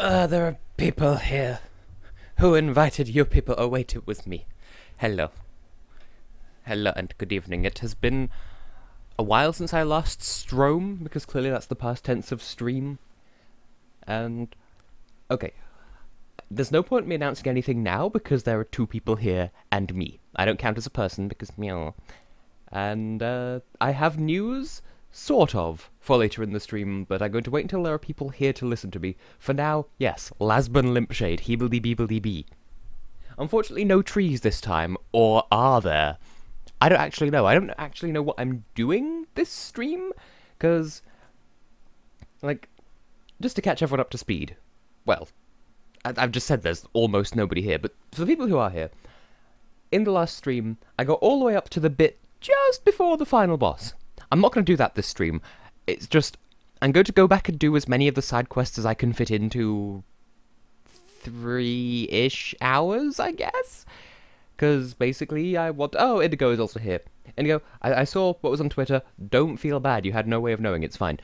There are people here. Who invited you people? Oh, wait, it was me. Hello. Hello and good evening. It has been a while since I last strome, because clearly that's the past tense of stream. And, okay. There's no point in me announcing anything now, because there are two people here and me. I don't count as a person, because meow. And, I have news, sort of, for later in the stream, but I'm going to wait until there are people here to listen to me. For now, yes, Lasburn Limpshade, heebledy-beebledy-bee. Unfortunately, no trees this time, or are there? I don't actually know. I don't actually know what I'm doing this stream, because, like, just to catch everyone up to speed. Well, I've just said there's almost nobody here, but for the people who are here, in the last stream, I got all the way up to the bit just before the final boss. I'm not going to do that this stream. It's just, I'm going to go back and do as many of the side quests as I can fit into 3-ish hours, I guess? Because basically I want... Oh, Indigo is also here. Indigo, I saw what was on Twitter. Don't feel bad. You had no way of knowing. It's fine.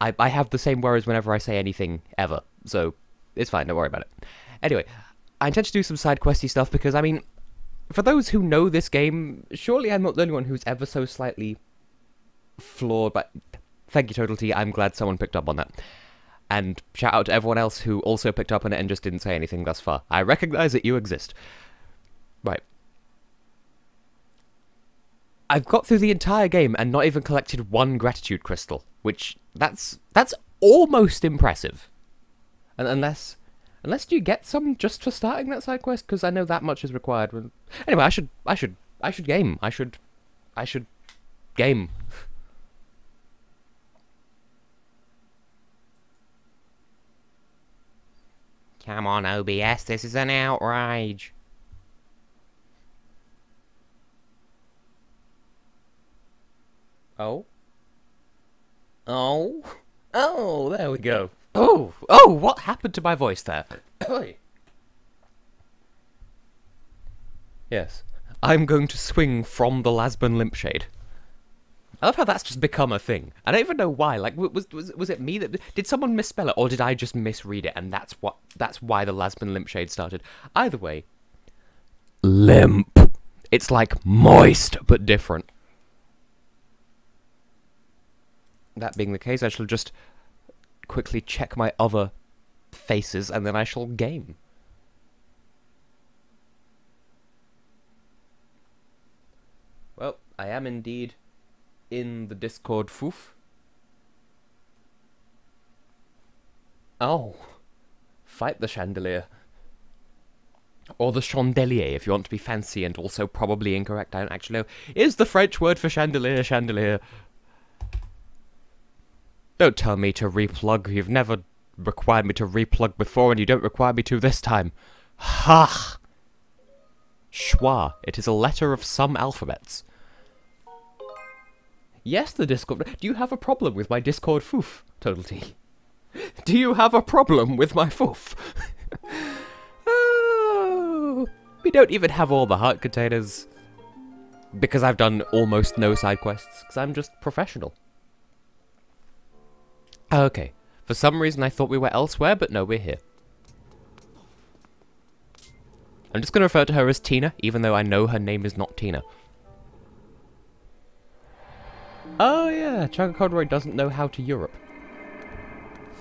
I have the same worries whenever I say anything, ever. So, it's fine. Don't worry about it. Anyway, I intend to do some side questy stuff because, I mean, for those who know this game, surely I'm not the only one who's ever so slightly flawed, but thank you, Total T. I'm glad someone picked up on that. And shout out to everyone else who also picked up on it and just didn't say anything thus far. I recognize that you exist. Right. I've got through the entire game and not even collected one gratitude crystal, which, that's almost impressive. And unless you get some just for starting that side quest, because I know that much is required. Anyway, I should game. I should game. Come on, OBS, this is an outrage. Oh? Oh? Oh, there we go. Oh, what happened to my voice there? Yes. I'm going to swing from the Lasburn Limpshade. I love how that's just become a thing. I don't even know why. Like, was it me that... Did someone misspell it, or did I just misread it, and that's why the Lasburn Limpshade started? Either way. Limp. It's like moist, but different. That being the case, I shall just quickly check my other faces, and then I shall game. Well, I am indeed in the Discord foof. Oh. Fight the chandelier. Or the chandelier, if you want to be fancy and also probably incorrect. I don't actually know. Is the French word for chandelier chandelier? Don't tell me to replug. You've never required me to replug before, and you don't require me to this time. Ha! Schwa. It is a letter of some alphabets. Yes, the Discord... Do you have a problem with my Discord foof, Total T? Do you have a problem with my foof? Oh, we don't even have all the heart containers. Because I've done almost no side quests, because I'm just professional. Okay. For some reason I thought we were elsewhere, but no, we're here. I'm just going to refer to her as Tina, even though I know her name is not Tina. Oh yeah, Chugga Conroy doesn't know how to Europe.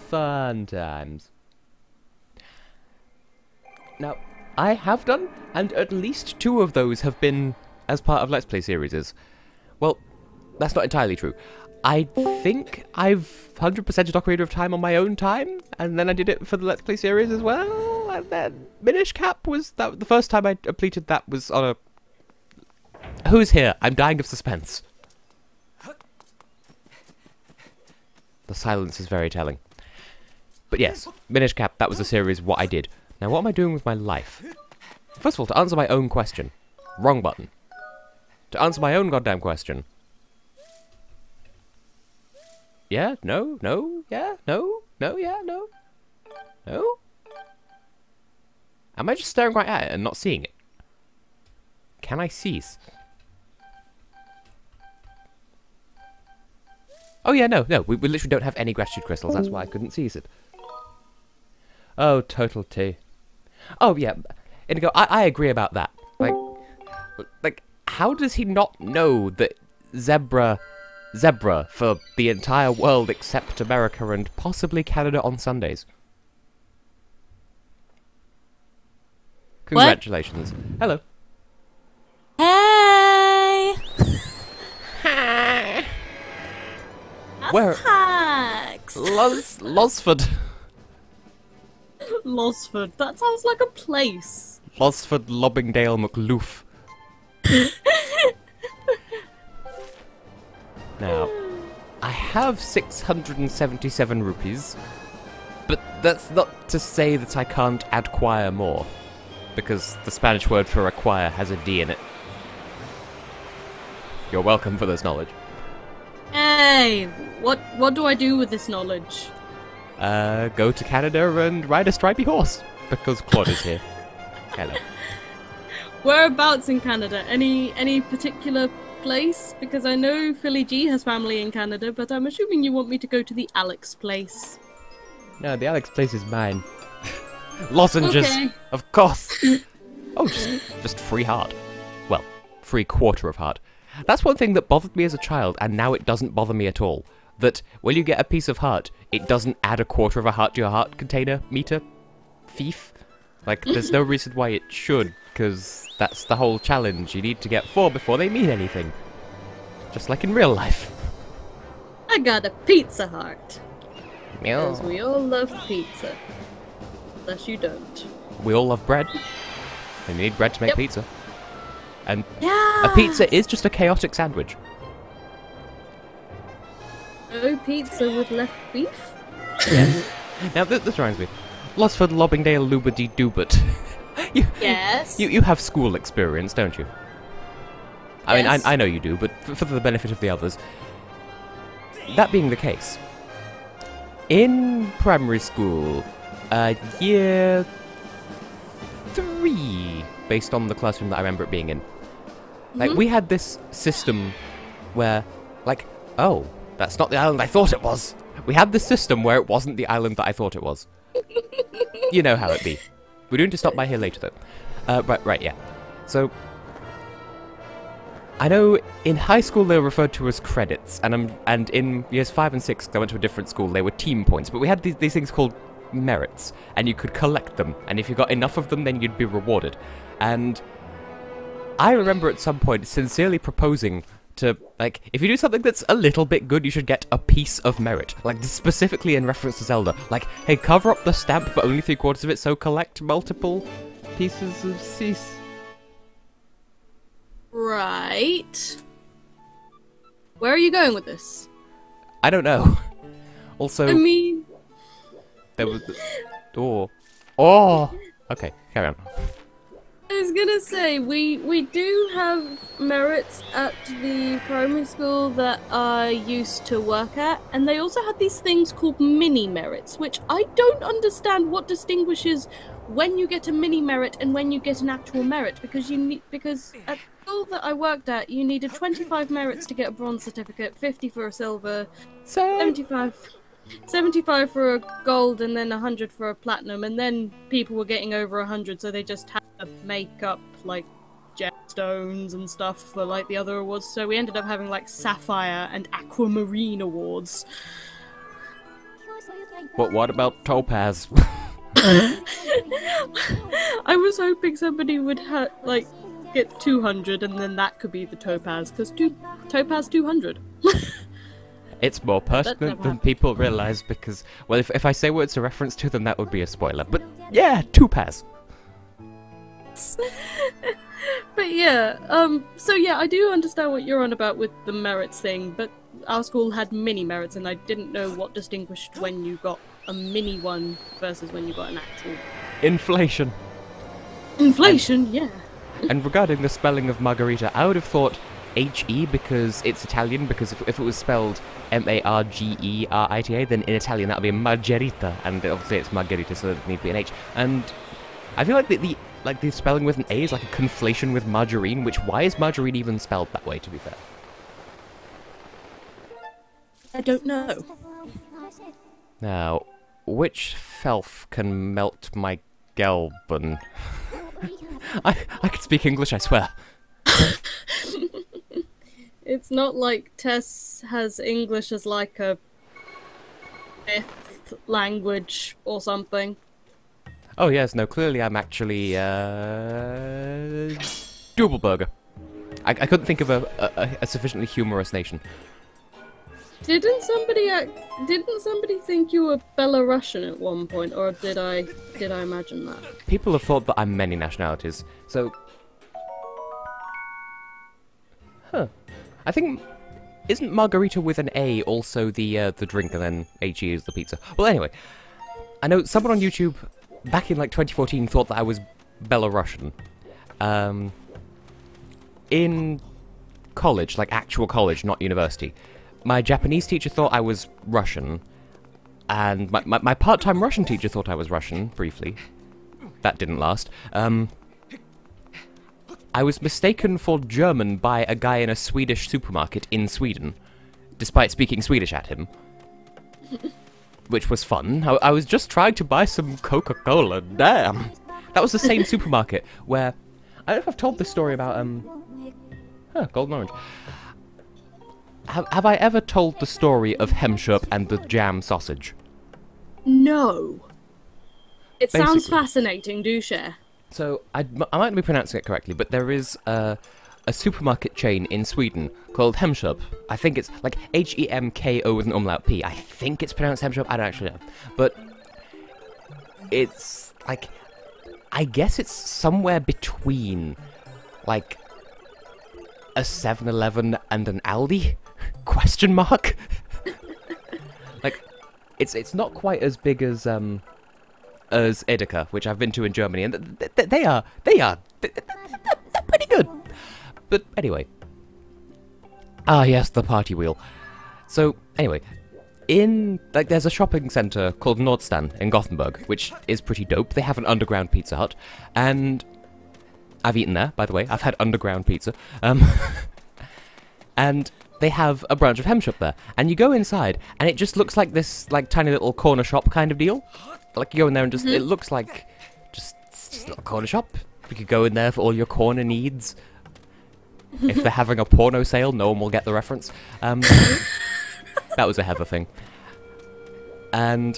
Fun times. Now, I have done, and at least 2 of those have been as part of Let's Play series. Well, that's not entirely true. I think I've 100% Ocarina of Time on my own time, and then I did it for the Let's Play series as well, and then Minish Cap was... that. The first time I completed that was on a... Who's here? I'm dying of suspense. The silence is very telling. But yes, Minish Cap, that was the series, what I did. Now, what am I doing with my life? First of all, to answer my own question. Wrong button. To answer my own goddamn question. Yeah, no, yeah, no, yeah, no. No? Am I just staring right at it and not seeing it? Can I cease? Oh yeah, no, we literally don't have any gratitude crystals, that's why I couldn't seize it. Oh, total tea. Oh, yeah. Indigo, I agree about that. Like, how does he not know that zebra for the entire world except America and possibly Canada on Sundays? Congratulations. What? Hello. Hey! Hi. Where? Losford. Losford. That sounds like a place. Losford, Lobbingdale, McLoof. Now, I have 677 rupees, but that's not to say that I can't acquire more, because the Spanish word for acquire has a D in it. You're welcome for this knowledge. Hey, what do I do with this knowledge? Go to Canada and ride a stripy horse, because Claude is here. Hello. Whereabouts in Canada? Any particular place? Because I know Philly G has family in Canada, but I'm assuming you want me to go to the Alex place. No, the Alex place is mine. Lozenges, okay. Of course. Oh, just free heart. Well, free quarter of heart. That's one thing that bothered me as a child, and now it doesn't bother me at all. That when you get a piece of heart, it doesn't add a quarter of a heart to your heart container meter. Thief. Like, there's no reason why it should, because that's the whole challenge. You need to get 4 before they mean anything. Just like in real life. I got a pizza heart. Meow. Because we all love pizza. Unless you don't. We all love bread. And you need bread to make pizza. And yes! A pizza is just a chaotic sandwich. No pizza with left beef? Yes. Now, this reminds me. Losford, Lobbingdale, Lubity, Doobert. Yes? You have school experience, don't you? I mean, I know you do, but for the benefit of the others. That being the case, in primary school, year 3, based on the classroom that I remember it being in, like, we had this system where, like, oh, that's not the island I thought it was. We had this system where it wasn't the island that I thought it was. You know how it be. We're going to stop by here later, though. Right, yeah. So, I know in high school they were referred to as credits, and in years 5 and 6, 'cause I went to a different school, they were team points. But we had these things called merits, and you could collect them, and if you got enough of them, then you'd be rewarded. And I remember at some point sincerely proposing to, like, if you do something that's a little bit good, you should get a piece of merit. Like, specifically in reference to Zelda. Like, hey, cover up the stamp, but only 3/4 of it, so collect multiple pieces of cease. Right. Where are you going with this? I don't know. Also, I mean... there was the door. Oh! Okay, carry on. I was gonna say, we do have merits at the primary school that I used to work at, and they also had these things called mini merits, which I don't understand what distinguishes when you get a mini merit and when you get an actual merit, because at the school that I worked at, you needed 25 merits to get a bronze certificate, 50 for a silver, 75 for a gold, and then 100 for a platinum, and then people were getting over 100, so they just had to make up, like, gemstones and stuff for, like, the other awards, so we ended up having, like, sapphire and aquamarine awards. But what about topaz? I was hoping somebody would get 200, and then that could be the topaz, because topaz 200. It's more pertinent than people realise, because, well, if I say what it's a reference to, then that would be a spoiler. But yeah, topaz. But yeah, so yeah, I do understand what you're on about with the merits thing, but our school had mini merits, and I didn't know what distinguished when you got a mini one versus when you got an actual. Inflation. Inflation, yeah. And regarding the spelling of margarita, I would have thought H-E because it's Italian, because if it was spelled M-A-R-G-E-R-I-T-A, then in Italian that would be margherita, and obviously it's margherita, so it needs to be an H. And I feel like the spelling with an A is like a conflation with margarine, which, why is margarine even spelled that way, to be fair? I don't know. Now, which felf can melt my gelben? I can speak English, I swear. It's not like Tess has English as like a fifth language or something. Oh yes, no, clearly I'm actually, Doobleburger. I couldn't think of a sufficiently humorous nation. Didn't somebody think you were Belarusian at one point, or did I imagine that? People have thought that I'm many nationalities, so... Huh. I think... Isn't margarita with an A also the drink and then HE is the pizza? Well, anyway. I know someone on YouTube, back in like 2014, thought that I was Belarusian. In college, like actual college, not university, my Japanese teacher thought I was Russian, and my part-time Russian teacher thought I was Russian, briefly. That didn't last. I was mistaken for German by a guy in a Swedish supermarket in Sweden, despite speaking Swedish at him. Which was fun. I was just trying to buy some Coca-Cola, damn! That was the same supermarket where... I don't know if I've told this story about, Golden Orange. Have I ever told the story of Hemköp and the jam sausage? No. It sounds Basically. Fascinating, do share. So, I might not be pronouncing it correctly, but there is a supermarket chain in Sweden called Hemköp. I think it's like H-E-M-K-O with an umlaut P. I think it's pronounced Hemköp, I don't actually know. But it's like, I guess it's somewhere between like a 7-Eleven and an Aldi? Question mark? Like, it's not quite as big as Edeka, which I've been to in Germany, and they're pretty good. But anyway. Ah, yes, the party wheel. So, anyway, there's a shopping centre called Nordstan in Gothenburg, which is pretty dope. They have an underground Pizza Hut, and I've eaten there, by the way. I've had underground pizza. And they have a branch of Hemköp there, and you go inside, and it just looks like this, like, tiny little corner shop kind of deal. Like, you go in there and just, it looks like just a little corner shop. You could go in there for all your corner needs. If they're having a porno sale, no one will get the reference. That was a Heather thing. And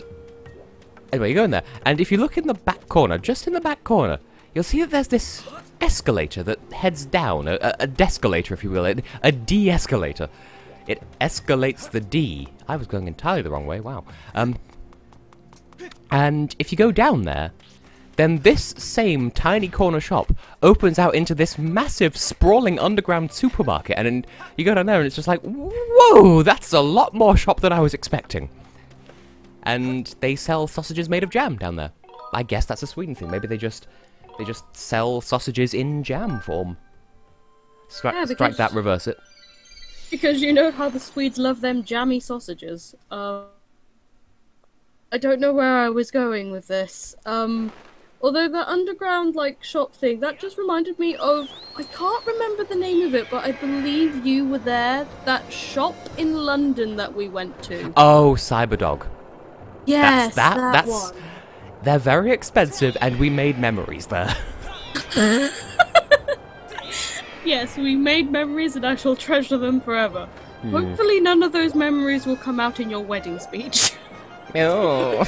anyway, you go in there, and if you look in the back corner, just in the back corner, you'll see that there's this escalator that heads down, a descalator, if you will, a de-escalator. It escalates the D. I was going entirely the wrong way, wow. And if you go down there, then this same tiny corner shop opens out into this massive, sprawling underground supermarket, and then you go down there and it's just like, whoa, that's a lot more shop than I was expecting. And they sell sausages made of jam down there. I guess that's a Sweden thing. Maybe they just sell sausages in jam form. Strike that, reverse it. Because you know how the Swedes love them jammy sausages. I don't know where I was going with this. Although the underground, like, shop thing, that just reminded me of... I can't remember the name of it, but I believe you were there. That shop in London that we went to. Oh, Cyberdog. Yes, that's one. They're very expensive, and we made memories there. Yes, we made memories and I shall treasure them forever. Hopefully none of those memories will come out in your wedding speech. Oh.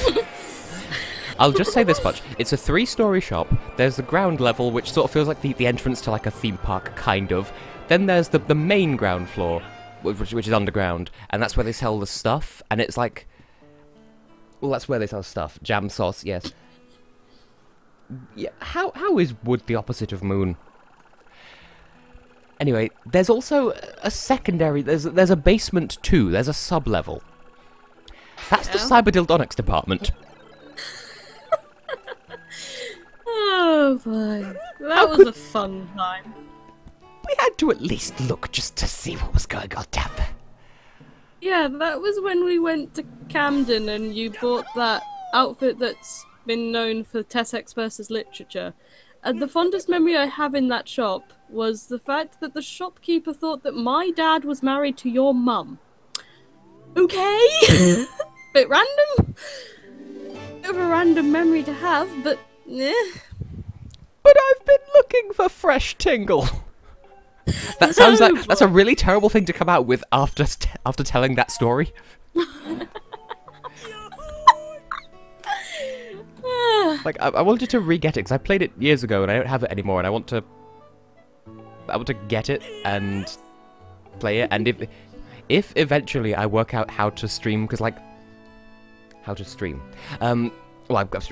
I'll just say this much. It's a 3-story shop. There's the ground level, which sort of feels like the entrance to like a theme park, kind of. Then there's the main ground floor, which is underground, and that's where they sell the stuff, and it's like... Well, that's where they sell stuff. Jam sauce, yes. Yeah, how is wood the opposite of moon? Anyway, there's also a secondary... There's a basement too. There's a sub-level. That's the Cyberdildonics department. Oh boy. That was a fun time. We had to at least look just to see what was going on down there. Yeah, that was when we went to Camden and you bought that outfit that's been known for TessHex versus literature. And the fondest memory I have in that shop was the fact that the shopkeeper thought that my dad was married to your mum. Okay? Bit random? of a random memory to have, but But I've been looking for fresh tingle. That sounds like that's a really terrible thing to come out with after telling that story. Like I wanted to re-get it because I played it years ago and I don't have it anymore, and I want to get it and play it. And if eventually I work out how to stream, because like how to stream, well, I've got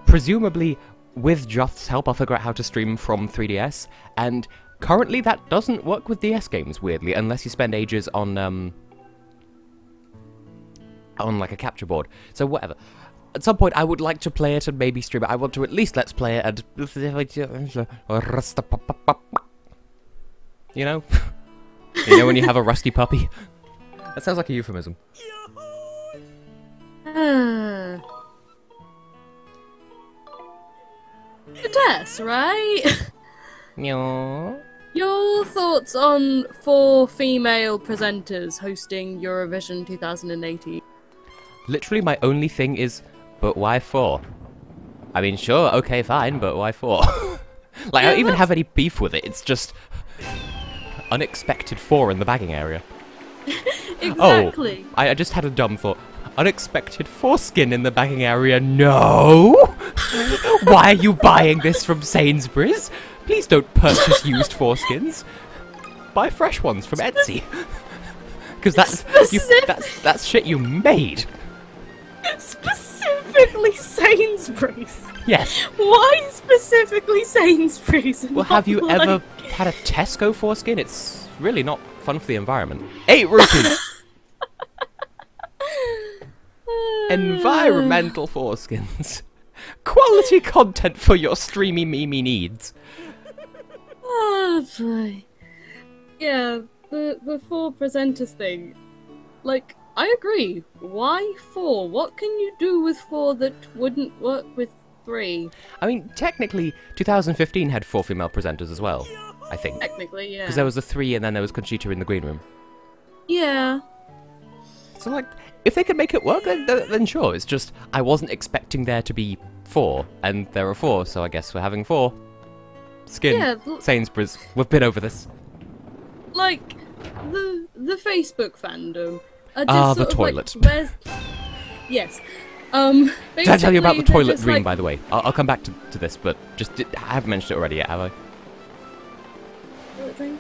presumably with Joth's help, I'll figure out how to stream from 3DS, and currently that doesn't work with DS games, weirdly, unless you spend ages on like a capture board. So whatever. At some point, I would like to play it and maybe stream it. I want to at least let's play it and... You know? You know when you have a rusty puppy? That sounds like a euphemism. Tess, right? No. Your thoughts on 4 female presenters hosting Eurovision 2018? Literally, my only thing is, but why 4? I mean, sure, okay, fine, but why 4? Like, I don't even have any beef with it. It's just unexpected 4 in the bagging area. Exactly. Oh, I just had a dumb thought. Unexpected foreskin in the bagging area. No! Why are you buying this from Sainsbury's? Please don't purchase used foreskins. Buy fresh ones from Etsy. Because that's shit you made. Specifically Sainsbury's. Yes. Why specifically Sainsbury's? Well, have you ever had a Tesco foreskin? It's really not fun for the environment. 8 rupees. Environmental foreskins. Quality content for your streamy memey needs. Oh boy. Yeah, the 4 presenters thing. Like, I agree. Why 4? What can you do with 4 that wouldn't work with 3? I mean, technically, 2015 had 4 female presenters as well, I think. Technically, yeah. Because there was the 3 and then there was Conchita in the green room. Yeah. So, like, if they could make it work, then sure. It's just, I wasn't expecting there to be 4, and there are 4, so I guess we're having 4. Skin, Yeah, Sainsbury's, we've been over this. like, the Facebook fandom are just the sort of toilet. Like, where's... Yes. Did I tell you about the they're toilet just dream, like... by the way? I'll come back to this, but just I haven't mentioned it already yet, have I? Toilet dream?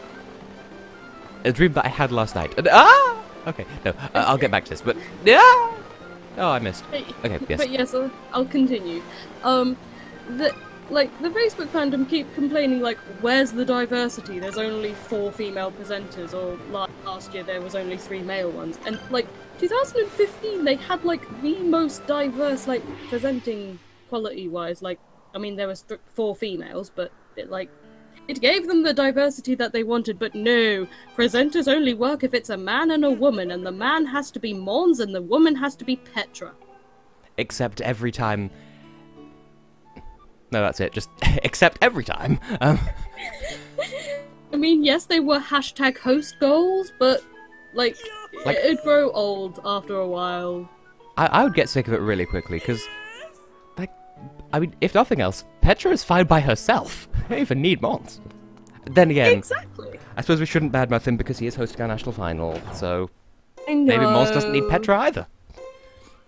A dream that I had last night. Okay, no, I'll get back to this, but... Oh, I missed. Okay, yes. But yes, I'll continue. The Facebook fandom keep complaining, like, where's the diversity? There's only 4 female presenters, or last year there was only 3 male ones. And, like, 2015, they had, like, the most diverse, like, presenting quality-wise. Like, I mean, there was 4 females, but, it gave them the diversity that they wanted, but no, presenters only work if it's a man and a woman, and the man has to be Mons and the woman has to be Petra. Except every time... No, that's it, just except every time. I mean, yes, they were hashtag host goals, but, like it'd grow old after a while. I would get sick of it really quickly, because, like, I mean, if nothing else, Petra is fine by herself. I don't even need Mons. Then again, Exactly. I suppose we shouldn't badmouth him because he is hosting our national final, so I know. maybe Mons doesn't need Petra either.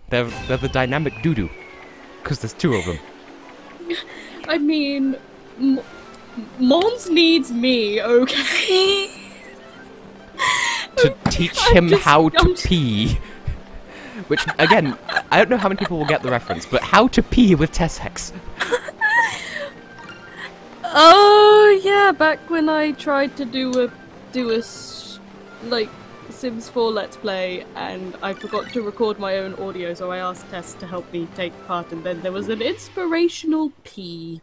They're the dynamic doo-doo, because there's 2 of them. I mean, Mons needs me, okay? To teach him how to pee. Which, again, I don't know how many people will get the reference, but how to pee with TessHex. Oh yeah, back when I tried to do a Sims 4 Let's Play, and I forgot to record my own audio, so I asked Tess to help me take part, and then there was an inspirational pee.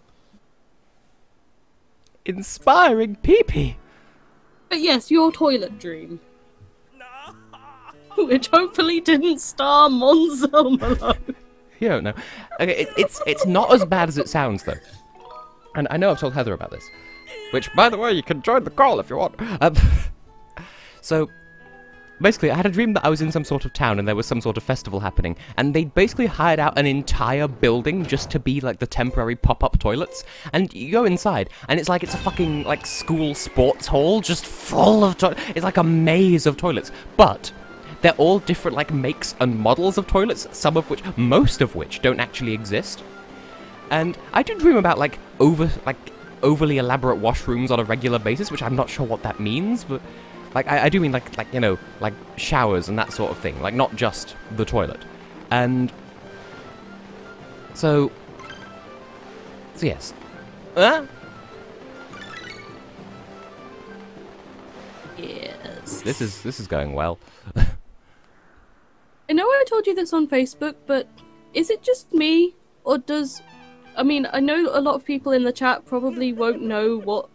Inspiring pee-pee. But yes, your toilet dream. Which hopefully didn't star Monzel Malone. You don't know. Okay, it's not as bad as it sounds, though. And I know I've told Heather about this. Which, by the way, you can join the call if you want. So, basically, I had a dream that I was in some sort of town and there was some sort of festival happening, and they basically hired out an entire building just to be like the temporary pop-up toilets. And you go inside, and it's like it's a fucking like school sports hall just full of toilets. It's like a maze of toilets, but they're all different like makes and models of toilets. Most of which don't actually exist. And I do dream about like overly elaborate washrooms on a regular basis, which I'm not sure what that means, but. Like, I do mean, like, you know, like, showers and that sort of thing. Like, not just the toilet. And... So, yes. Yes. This is going well. I know I told you this on Facebook, but is it just me? Or does... I mean, I know a lot of people in the chat probably won't know what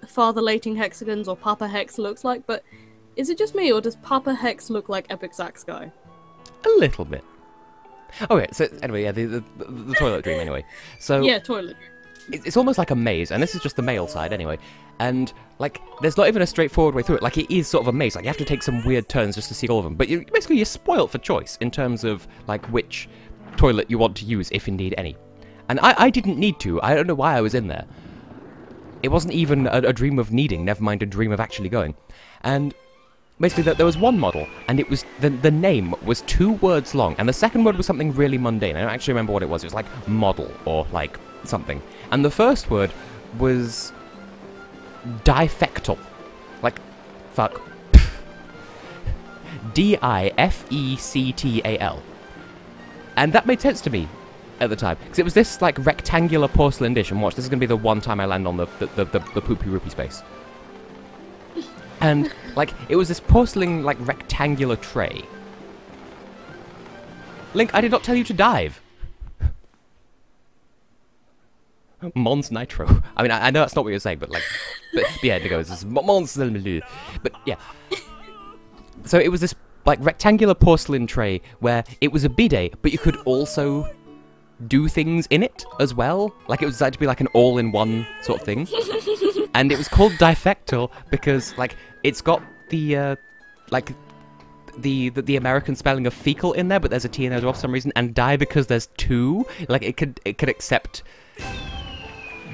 father-lating hexagons or Papa Hex looks like, but is it just me, or does Papa Hex look like Epic Sax Guy? A little bit. Okay, so anyway, yeah, the toilet dream anyway. So yeah, toilet. It's almost like a maze, and this is just the male side anyway. And like, there's not even a straightforward way through it. Like, it is sort of a maze. Like, you have to take some weird turns just to see all of them. But basically, you're spoilt for choice in terms of like which toilet you want to use, if indeed any. And I didn't need to. I don't know why I was in there. It wasn't even a dream of needing, never mind a dream of actually going. And basically, there was one model, and it was the name was 2 words long, and the second word was something really mundane. I don't actually remember what it was. It was like model or like something. And the first word was difectal. Like, fuck. D-I-F-E-C-T-A-L. And that made sense to me at the time, because it was this like rectangular porcelain dish, and watch, this is going to be the one time I land on the poopy roopy space. And like, it was this porcelain like rectangular tray. Link, I did not tell you to dive. Mons Nitro. I mean, I know that's not what you're saying, but like, but yeah, it goes, it's Mons. But yeah. So it was this like rectangular porcelain tray where it was a bidet, but you could also do things in it as well. Like, it was designed to be like an all-in-one sort of thing. And it was called difectal because like it's got the like the American spelling of fecal in there, but there's a T in there as well for some reason, and die because there's 2. Like, it could accept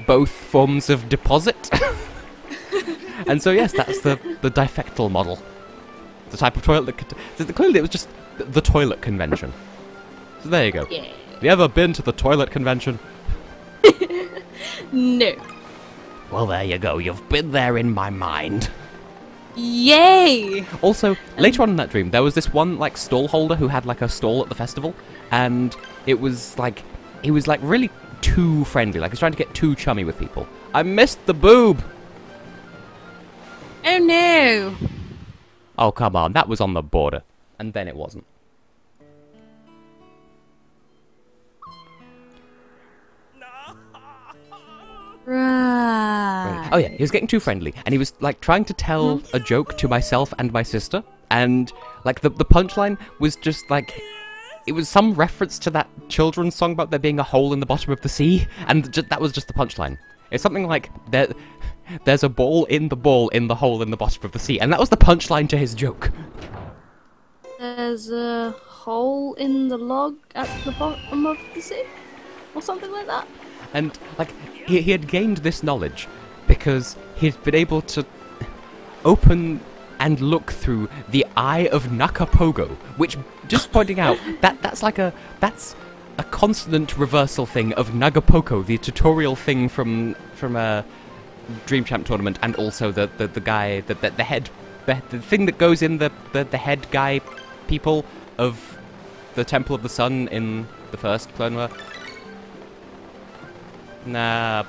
both forms of deposit. And so yes, that's the difectal model. The type of toilet that could... So clearly it was just the toilet convention. So there you go. Yeah. Have you ever been to the toilet convention? No. Well, there you go. You've been there in my mind. Yay! Also, later on in that dream, there was this one, like, stall holder who had, like, a stall at the festival, and it was, like, he was, like, really too friendly. Like, he was trying to get too chummy with people. I missed the boob! Oh no! Oh, come on. That was on the border. And then it wasn't. Right. Oh yeah, he was getting too friendly, and he was like trying to tell a joke to myself and my sister, and like the punchline was just like, it was some reference to that children's song about there being a hole in the bottom of the sea, and that was just the punchline. It's something like there's a ball in the hole in the bottom of the sea, and that was the punchline to his joke. There's a hole in the log at the bottom of the sea, or something like that. And like he had gained this knowledge because he'd been able to open and look through the eye of Nakapogo, which, just pointing out, that's a consonant reversal thing of Nagapoko, the tutorial thing from a Dream Champ tournament, and also the guy, the head, the thing that goes in the head guy people of the Temple of the Sun in the first Clone War. Nah.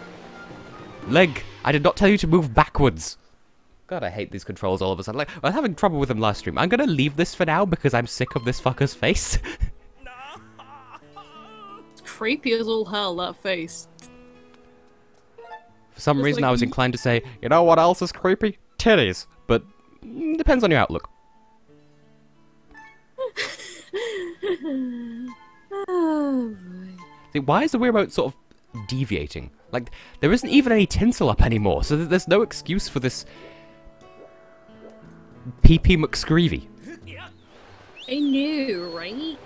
Leg, I did not tell you to move backwards. God, I hate these controls all of a sudden. Like, I was having trouble with them last stream. I'm gonna leave this for now because I'm sick of this fucker's face. It's creepy as all hell, that face. For some reason, I was inclined to say, you know what else is creepy? Titties. But depends on your outlook. Oh, See, why is the Wiimote sort of deviating? Like, there isn't even any tinsel up anymore, so there's no excuse for this PP McScreevy. I knew, right?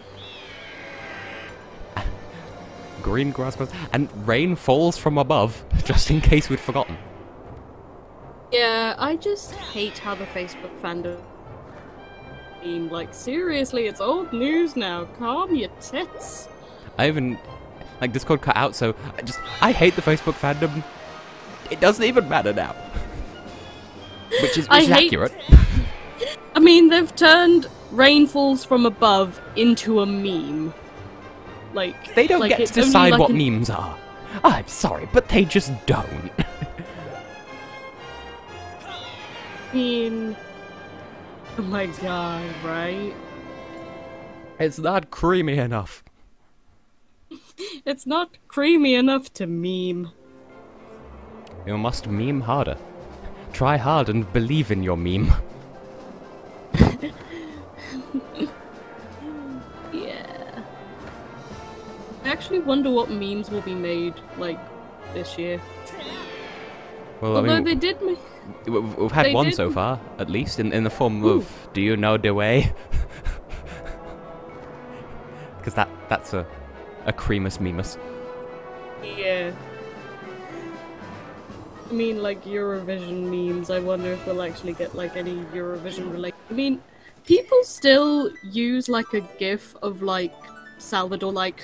Green grass grows, and rain falls from above, just in case we'd forgotten. Yeah, I just hate how the Facebook fandom. I mean, like, seriously, it's old news now. Calm your tits. I even, like, Discord cut out, so I hate the Facebook fandom. It doesn't even matter now. Which is accurate. I mean, they've turned rain falls from above into a meme. Like, they don't get it's to decide like what memes are. I'm sorry, but they just don't. I mean, oh my god, right? It's not creamy enough. It's not creamy enough to meme. You must meme harder. Try hard and believe in your meme. Yeah. I actually wonder what memes will be made, like, this year. Well, Although I mean, they did we've had one so far, at least, in the form of "Do you know the way?" Because that's a creamus memus. Yeah. I mean, like, Eurovision memes, I wonder if we'll actually get, like, any Eurovision related. I mean, people still use, like, a gif of, like, Salvador, like,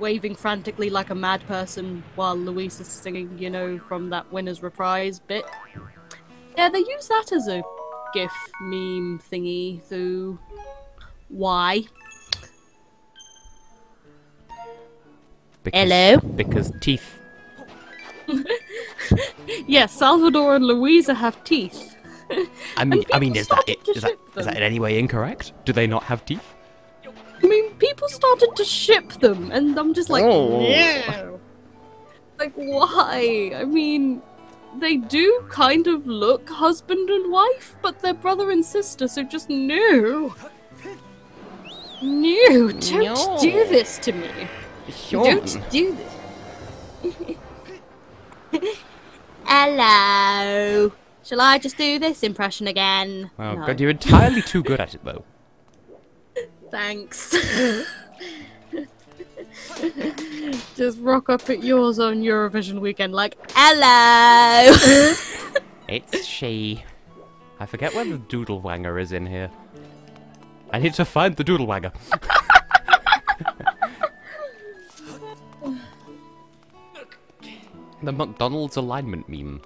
waving frantically like a mad person while Luis is singing, you know, from that Winner's Reprise bit. Yeah, they use that as a gif meme thingy, so why? Hello? Because teeth. Yeah, Salvador and Luisa have teeth. I mean, is that in any way incorrect? Do they not have teeth? I mean, people started to ship them, and I'm just like, no. Like, why? I mean, they do kind of look husband and wife, but they're brother and sister, so just no. No, don't do this to me. Sure. Don't do this. Hello. Shall I just do this impression again? Oh No. god, you're entirely too good at it, though. Thanks. Just rock up at yours on Eurovision weekend like, hello! It's she. I forget where the doodlewanger is in here. I need to find the doodlewanger. The McDonald's alignment meme.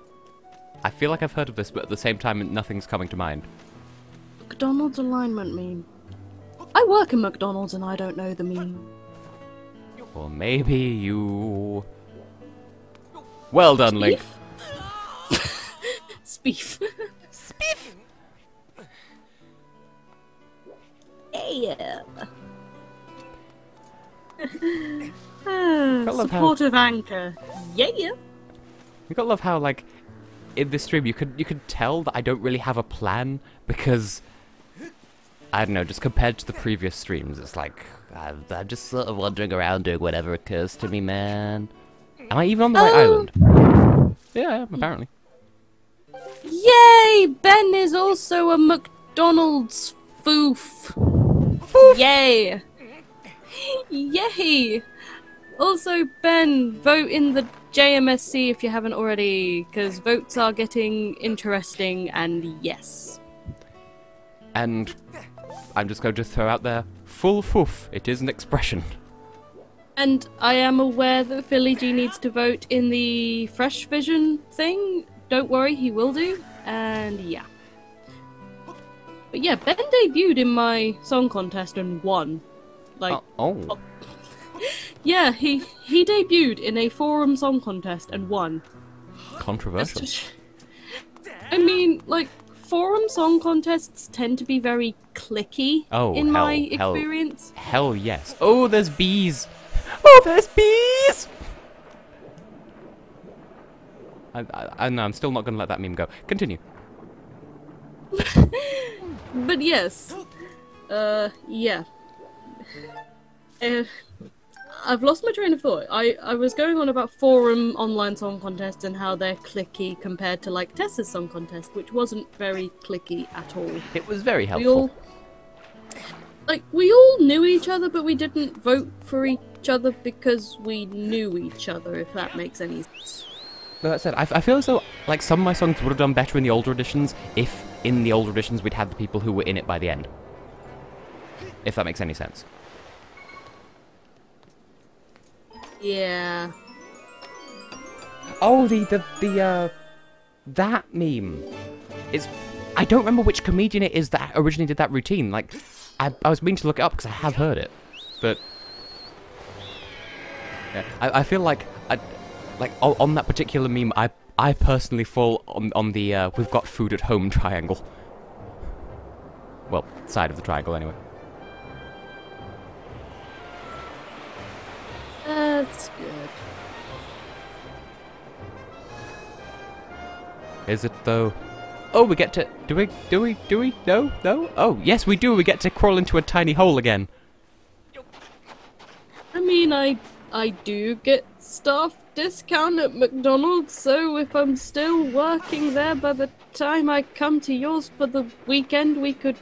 I feel like I've heard of this, but at the same time, nothing's coming to mind. McDonald's alignment meme. I work in McDonald's and I don't know the meme. Or maybe you... Well done, Link. Spief. Spiff! Yeah. love how- Supportive anchor. Yeah. You gotta love how, like, in this stream, you could tell that I don't really have a plan, because... I don't know, just compared to the previous streams, it's like, I'm just sort of wandering around doing whatever occurs to me, man. Am I even on the right island? Yeah, I am, apparently. Yay! Ben is also a McDonald's foof. Yay! Yay! Also, Ben, vote in the JMSC if you haven't already, because votes are getting interesting, and yes. And I'm just going to throw out there, full foof, it is an expression. And I am aware that Philly G needs to vote in the Fresh Vision thing. Don't worry, he will do. And yeah. But yeah, Ben debuted in my song contest and won. Like, oh. Yeah, he debuted in a forum song contest and won. Controversial. I mean, like, forum song contests tend to be very clicky in my experience. Hell yes. Oh, there's bees! Oh, there's bees! I'm still not gonna let that meme go. Continue. But yes. Yeah. I've lost my train of thought. I was going on about forum online song contests and how they're clicky compared to, like, Tessa's song contest, which wasn't very clicky at all. It was very helpful. like, we all knew each other, but we didn't vote for each other because we knew each other, if that makes any sense. But that said, I feel as though, like, some of my songs would have done better in the older editions if, in the older editions, we'd had the people who were in it by the end. If that makes any sense. Yeah. Oh, that meme. I don't remember which comedian it is that originally did that routine. Like, I was meaning to look it up because I have heard it. But, yeah, I feel like, on that particular meme, I personally fall on the, we've got food at home triangle. Well, side of the triangle, anyway. That's good. Is it, though? Oh, we get to... Do we? No? Oh, yes, we do. We get to crawl into a tiny hole again. I mean, I do get staff discount at McDonald's, so if I'm still working there by the time I come to yours for the weekend, we could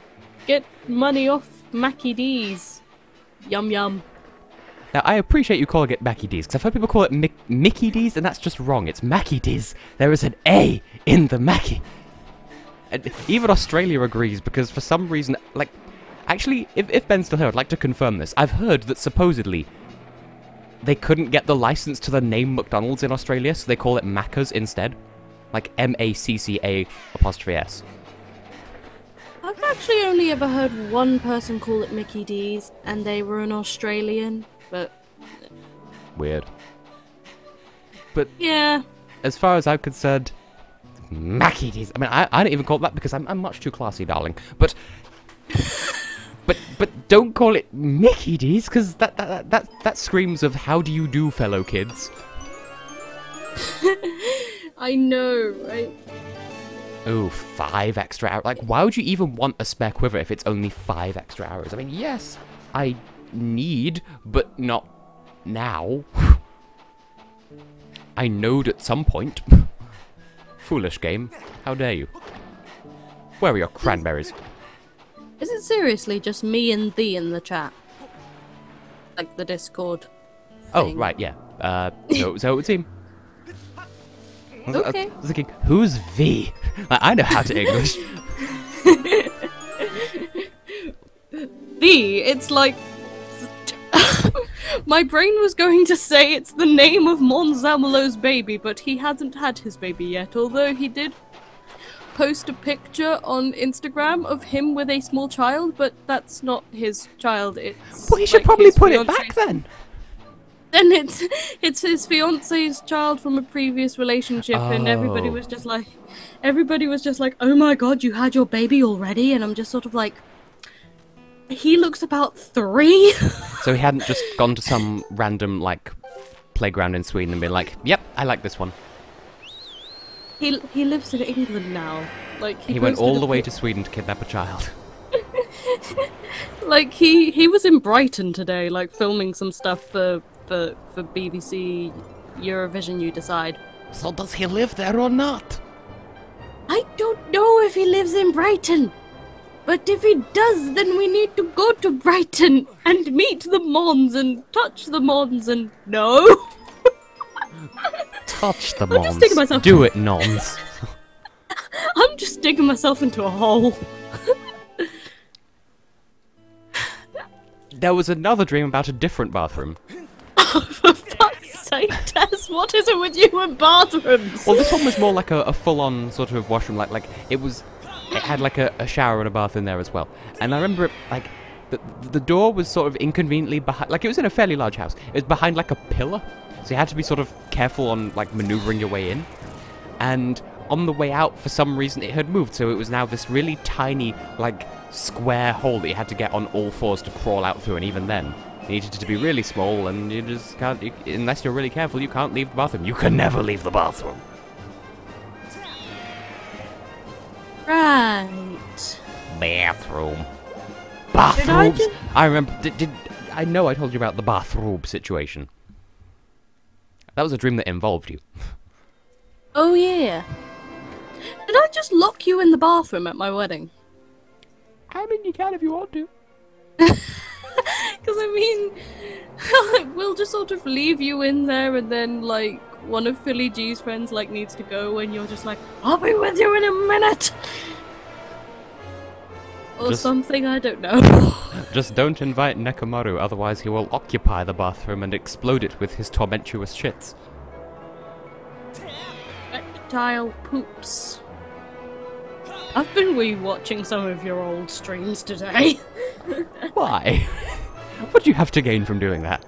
get money off Mackie D's. Yum yum. Now, I appreciate you calling it Mackie D's, because I've heard people call it Mickey D's, and that's just wrong. It's Mackie D's. There is an A in the Mackie. And even Australia agrees, because for some reason, like... Actually, if Ben's still here, I'd like to confirm this. I've heard that supposedly they couldn't get the license to the name McDonald's in Australia, so they call it Macca's instead. Like M-A-C-C-A''S. I've actually only ever heard one person call it Mickey D's, and they were an Australian, but... Weird. But... Yeah. As far as I'm concerned... Mackie D's. I mean, I don't even call it that because I'm much too classy, darling. But... but don't call it Mickey D's, because that screams of how do you do, fellow kids. I know, right? Oh, 5 extra hours. Like, why would you even want a spare quiver if it's only 5 extra hours? I mean, yes, I need, but not now. I knowed at some point. Foolish game. How dare you? Where are your cranberries? Is it seriously just me and thee in the chat? Like the Discord Oh, thing? right, yeah. So it would seem. Okay. I was thinking, who's V? Like, I know how to English. Thee, it's like... My brain was going to say it's the name of Monzamalo's baby, but he hasn't had his baby yet, although he did post a picture on Instagram of him with a small child, but that's not his child, it's... Well, he should like, probably his put it fiancé. back then. Then it's his fiance's child from a previous relationship, and everybody Oh. was just like, oh my god, you had your baby already? And I'm just sort of like, he looks about 3. So he hadn't just gone to some random, like, playground in Sweden and been like, yep, I like this one. He lives in England now. Like He went posted all a the way pic- to Sweden to kidnap a child. Like he was in Brighton today, like filming some stuff for BBC Eurovision You Decide. So does he live there or not? I don't know if he lives in Brighton, but if he does, then we need to go to Brighton and meet the Mons and touch the Mons and no. Touch the I'm just digging Mons. myself- Do it, nons. I'm just digging myself into a hole. There was another dream about a different bathroom. For fuck's sake, Tess, what is it with you and bathrooms? Well, this one was more like a full-on sort of washroom. Like it had like a shower and a bath in there as well. And I remember it, like, the door was sort of inconveniently behind, like it was in a fairly large house. It was behind like a pillar. So you had to be sort of careful on like maneuvering your way in. And on the way out, for some reason, it had moved. So it was now this really tiny, like, square hole that you had to get on all fours to crawl out through. And even then, it needed to be really small. And you just can't, unless you're really careful, you can't leave the bathroom. You can never leave the bathroom. Right. Bathroom. Did I Bathrobes. just- I remember. I know I told you about the bathrobe situation. That was a dream that involved you. Oh yeah. Did I just lock you in the bathroom at my wedding? I mean, you can if you want to. Because I mean, we'll just sort of leave you in there, and then like one of Philly G's friends like needs to go, and you're just like, "I'll be with you in a minute," or something. I don't know. Just don't invite Nekomaru, otherwise he will occupy the bathroom and explode it with his tormentuous shits. Reptile poops. I've been rewatching some of your old streams today. Why? What do you have to gain from doing that?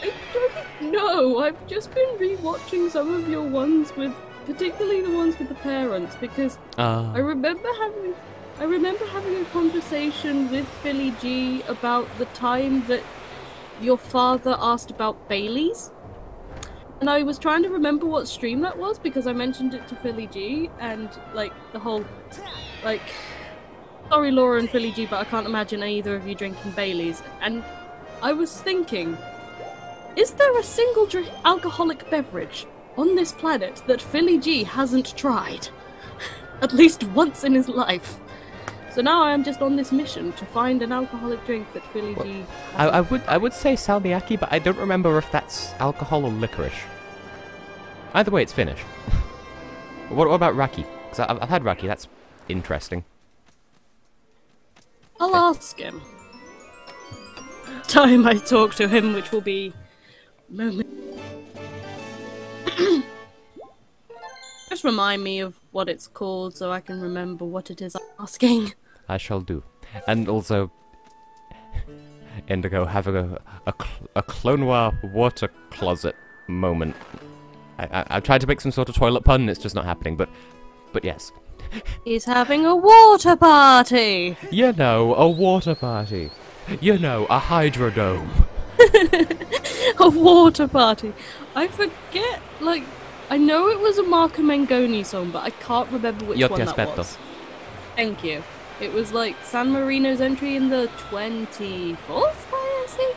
I don't know. I've just been rewatching some of your ones with, particularly the ones with the parents, because I remember having a conversation with Philly G about the time that your father asked about Bailey's. And I was trying to remember what stream that was because I mentioned it to Philly G and like the whole like sorry Laura and Philly G, but I can't imagine either of you drinking Bailey's. And I was thinking, is there a single alcoholic beverage on this planet that Philly G hasn't tried? At least once in his life. So now I am just on this mission to find an alcoholic drink that Philly G hasn't I would say salmiakki, but I don't remember if that's alcohol or licorice. Either way, it's Finnish. What about raki? Because I've had raki, that's interesting. I'll ask him. Time I talk to him, which will be moment. Just remind me of what it's called so I can remember what it is I'm asking. I shall do. And also, Indigo having a Clone Noir water closet moment. I've tried to make some sort of toilet pun, it's just not happening, but yes. He's having a water party! You know, a water party. You know, a hydrodome. A water party. I forget, like, I know it was a Marco Mengoni song, but I can't remember which one that was. Thank you. It was like San Marino's entry in the 24th by SE?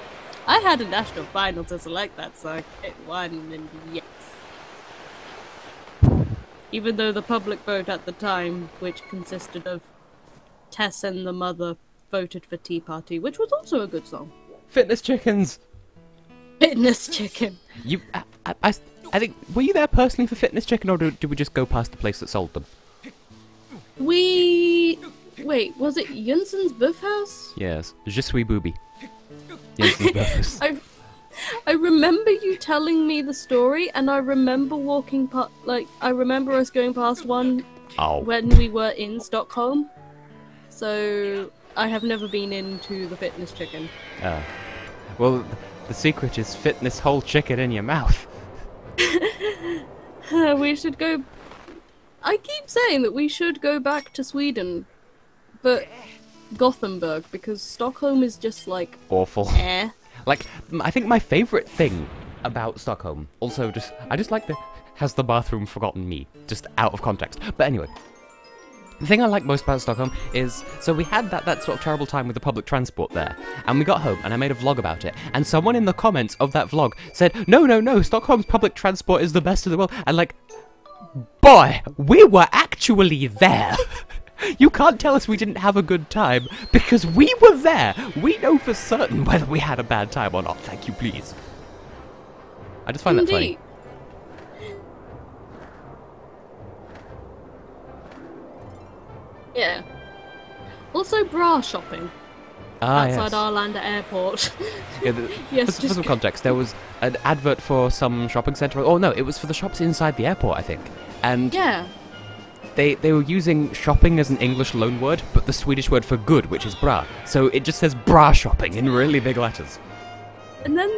I had a national final to select that song. It won, and yes. Even though the public vote at the time, which consisted of Tess and the mother, voted for Tea Party, which was also a good song. Fitness chickens! Fitness chicken! You, I think, were you there personally for Fitness Chicken, or did we just go past the place that sold them? Wait, was it Yunson's Buff House? Yes, Je suis booby. Yunson's Buff House. I remember you telling me the story, and I remember walking past, like, I remember us going past one when we were in Stockholm. So, I have never been into the Fitness Chicken. Well, the secret is fitness whole chicken in your mouth. We should go... I keep saying that we should go back to Sweden, but Gothenburg, because Stockholm is just, like... awful. Like, I think my favourite thing about Stockholm, also I just like the, has the bathroom forgotten me? Just out of context. But anyway, the thing I like most about Stockholm is, so we had that sort of terrible time with the public transport there, and we got home, and I made a vlog about it, and someone in the comments of that vlog said, no, Stockholm's public transport is the best in the world, and like, boy, we were actually there! You can't tell us we didn't have a good time, because we were there! We know for certain whether we had a bad time or not, thank you, please. I just find that funny. Yeah. Also bra shopping. Outside Arlanda Airport. Yeah, for some context, there was an advert for some shopping centre. Oh no, it was for the shops inside the airport, I think. And yeah. They were using shopping as an English loan word, but the Swedish word for good, which is bra. So it just says bra shopping in really big letters. And then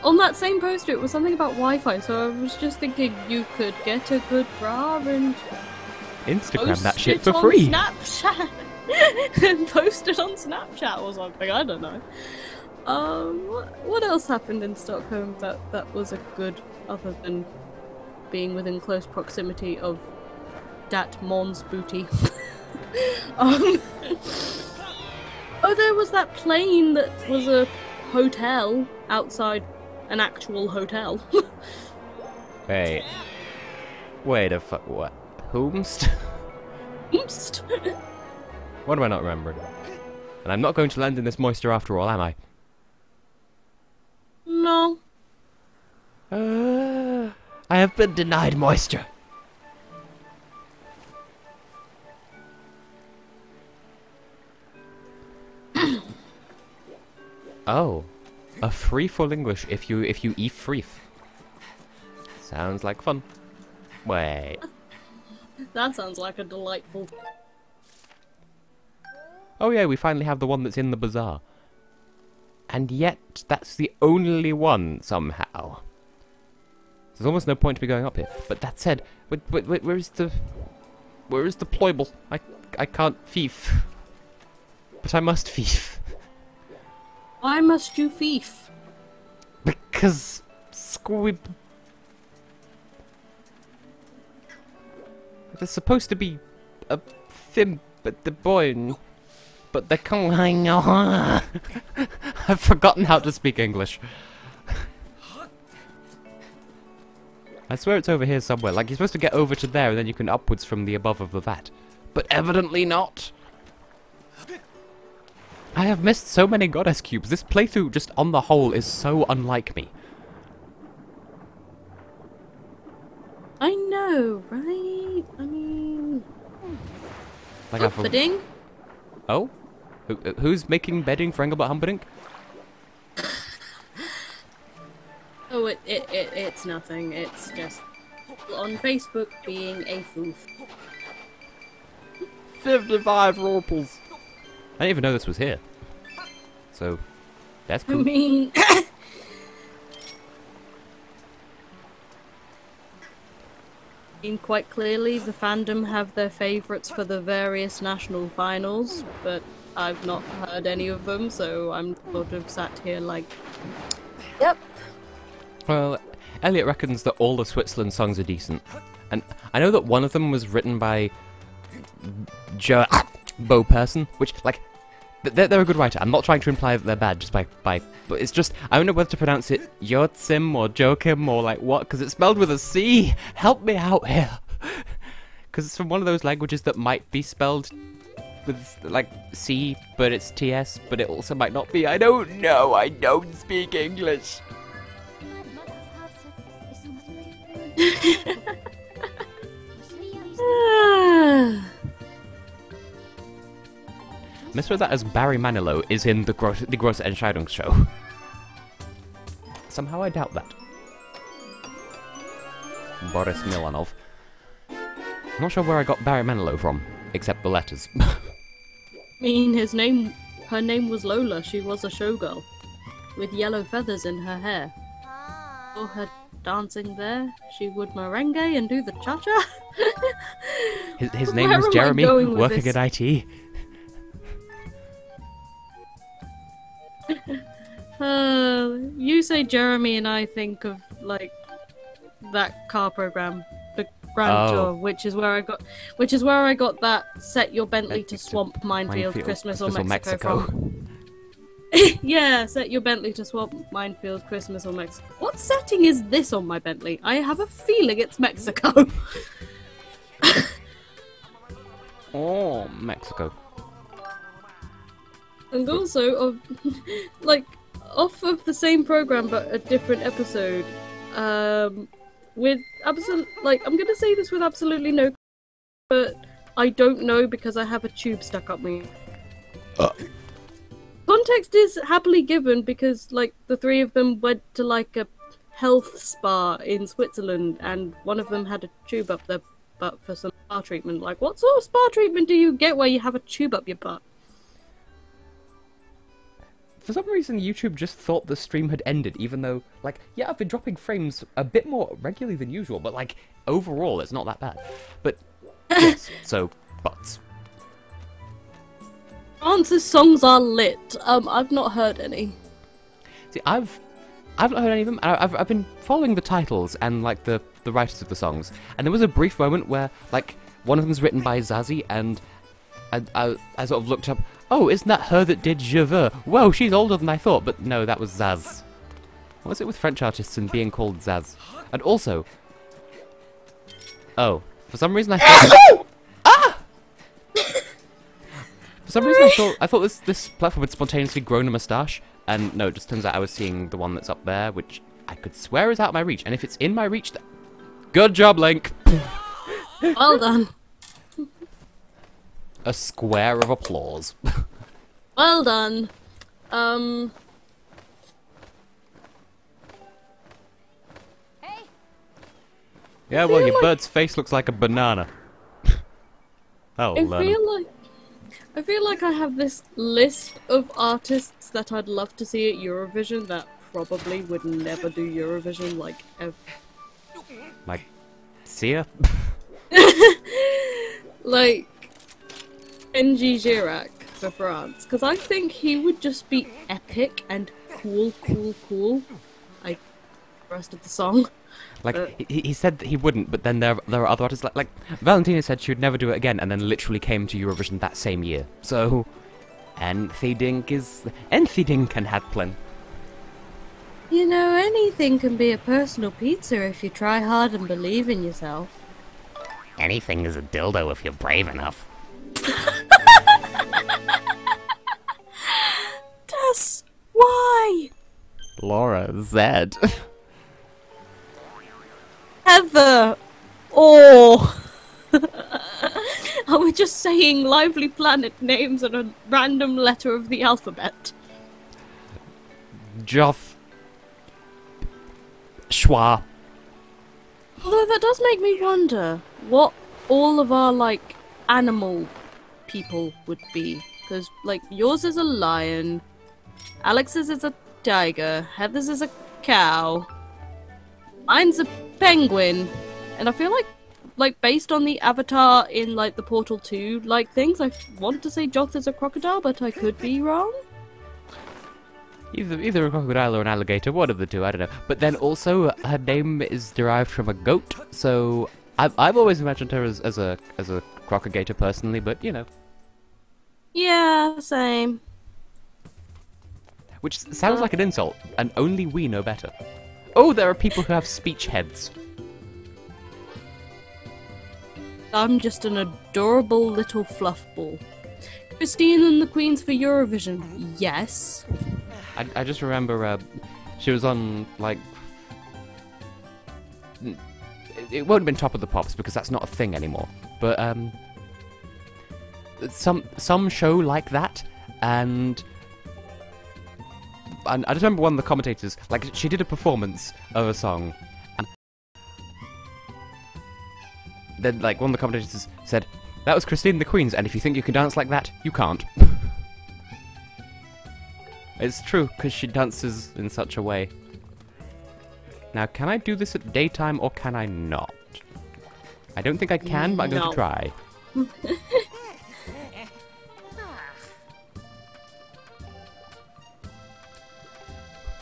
on that same poster, it was something about Wi-Fi. So I was just thinking you could get a good bra and Instagram that shit for free. Snapchat. And post it on Snapchat or something. I don't know. What else happened in Stockholm that was a good, other than being within close proximity of that Mon's booty? Oh, there was that plane that was a hotel outside an actual hotel. Wait a fuck, what? Whomst? Whomst? What am I not remembering? And I'm not going to land in this moisture after all, am I? No. I have been denied moisture. Oh, a free full English if you eat freef. Sounds like fun. Wait. That sounds like a delightful. Oh yeah, we finally have the one that's in the bazaar. And yet, that's the only one somehow. There's almost no point to be going up here. But that said, where is the ployable? I can't thief. But I must thief. Why must you thief? Because squib. There's supposed to be a thimp at the boy, but they can't. I've forgotten how to speak English. I swear it's over here somewhere. Like, you're supposed to get over to there and then you can upwards from the above of the vat. But evidently not. I have missed so many goddess cubes. This playthrough, just on the whole, is so unlike me. I know, right? I mean... Like oh, bedding? Oh? Who's making bedding for Engelbert Humperdinck? Oh, it's nothing. It's just on Facebook being a foof. 55 roubles. I didn't even know this was here. So, that's cool. I mean... quite clearly, the fandom have their favourites for the various national finals, but I've not heard any of them, so I'm sort of sat here like... Yep. Well, Elliot reckons that all the Switzerland songs are decent. And I know that one of them was written by Bo Person, which, like, they're a good writer. I'm not trying to imply that they're bad just by but it's just, I don't know whether to pronounce it Joachim or Joachim or like what, because it's spelled with a C. Help me out here. Because it's from one of those languages that might be spelled with, like, C, but it's TS, but it also might not be. I don't know. I don't speak English. Mr. That as Barry Manilow is in the Grosse Entscheidungsshow. Somehow I doubt that. Boris Milanov. I'm not sure where I got Barry Manilow from, except the letters. I mean, her name was Lola. She was a showgirl with yellow feathers in her hair. Saw her dancing there. She would merengue and do the cha-cha. his name was Jeremy, working at IT. You say Jeremy and I think of, like, that car program, the Grand Tour, which is where I got that set your Bentley to Swamp Minefield Christmas or Mexico from. Yeah, set your Bentley to Swamp Minefield Christmas or Mexico. What setting is this on my Bentley? I have a feeling it's Mexico. Oh, Mexico. And also, like, off of the same program but a different episode, with I'm gonna say this with absolutely no, but I don't know because I have a tube stuck up me. Context is happily given because, like, the three of them went to, like, a health spa in Switzerland and one of them had a tube up their butt for some spa treatment. Like, what sort of spa treatment do you get where you have a tube up your butt? For some reason, YouTube just thought the stream had ended, even though, like, yeah, I've been dropping frames a bit more regularly than usual, but, like, overall, it's not that bad. But, yes, so, buts. France's songs are lit. I've not heard any. See, I've not heard any of them. I've been following the titles and, like, the writers of the songs, and there was a brief moment where, like, one of them's written by Zazie, and I sort of looked up, oh, isn't that her that did Je veux? Whoa, she's older than I thought, but no, that was Zaz. What is it with French artists and being called Zaz? And also... Oh, for some reason I thought... Ah! For some reason I thought this platform had spontaneously grown a moustache, and no, it just turns out I was seeing the one that's up there, which I could swear is out of my reach. And if it's in my reach, good job, Link. Well done. A square of applause. Well done. Yeah, well, your bird's face looks like a banana. Oh, I feel like I have this list of artists that I'd love to see at Eurovision that probably would never do Eurovision, like, ever. Like, Sia? Like, NG Girac for France, because I think he would just be epic and cool. I rest of the song. Like, he said that he wouldn't, but then there are other artists, like Valentina said she would never do it again, and then literally came to Eurovision that same year. So, anything can happen. You know, anything can be a personal pizza if you try hard and believe in yourself. Anything is a dildo if you're brave enough. Tess, why? Laura Z. Heather! Oh! Are we just saying Lively Planet names and a random letter of the alphabet? Joff. Schwa. Although that does make me wonder what all of our, like, animal people would be. Because, like, yours is a lion, Alex's is a tiger, Heather's is a cow, mine's a penguin, and I feel like based on the avatar in, like, the Portal 2, like, things, I want to say Joth is a crocodile, but I could be wrong. Either a crocodile or an alligator, one of the two, I don't know. But then also, her name is derived from a goat, so I've always imagined her as a crocodigator personally, but you know. Yeah, same. Which sounds like an insult, and only we know better. Oh, there are people who have speech heads. I'm just an adorable little fluff ball. Christine and the Queens for Eurovision, yes. I just remember she was on, like... It won't have been Top of the Pops, because that's not a thing anymore. But, some show like that, and I just remember one of the commentators, like, she did a performance of a song, and then, like, one of the commentators said, "That was Christine the Queens, and if you think you can dance like that, you can't." It's true, because she dances in such a way. Now, can I do this at daytime, or can I not? I don't think I can, but I'm going to try.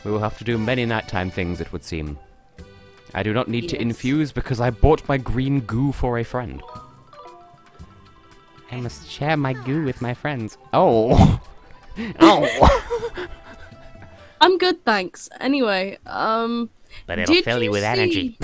We will have to do many nighttime things, it would seem. I do not need to infuse, because I bought my green goo for a friend. I must share my goo with my friends. Oh! Oh! I'm good, thanks. Anyway, but it'll fill you with energy.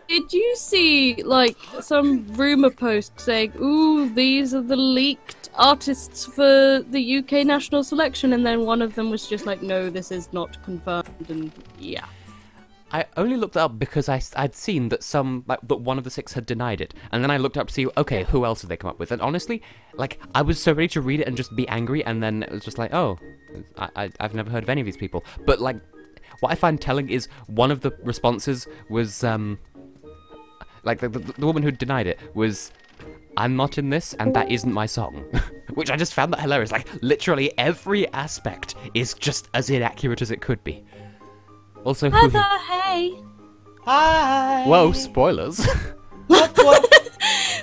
Did you see, like, some rumour post saying, "Ooh, these are the leaked artists for the UK national selection," and then one of them was just like, "No, this is not confirmed," and yeah. I only looked up because I'd seen that that one of the 6 had denied it, and then I looked up to see, okay, who else did they come up with? And honestly, like, I was so ready to read it and just be angry, and then it was just like, oh, I've never heard of any of these people. But, like, what I find telling is one of the responses was, like, the woman who denied it was, "I'm not in this, and that isn't my song." Which I just found that hilarious. Like, literally every aspect is just as inaccurate as it could be. Also, Heather, hey! Hi! Whoa, spoilers.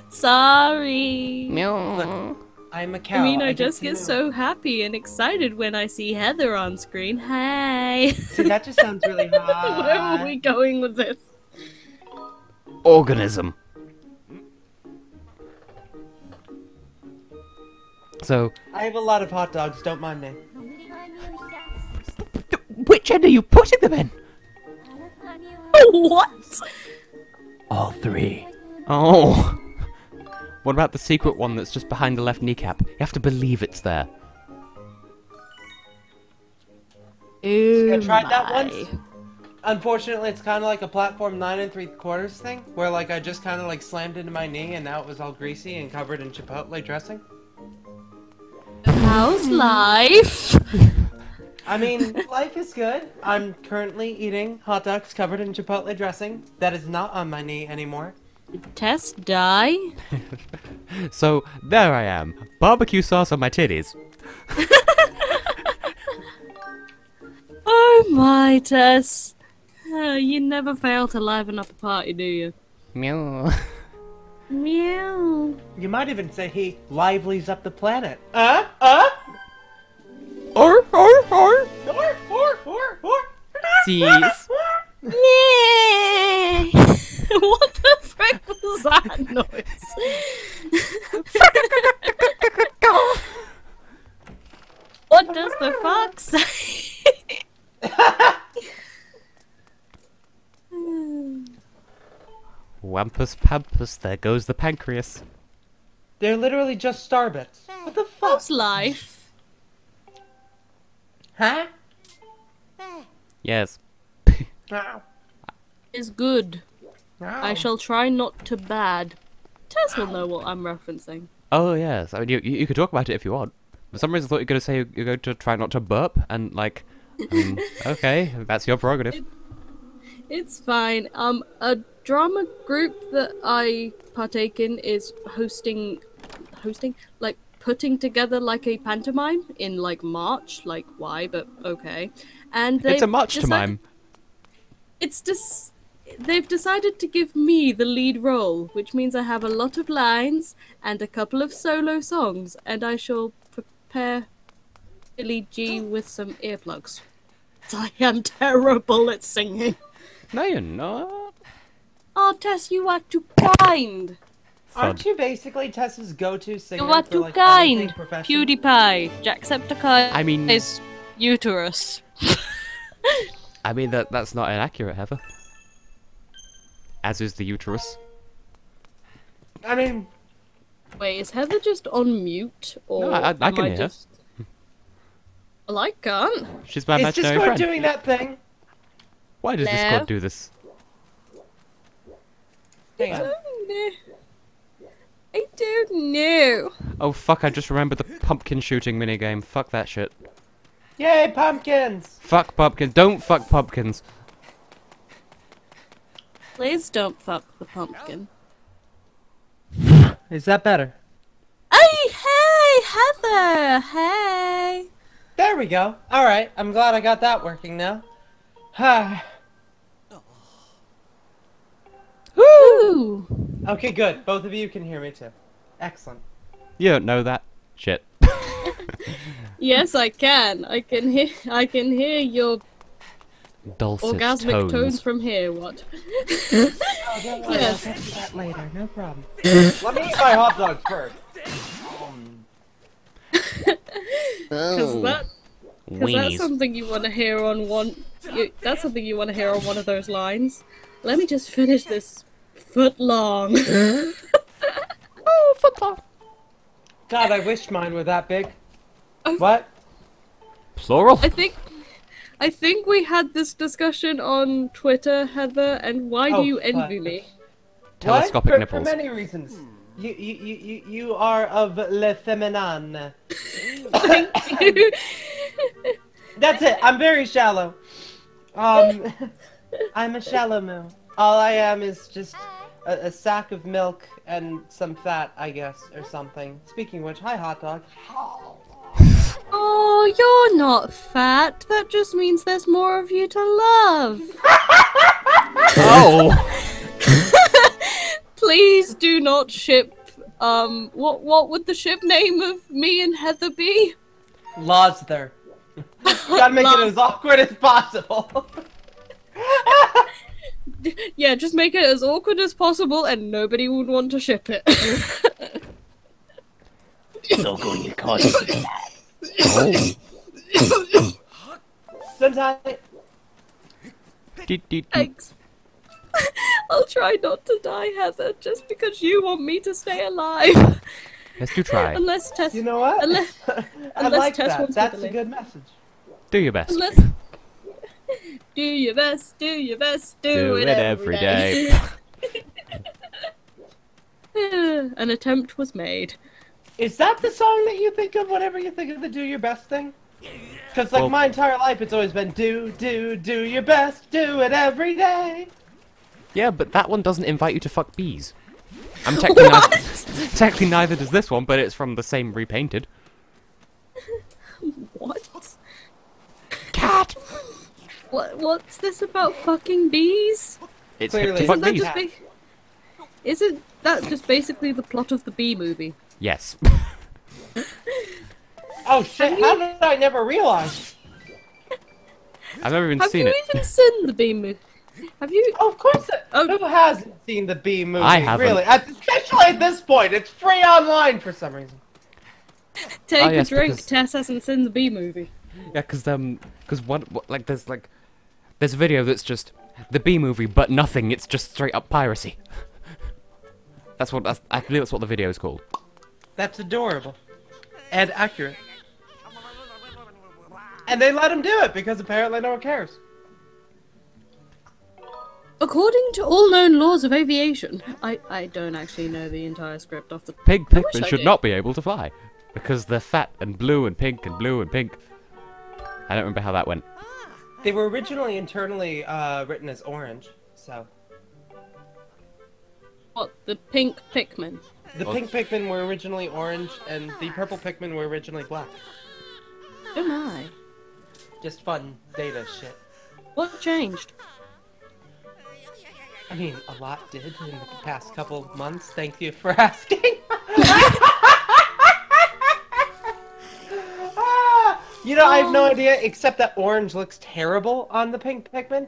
Sorry. Meow. I'm a cow. I mean, I just get so happy and excited when I see Heather on screen. Hey! See, that just sounds really hot. Where are we going with this? Organism. So... I have a lot of hot dogs, don't mind me. Which end are you putting them in? What? All 3. Oh. What about the secret one that's just behind the left kneecap? You have to believe it's there. Ooh, I tried that once. Unfortunately, it's kind of like a platform 9 3/4 thing, where like I just kind of like slammed into my knee and now it was all greasy and covered in chipotle dressing. How's life? I mean, life is good. I'm currently eating hot dogs covered in chipotle dressing. That is not on my knee anymore. Tess, die? So, there I am. Barbecue sauce on my titties. Oh my, Tess. You never fail to liven up a party, do you? Meow. Meow. You might even say he livelies up the planet. Or. Sees. Yeah. What the frick was that noise? What does the fox say? Wampus pampus, there goes the pancreas. They're literally just starbits. What the fuck? How's life? Huh? Yes. Ow. Is good. Ow. I shall try not to bad. Tess will know what I'm referencing. Oh, yes. I mean, you could talk about it if you want. For some reason, I thought you were going to say you're going to try not to burp, and like, okay, that's your prerogative. It's fine. A drama group that I partake in is hosting, like, putting together, like, a pantomime in, like, March. Like, why, but okay. And It's a March to mime. They've decided to give me the lead role, which means I have a lot of lines and a couple of solo songs, and I shall prepare Billy G with some earplugs. I am terrible at singing. No, you're not. Oh, Tess, you are too kind. Aren't you basically Tess's go-to singer You are for too like anything kind. professional? PewDiePie, Jacksepticeye. I mean- is uterus. I mean, that's not inaccurate, Heather. As is the uterus. I mean, Wait, is Heather just on mute, or No, I am can hear. just? Well, I can't. She's my it's imaginary Discord friend. doing that thing. Why does No. Discord do this? Hang on. I don't know. Oh fuck, I just remembered the pumpkin shooting minigame. Fuck that shit. Yay, pumpkins! Fuck pumpkins. Don't fuck pumpkins. Please don't fuck the pumpkin. Is that better? Hey, Heather! Hey! There we go. Alright, I'm glad I got that working now. Woo! Okay, good. Both of you can hear me too. Excellent. You don't know that. Shit. Yes, I can. I can hear your Dulcet orgasmic tones from here. What? Oh, don't worry, Yes. I'll get to that later. No problem. Let me eat my hot dogs first. Because that's Weenies. something you want to hear on one. That's something you want to hear on one of those lines. Let me just finish this foot long. Oh, football. God, I wish mine were that big. Oh. What? Plural. I think we had this discussion on Twitter, Heather. And why Oh, do you fuck. envy me? Telescopic what? nipples. For many reasons. You are of le féminin. That's it. I'm very shallow. I'm a shallow moo. All I am is just a sack of milk and some fat, I guess, or something. Speaking of which, hi, hot dog. Oh, you're not fat. That just means there's more of you to love. Oh. Please do not ship. What would the ship name of me and Heather be? Losther. Gotta make it as awkward as possible. Yeah, just make it as awkward as possible, and nobody would want to ship it. Sometimes Deet, deet, deet. Thanks. I'll try not to die, Heather, just because you want me to stay alive. Let's do try. Unless Tess. You know what? Unless, I unless like Tess that. wants That's me to a good message. Do your best. Unless. Do your best, do your best, do it every day. An attempt was made. Is that the song that you think of whenever you think of the do your best thing? Because, like, Well, my entire life, it's always been do your best, do it every day. yeah, but that one doesn't invite you to fuck bees. I'm technically neither, technically neither does this one, but it's from the same repainted. What? Cat! What's this about fucking bees? It's Clearly. to fuck Isn't that bees. just Isn't that just basically the plot of the Bee movie? Yes. Oh shit, how did I never realize? I've never even Have seen you it. even seen the Bee movie? Have you? Oh, of course. Oh. Who hasn't seen the Bee movie? I haven't. Really, especially at this point, it's free online for some reason. Take Oh, a yes, drink. because- Tess hasn't seen the Bee movie. Yeah, because what like there's a video that's just the B movie, but nothing. It's just straight up piracy. I believe that's what the video is called. That's adorable. And accurate. And they let him do it because apparently no one cares. According to all known laws of aviation, I don't actually know the entire script off the. Pig I wish Pikmin I should did. not be able to fly because they're fat and blue and pink and blue and pink. I don't remember how that went. They were originally internally written as orange, so. What, the pink Pikmin? The pink Pikmin were originally orange, and the purple Pikmin were originally black. Oh my. Just fun data shit. What changed? I mean, a lot did in the past couple months. Thank you for asking. You know, I have no idea, except that orange looks terrible on the pink Pikmin.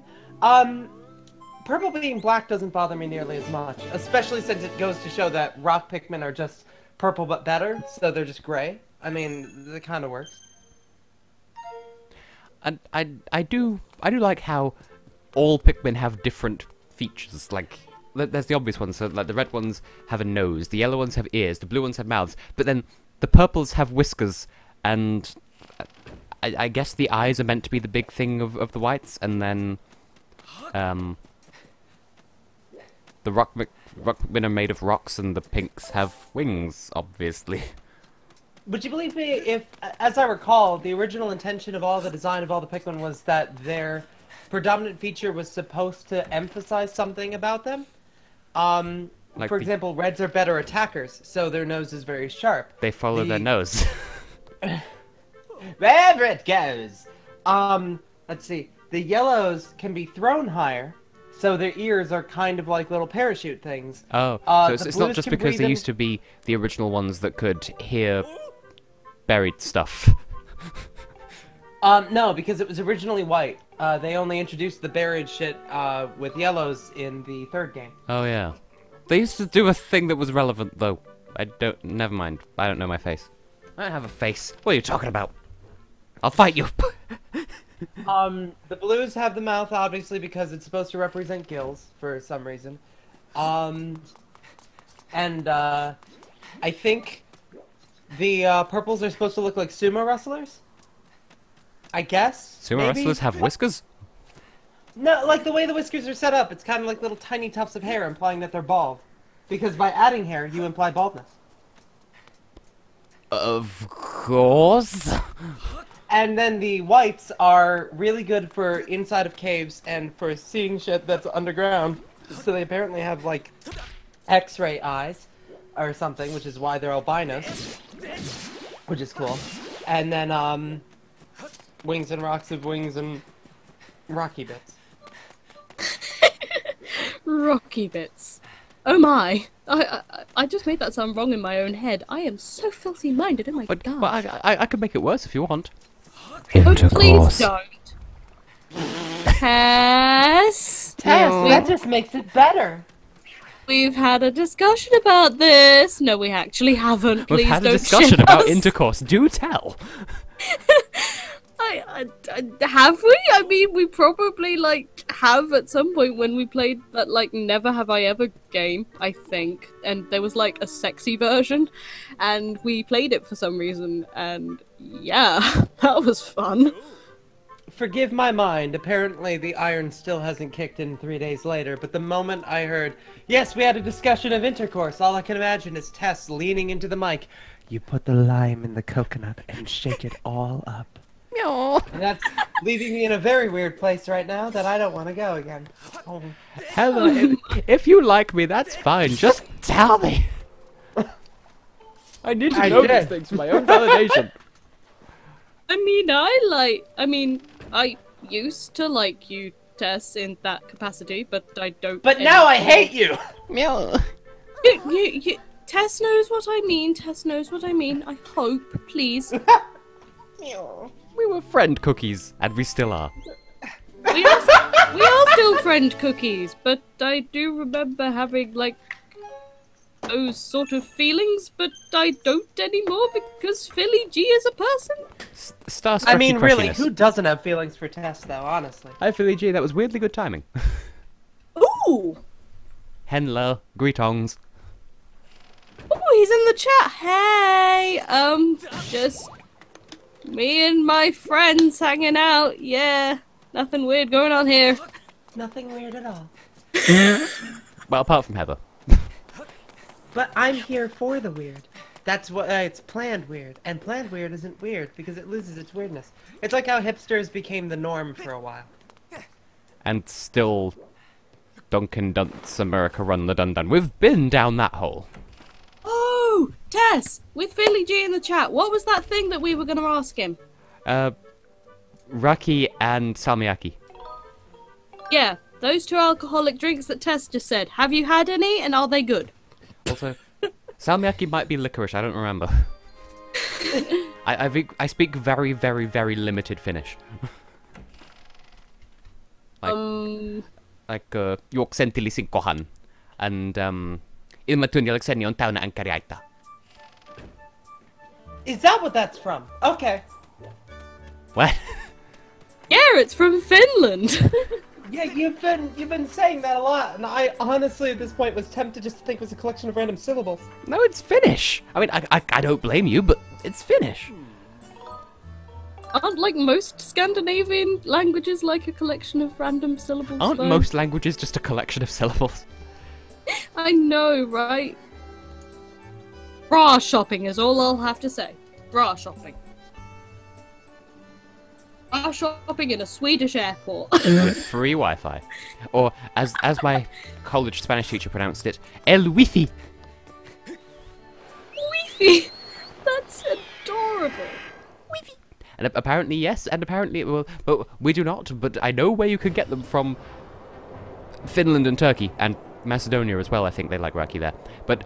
Purple being black doesn't bother me nearly as much, especially since it goes to show that rock Pikmin are just purple but better, so they're just gray. I mean, it kind of works. And I do like how all Pikmin have different features. Like there's the obvious ones. So like the red ones have a nose, the yellow ones have ears, the blue ones have mouths, but then the purples have whiskers, and I guess the eyes are meant to be the big thing of the whites, and then the rock Pikmin are made of rocks, and the pinks have wings, obviously. Would you believe me if, as I recall, the original intention of all the design of all the Pikmin was that their predominant feature was supposed to emphasize something about them? Like for example, reds are better attackers, so their nose is very sharp. They follow their nose. Wherever it goes! Let's see. The yellows can be thrown higher, so their ears are kind of like little parachute things. Oh, so it's the not blues just can because breathe they in- used to be the original ones that could hear buried stuff. No, because it was originally white. They only introduced the buried shit with yellows in the third game. Oh yeah. They used to do a thing that was relevant though. Never mind. I don't know my face. I don't have a face. What are you talking about? I'll fight you. The blues have the mouth, obviously, because it's supposed to represent gills for some reason. I think the purples are supposed to look like sumo wrestlers. I guess. Sumo maybe? wrestlers have whiskers? No, like the way the whiskers are set up, it's kind of like little tiny tufts of hair, implying that they're bald. Because by adding hair, you imply baldness. Of course. And then the whites are really good for inside of caves and for seeing shit that's underground. So they apparently have, like, X-ray eyes or something, which is why they're albinos. Which is cool. And then, wings and rocks of wings and rocky bits. Rocky bits. Oh my! I just made that sound wrong in my own head. I am so filthy minded. Oh my But god! I could make it worse if you want. Oh, please don't. Tess, That just makes it better. we've had a discussion about this. No, we actually haven't. Please We've had a don't discussion ship about us. intercourse. Do tell. Have we? I mean, we probably like have at some point when we played that, like, Never Have I Ever game, I think. And there was, like, a sexy version. And we played it for some reason. And, yeah, that was fun. Forgive my mind, apparently the iron still hasn't kicked in 3 days later, but the moment I heard, yes, we had a discussion of intercourse, all I can imagine is Tess leaning into the mic. You put the lime in the coconut and shake it all up. And that's leaving me in a very weird place right now that I don't want to go again. Oh. Heather, if you like me, that's fine. Just tell me. I need to know these things for my own validation. I used to like you, Tess, in that capacity, but I don't. But now I hate you! Tess knows what I mean. Tess knows what I mean. I hope, please. We were friend cookies, and we still are. We are still friend cookies, but I do remember having, like, those sort of feelings, but I don't anymore because Philly G is a person. Starstrucky I mean, really, crushiness. who doesn't have feelings for Tess, though, honestly? Hi, Philly G. That was weirdly good timing. Ooh! Henlo, greetings. Oh, he's in the chat. Hey, just me and my friends hanging out. Yeah, nothing weird going on here. Nothing weird at all. Well, apart from Heather. But I'm here for the weird. That's what it's planned weird, and planned weird isn't weird because it loses its weirdness. It's like how hipsters became the norm for a while. And still, Duncan Dunce America run the dun dun. We've been down that hole. Oh, Tess, with Philly G in the chat, what was that thing that we were going to ask him? Raki and salmiakki. Yeah, those two alcoholic drinks that Tess just said. Have you had any, and are they good? Also, salmiakki might be licorice, I don't remember. I speak very, very, very limited Finnish. Juoksenteli sinkohan. And, ilmatunnialakseni on täynnä ankkariaita. Is that what that's from? Okay. What? Yeah, it's from Finland. Yeah, you've been saying that a lot, and I honestly at this point was tempted just to think it was a collection of random syllables. No, it's Finnish. I mean, I don't blame you, but it's Finnish. Aren't, like, most Scandinavian languages like a collection of random syllables? Aren't though? most languages just a collection of syllables? I know, right? Bra shopping is all I'll have to say. Bra shopping. Bra shopping in a Swedish airport. With free Wi-Fi. Or, as my college Spanish teacher pronounced it, el wifi. Wifi! That's adorable. Wifi. And apparently yes, and apparently it will, but we do not, but I know where you can get them from Finland and Turkey, and Macedonia as well. I think they like Raki there. But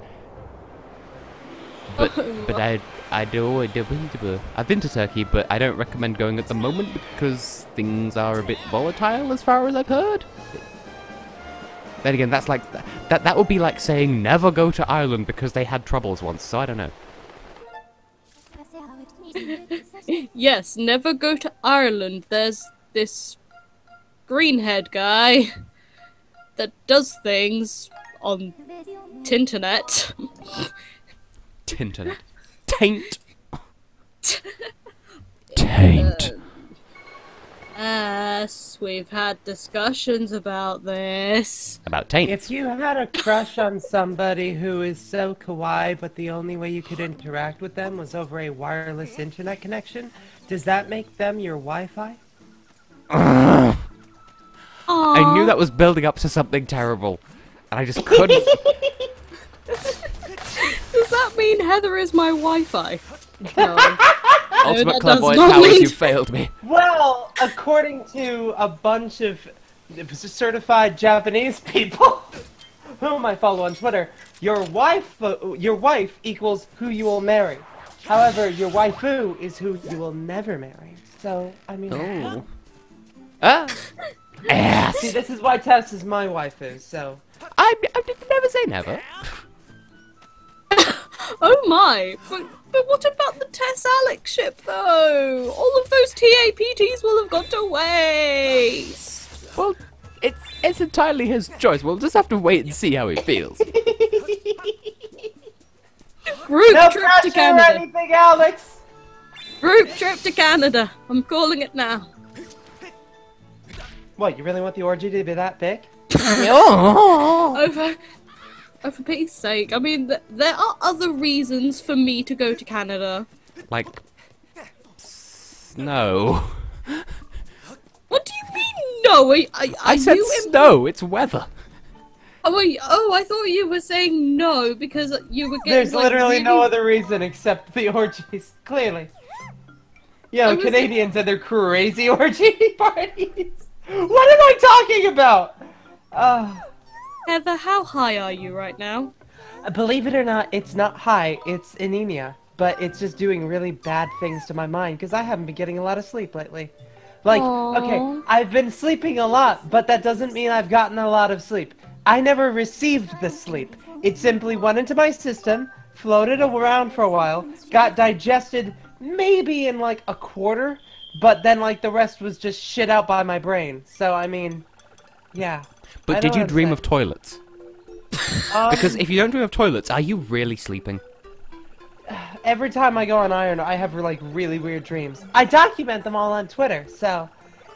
I've been to Turkey, but I don't recommend going at the moment because things are a bit volatile as far as I've heard. Then again, that's like that would be like saying never go to Ireland because they had troubles once, so I don't know. Yes, never go to Ireland. There's this greenhead guy that does things on Tinternet. Tinternet. Taint. Taint. Yes, we've had discussions about this. About taints. If you had a crush on somebody who is so kawaii, but the only way you could interact with them was over a wireless internet connection, does that make them your Wi-Fi? I knew that was building up to something terrible, and I just couldn't. Does that mean Heather is my Wi-Fi? No. Ultimate that clairvoyant does not powers, mean- you failed me. Well, according to a bunch of certified Japanese people whom I follow on Twitter, your wife equals who you will marry. However, your waifu is who you will never marry. So, I mean... Oh. Ah! Ass! See, this is why Tess is my waifu, so... I did never say never. Oh my! But what about the Tess Alex ship, though? All of those TAPTs will have gone to waste. Well, It's entirely his choice. We'll just have to wait and see how he feels. Group No trip to pressure or Canada. anything, Alex. Group trip to Canada. I'm calling it now. What, you really want the orgy to be that big? Oh, for Pete's sake. I mean, there are other reasons for me to go to Canada. Like, snow. What do you mean, no? I said snow. It's weather. Oh, I thought you were saying no because you were getting. There's like, literally really... no other reason except the orgies, clearly. Yo, I was- Canadians and their crazy orgy parties. What am I talking about? Heather, how high are you right now? Believe it or not, it's not high, it's anemia. But it's just doing really bad things to my mind because I haven't been getting a lot of sleep lately. Like, Aww. okay, I've been sleeping a lot, but that doesn't mean I've gotten a lot of sleep. I never received the sleep. It simply went into my system, floated around for a while, got digested maybe in like a quarter, but then like the rest was just shit out by my brain. So, I mean, yeah. But did you dream of toilets? Because if you don't dream of toilets, are you really sleeping? Every time I go on Iron, I have like really weird dreams. I document them all on Twitter, so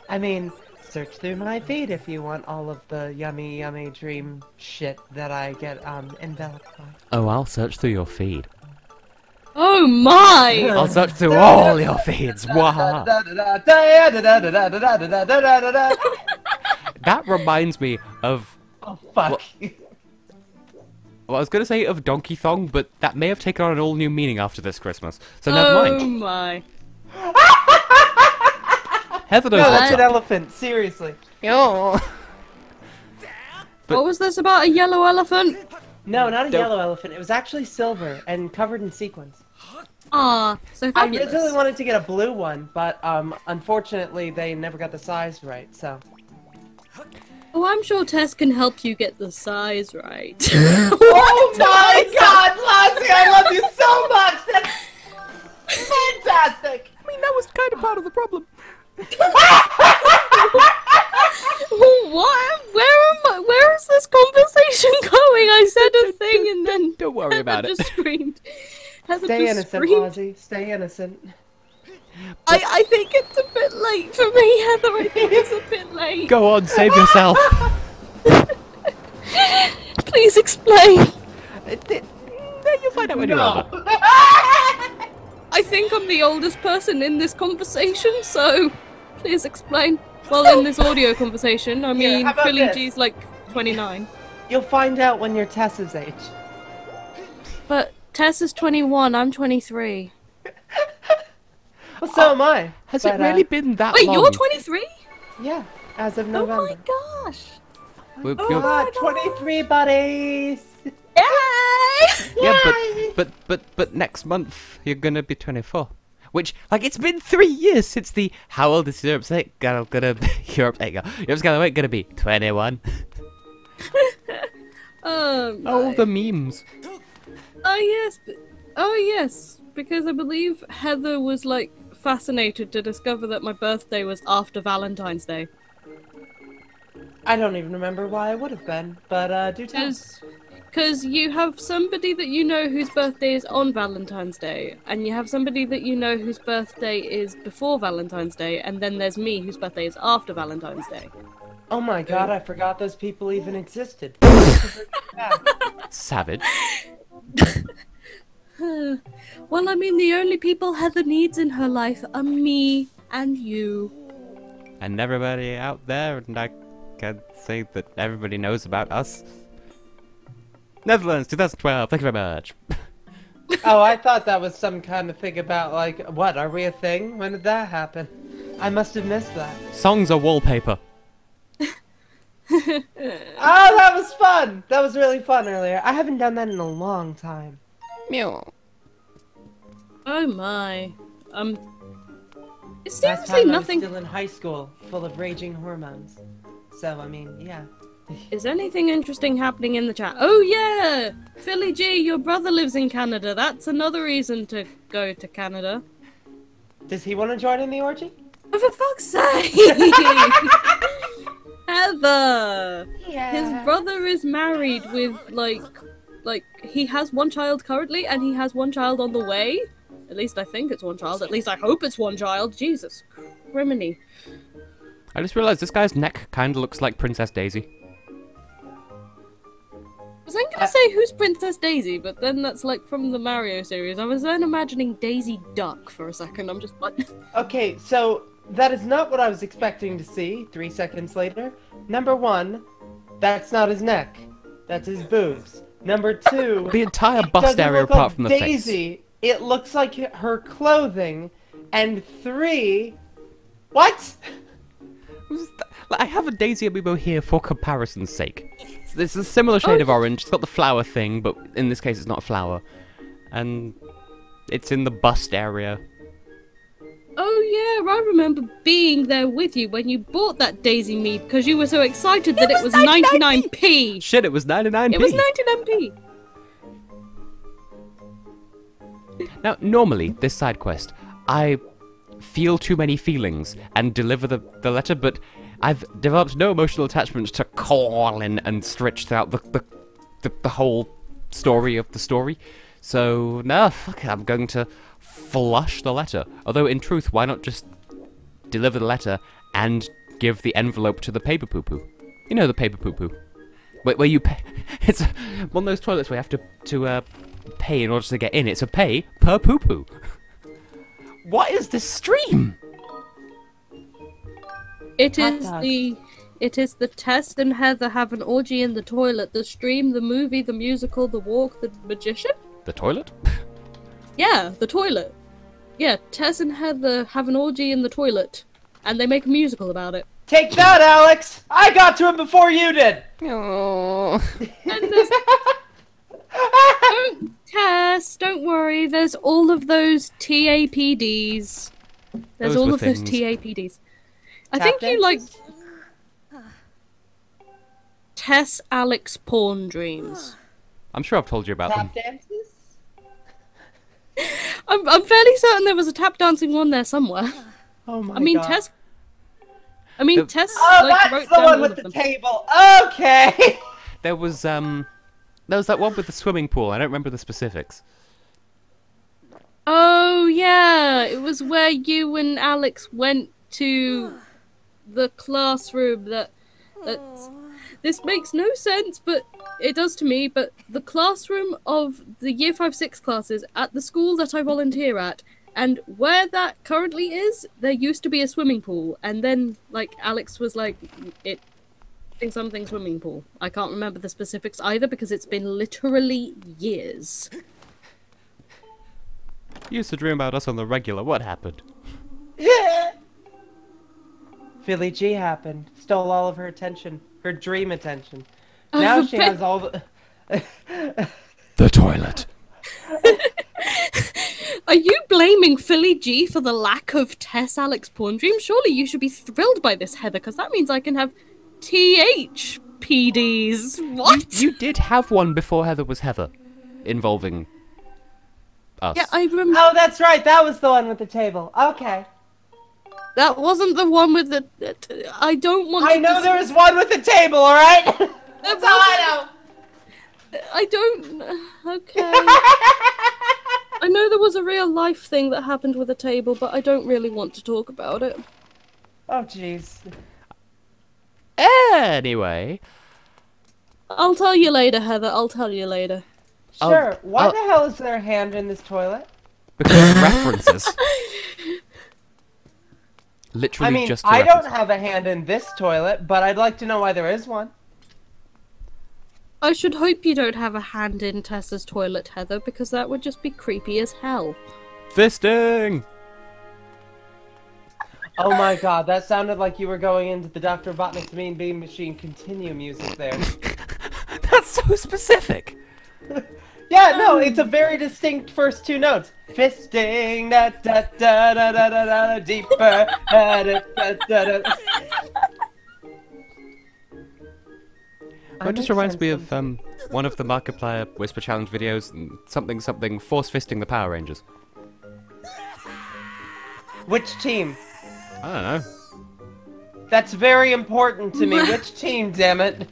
I mean, search through my feed if you want all of the yummy, yummy dream shit that I get enveloped by. Oh, I'll search through your feed. Oh my! I'll search through all your feeds. Waha. That reminds me of. Oh fuck. Well, I was gonna say of Donkey Thong, but that may have taken on an all new meaning after this Christmas. So never mind. Oh my! Heather knows No, what's that's an up. elephant. Seriously. But- What was this about a yellow elephant? No, not a Don't- yellow elephant. It was actually silver and covered in sequins. Ah, so I fabulous. originally wanted to get a blue one, but unfortunately they never got the size right. So. Oh, I'm sure Tess can help you get the size right. Oh my God, Lottie, I love you so much. That's fantastic. I mean, that was kind of part of the problem. What? Where is this conversation going? I said a thing and then Don't worry about Heather it. just screamed. Heather Stay just innocent, screamed. Ozzy. Stay innocent. I think it's a bit late for me, Heather. I think it's a bit late. Go on, save yourself. Please explain. You'll find out when you're older. I think I'm the oldest person in this conversation, so please explain. Well, in this audio conversation, I Here, mean, how about Philly this? G's like 29. You'll find out when you're Tess's age. But Tess is 21, I'm 23. Well, so am I. Has But, it really been that Wait, long? you're 23? Yeah, as of Oh November. my gosh. We're- Oh you're- my 23 buddies. Yay! Yeah, but next month you're gonna be 24. Which, like, it's been 3 years since the how old is Europe's gonna be Europe's gonna be 21. Oh, the memes. Oh yes, because I believe Heather was like fascinated to discover that my birthday was after Valentine's Day. I don't even remember why I would have been, but do tell. Because you have somebody that you know whose birthday is on Valentine's Day, and you have somebody that you know whose birthday is before Valentine's Day, and then there's me whose birthday is after Valentine's Day. Oh my God, I forgot those people even existed. Savage. Well, I mean, the only people Heather needs in her life are me and you. And everybody out there, and I can say that everybody knows about us. Netherlands, 2012, thank you very much. Oh, I thought that was some kind of thing about, like, what, are we a thing? When did that happen? I must have missed that. Songs are wallpaper. Oh, that was fun! That was really fun earlier. I haven't done that in a long time. Meow. Oh my. It's Last seriously time nothing. I was still in high school, full of raging hormones. So, I mean, yeah. Is anything interesting happening in the chat? Oh yeah! Philly G, your brother lives in Canada. That's another reason to go to Canada. Does he want to join in the orgy? Oh, for fuck's sake! Heather! Yeah. His brother is married with, like, he has one child currently, and he has one child on the way. At least I think it's one child. At least I hope it's one child. Jesus criminy. I just realised this guy's neck kind of looks like Princess Daisy. I was then gonna say who's Princess Daisy, but then that's like from the Mario series. I was then imagining Daisy Duck for a second. I'm just like... Okay, so that is not what I was expecting to see 3 seconds later. Number 1, that's not his neck. That's his boobs. Number 2, The entire bust doesn't area look apart like from the face. Daisy. It looks like her clothing. And 3, what? Like, I have a Daisy amiibo here for comparison's sake. It's a similar shade of orange. It's got the flower thing, but in this case it's not a flower. And it's in the bust area. Oh yeah, I remember being there with you when you bought that Daisy mead because you were so excited that it was 99p. Shit, it was 99p. It was 99p. Now, normally, this side quest, I feel too many feelings and deliver the letter, but I've developed no emotional attachment to Colin and Stritch throughout the whole story of the story. So, no, fuck it, I'm going to flush the letter. Although, in truth, why not just deliver the letter and give the envelope to the paper poo-poo? You know the paper poo-poo. Where you pay... It's one of those toilets where you have to pay in order to get in. It's a pay per poo-poo. What is this stream? It is the Tess and Heather have an orgy in the toilet, the stream, the movie, the musical, the walk, the magician? The toilet? Yeah, the toilet. Yeah, Tess and Heather have an orgy in the toilet, and they make a musical about it. Take that, Alex! I got to it before you did! Oh. And there's... Tess, don't worry, there's all of those TAPDs. There's Those all were of those things. TAPDs. I Tap think you like dances? Tess Alex porn dreams. I'm sure I've told you about them. Tap dances? I'm fairly certain there was a tap dancing one there somewhere. Oh my I mean, god. Tess. Tess. Oh, like, that's wrote the down one all with of the them. table. Okay. There was that one with the swimming pool. I don't remember the specifics. Oh yeah, it was where you and Alex went to the classroom. That's this makes no sense, but it does to me. But the classroom of the Year 5-6 classes at the school that I volunteer at, and where that currently is, there used to be a swimming pool, and then like Alex was like, it. Something swimming pool. I can't remember the specifics either because it's been literally years. You used to dream about us on the regular. What happened? Philly G happened. Stole all of her attention. Her dream attention. Oh, Now for she pe- has all the... The toilet. Are you blaming Philly G for the lack of Tess Alex porn dream? Surely you should be thrilled by this, Heather, because that means I can have THPDs. What? You did have one before Heather was Heather, involving us. Yeah, I remember. Oh, that's right. That was the one with the table. Okay. That wasn't the one with the. I don't want. I know there was one with the table, alright? That's all I know. I don't. Okay. I know there was a real life thing that happened with a table, but I don't really want to talk about it. Oh, jeez. Anyway. I'll tell you later, Heather. I'll tell you later. Sure. Why the hell is there a hand in this toilet? Because references. Literally I mean, just I references. don't have a hand in this toilet, but I'd like to know why there is one. I should hope you don't have a hand in Tessa's toilet, Heather, because that would just be creepy as hell. Fisting! Oh my god, that sounded like you were going into the Dr. Robotnik's Mean Bean Machine Continue music there. That's so specific! Yeah, no, it's a very distinct first two notes. Fisting, da da da da da da da, deeper, da da da da da. Well, it just reminds me of one of the Markiplier Whisper Challenge videos, something force fisting the Power Rangers. Which team? I don't know. That's very important to me. Which team, damn it?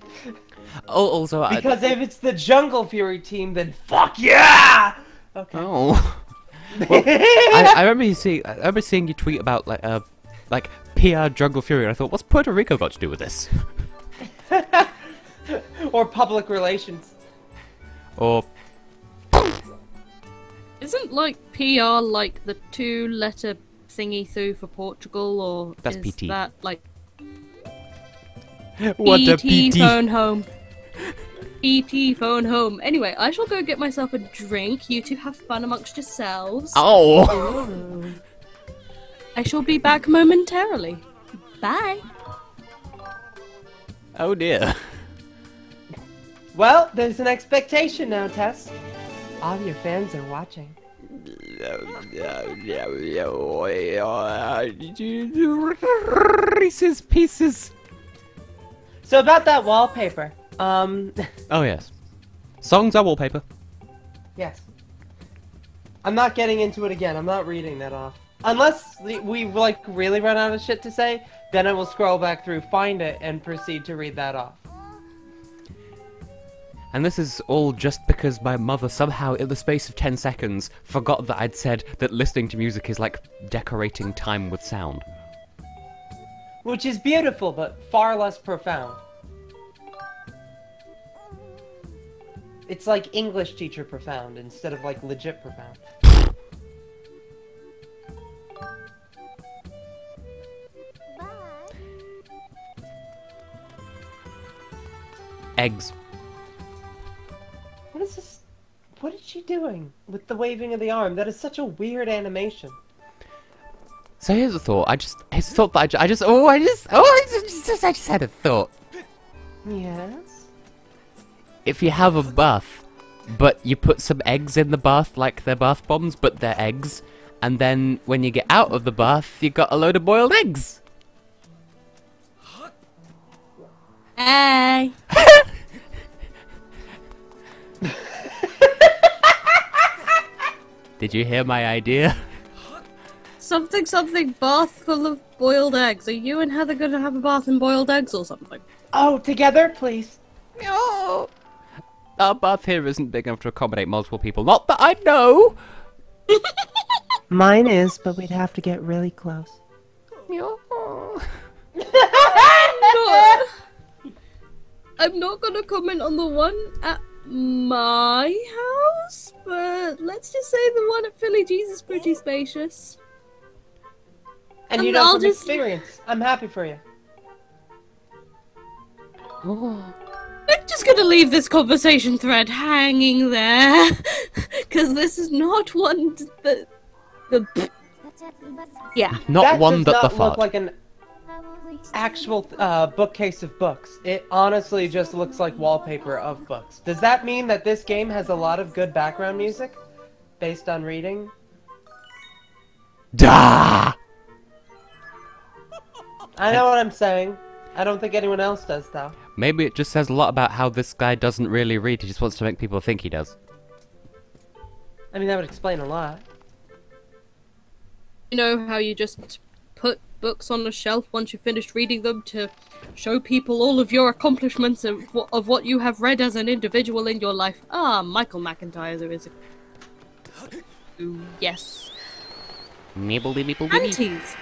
Oh, also, Because if it's the Jungle Fury team, then fuck yeah! Okay. Oh. Well, I remember seeing you tweet about like PR Jungle Fury, and I thought, what's Puerto Rico got to do with this? Or public relations. Or Isn't like PR like the 2-letter thingy through for Portugal, or That's is PT. that like what a PT PT? phone home? PT phone home. Anyway, I shall go get myself a drink. You two have fun amongst yourselves. Oh. I shall be back momentarily. Bye. Oh dear. Well, there's an expectation now, Tess. All your fans are watching. Reese's Pieces. So about that wallpaper, Oh yes. Songs are wallpaper. yes. I'm not getting into it again. I'm not reading that off. Unless we like really run out of shit to say, then I will scroll back through, find it, and proceed to read that off. And this is all just because my mother somehow, in the space of 10 seconds, forgot that I'd said that listening to music is like decorating time with sound. Which is beautiful, but far less profound. It's like English teacher profound instead of like legit profound. Eggs. What is this? What is she doing with the waving of the arm? That is such a weird animation. So here's a thought. I just had a thought. Yes? If you have a bath, but you put some eggs in the bath like they're bath bombs, but they're eggs, and then when you get out of the bath, you got a load of boiled eggs. Hey. Did you hear my idea? Something bath full of boiled eggs. Are you and Heather gonna have a bath in boiled eggs or something? Oh, together, please. No. Our bath here isn't big enough to accommodate multiple people. Not that I know. Mine is, but we'd have to get really close. I'm not gonna comment on the one at my house, but let's just say the one at Philly Jesus is pretty spacious. And you And know I'll from just- experience. I'm happy for you. I'm just gonna leave this conversation thread hanging there, because this is not one that the yeah. Not that one does that not the look fart. like an actual bookcase of books. It honestly just looks like wallpaper of books. Does that mean that this game has a lot of good background music based on reading? Da! I know what I'm saying. I don't think anyone else does, though. Maybe it just says a lot about how this guy doesn't really read. He just wants to make people think he does. I mean, that would explain a lot. You know how you just put books on a shelf once you've finished reading them to show people all of your accomplishments of what you have read as an individual in your life. Ah, Michael McIntyre is a... Ooh, yes. Nibbledy nibbledy. Panties.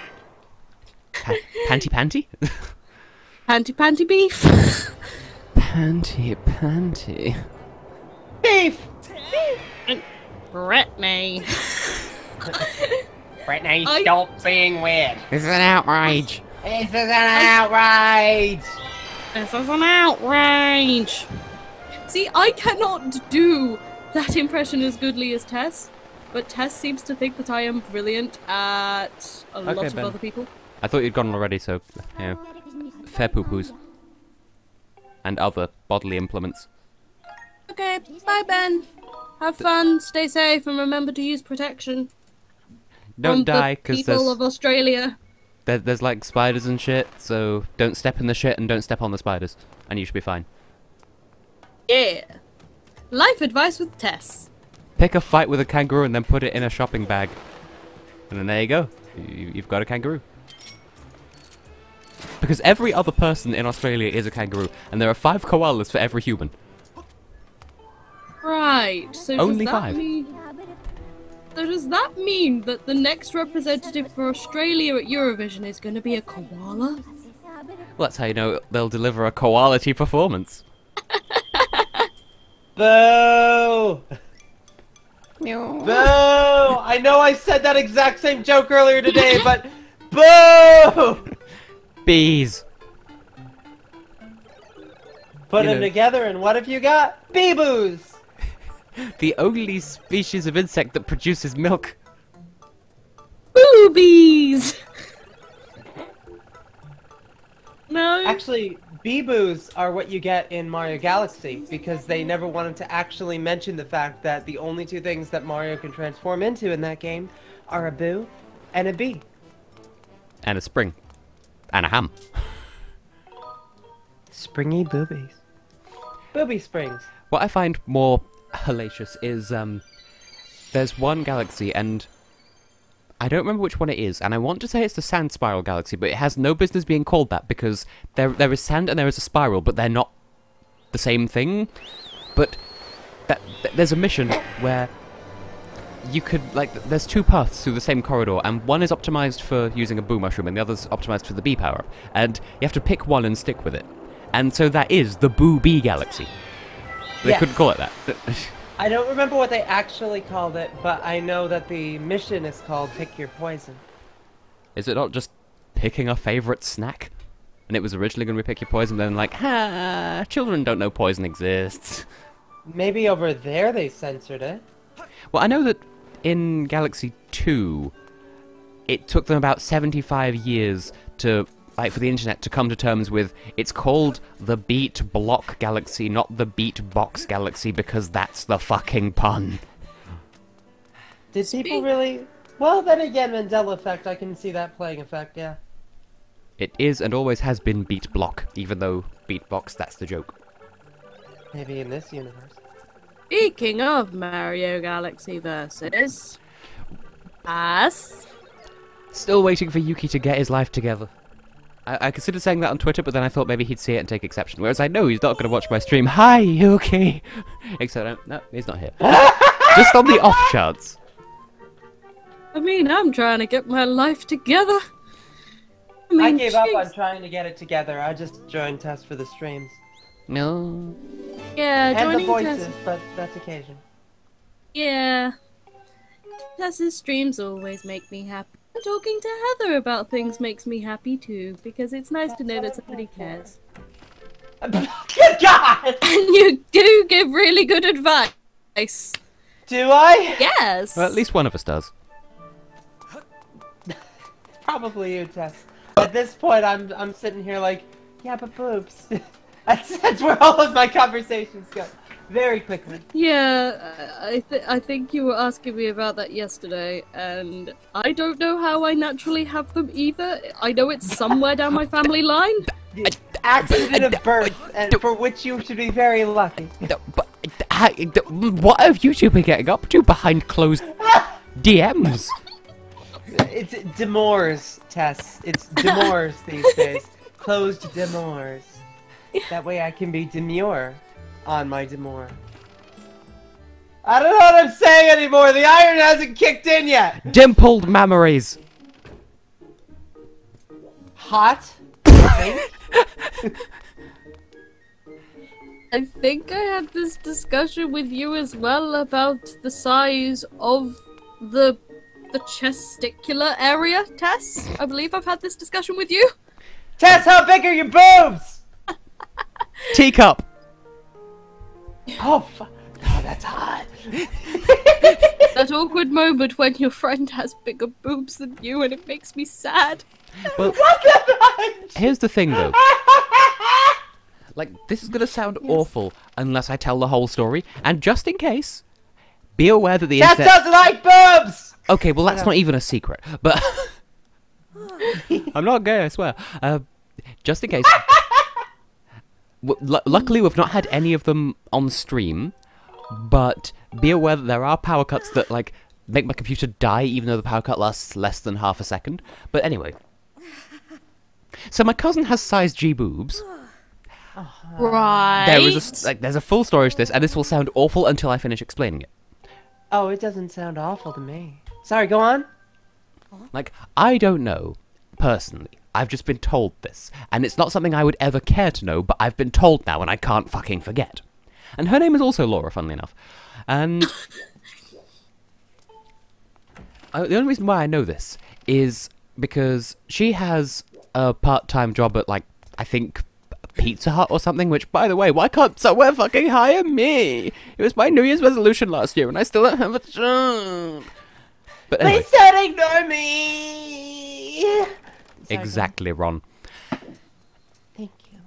Panty panty? Panty beef. Panty panty. Beef! Brittany. Brittany, I- stop being weird. This is an outrage. This is an outrage! This is an outrage. See, I cannot do that impression as goodly as Tess, but Tess seems to think that I am brilliant at a lot of Ben. other people. I thought you'd gone already, so, you know, fair poo-poos. And other bodily implements. Okay, bye Ben. Have fun, stay safe, and remember to use protection. Don't from die, the because people of Australia. there's like spiders and shit, so don't step in the shit and don't step on the spiders. And you should be fine. Yeah. Life advice with Tess. Pick a fight with a kangaroo and then put it in a shopping bag. And then there you go. You've got a kangaroo. Because every other person in Australia is a kangaroo, and there are 5 koalas for every human. Right. So Only does that 5. mean? So does that mean that the next representative for Australia at Eurovision is going to be a koala? Well, that's how you know they'll deliver a koality performance. Boo! Boo! I know I said that exact same joke earlier today, but boo! Bees. Put You them know. together, and what have you got? Bee-boos! The only species of insect that produces milk. Boobies! No. Actually, bee-boos are what you get in Mario Galaxy, because they never wanted to actually mention the fact that the only 2 things that Mario can transform into in that game are a boo and a bee. And a spring. And a ham. Springy boobies. Booby springs. What I find more hellacious is, there's one galaxy, and I don't remember which one it is, and I want to say it's the Sand Spiral Galaxy, but it has no business being called that, because there is sand and there is a spiral, but they're not the same thing. But there's a mission where you could, like, there's 2 paths through the same corridor, and one is optimized for using a boo mushroom, and the other's optimized for the bee power-up, and you have to pick one and stick with it. And so that is the Boo Bee Galaxy. They Yes. couldn't call it that. I don't remember what they actually called it, but I know that the mission is called Pick Your Poison. Is it not just picking a favorite snack? And it was originally going to be Pick Your Poison, then like, ha, children don't know poison exists. Maybe over there they censored it. Well, I know that in Galaxy 2, it took them about 75 years to, like, for the internet to come to terms with, it's called the Beat Block Galaxy, not the Beat Box Galaxy, because that's the fucking pun. Did people really... Well, then again, Mandela effect, I can see that playing effect, yeah. It is and always has been Beat Block, even though Beatbox, that's the joke. Maybe in this universe. Speaking of Mario Galaxy versus us. Still waiting for Yuki to get his life together. I considered saying that on Twitter, but then I thought maybe he'd see it and take exception. Whereas I know he's not going to watch my stream. Hi, Yuki! Except, no, he's not here. Just on the off chance. I mean, I'm trying to get my life together. I I mean, gave up on jeez. trying to get it together. I just joined Tess for the streams. No. Yeah, And the joining voices, Tess. but that's occasion. Yeah. Tess's streams always make me happy. Talking to Heather about things makes me happy too, because it's nice to know that somebody cares. Good God! And you do give really good advice. Do I? Yes. Well, at least one of us does. Probably you, Tess. At this point, I'm sitting here like, yeah, but boobs. That's where all of my conversations go. Very quickly. Yeah, I think you were asking me about that yesterday, and I don't know how I naturally have them either. I know it's somewhere down my family line. Accident of birth, and for which you should be very lucky. What have you two been getting up to behind closed DMs? It's Demores, Tess. It's Demores these days. Closed Demores. That way I can be demure on my demure. I don't know what I'm saying anymore. The iron hasn't kicked in yet. Dimpled mammaries. Hot. I think. I think I had this discussion with you as well about the size of the testicular area, Tess. I believe I've had this discussion with you. Tess, how big are your boobs? Teacup. Oh, oh, that's hot. That awkward moment when your friend has bigger boobs than you and it makes me sad. Well, What the here's the thing though. Like, this is gonna sound awful unless I tell the whole story, and just in case, be aware that the Tess internet... doesn't like boobs! Okay, well that's not even a secret, but... I'm not gay, I swear. Just in case... Luckily we've not had any of them on stream, but be aware that there are power cuts that, like, make my computer die even though the power cut lasts less than half a second. But anyway... So my cousin has size G boobs. Right. There's a full story to this, and this will sound awful until I finish explaining it. Oh, it doesn't sound awful to me. Sorry, go on. Like, I don't know, personally. I've just been told this, and it's not something I would ever care to know, but I've been told now, and I can't fucking forget. And her name is also Laura, funnily enough. And the only reason why I know this is because she has a part-time job at, like, I think Pizza Hut or something, which, by the way, why can't someone fucking hire me? It was my New Year's resolution last year, and I still don't have a job. But anyway. Please don't ignore me! Exactly, Ron. Thank you.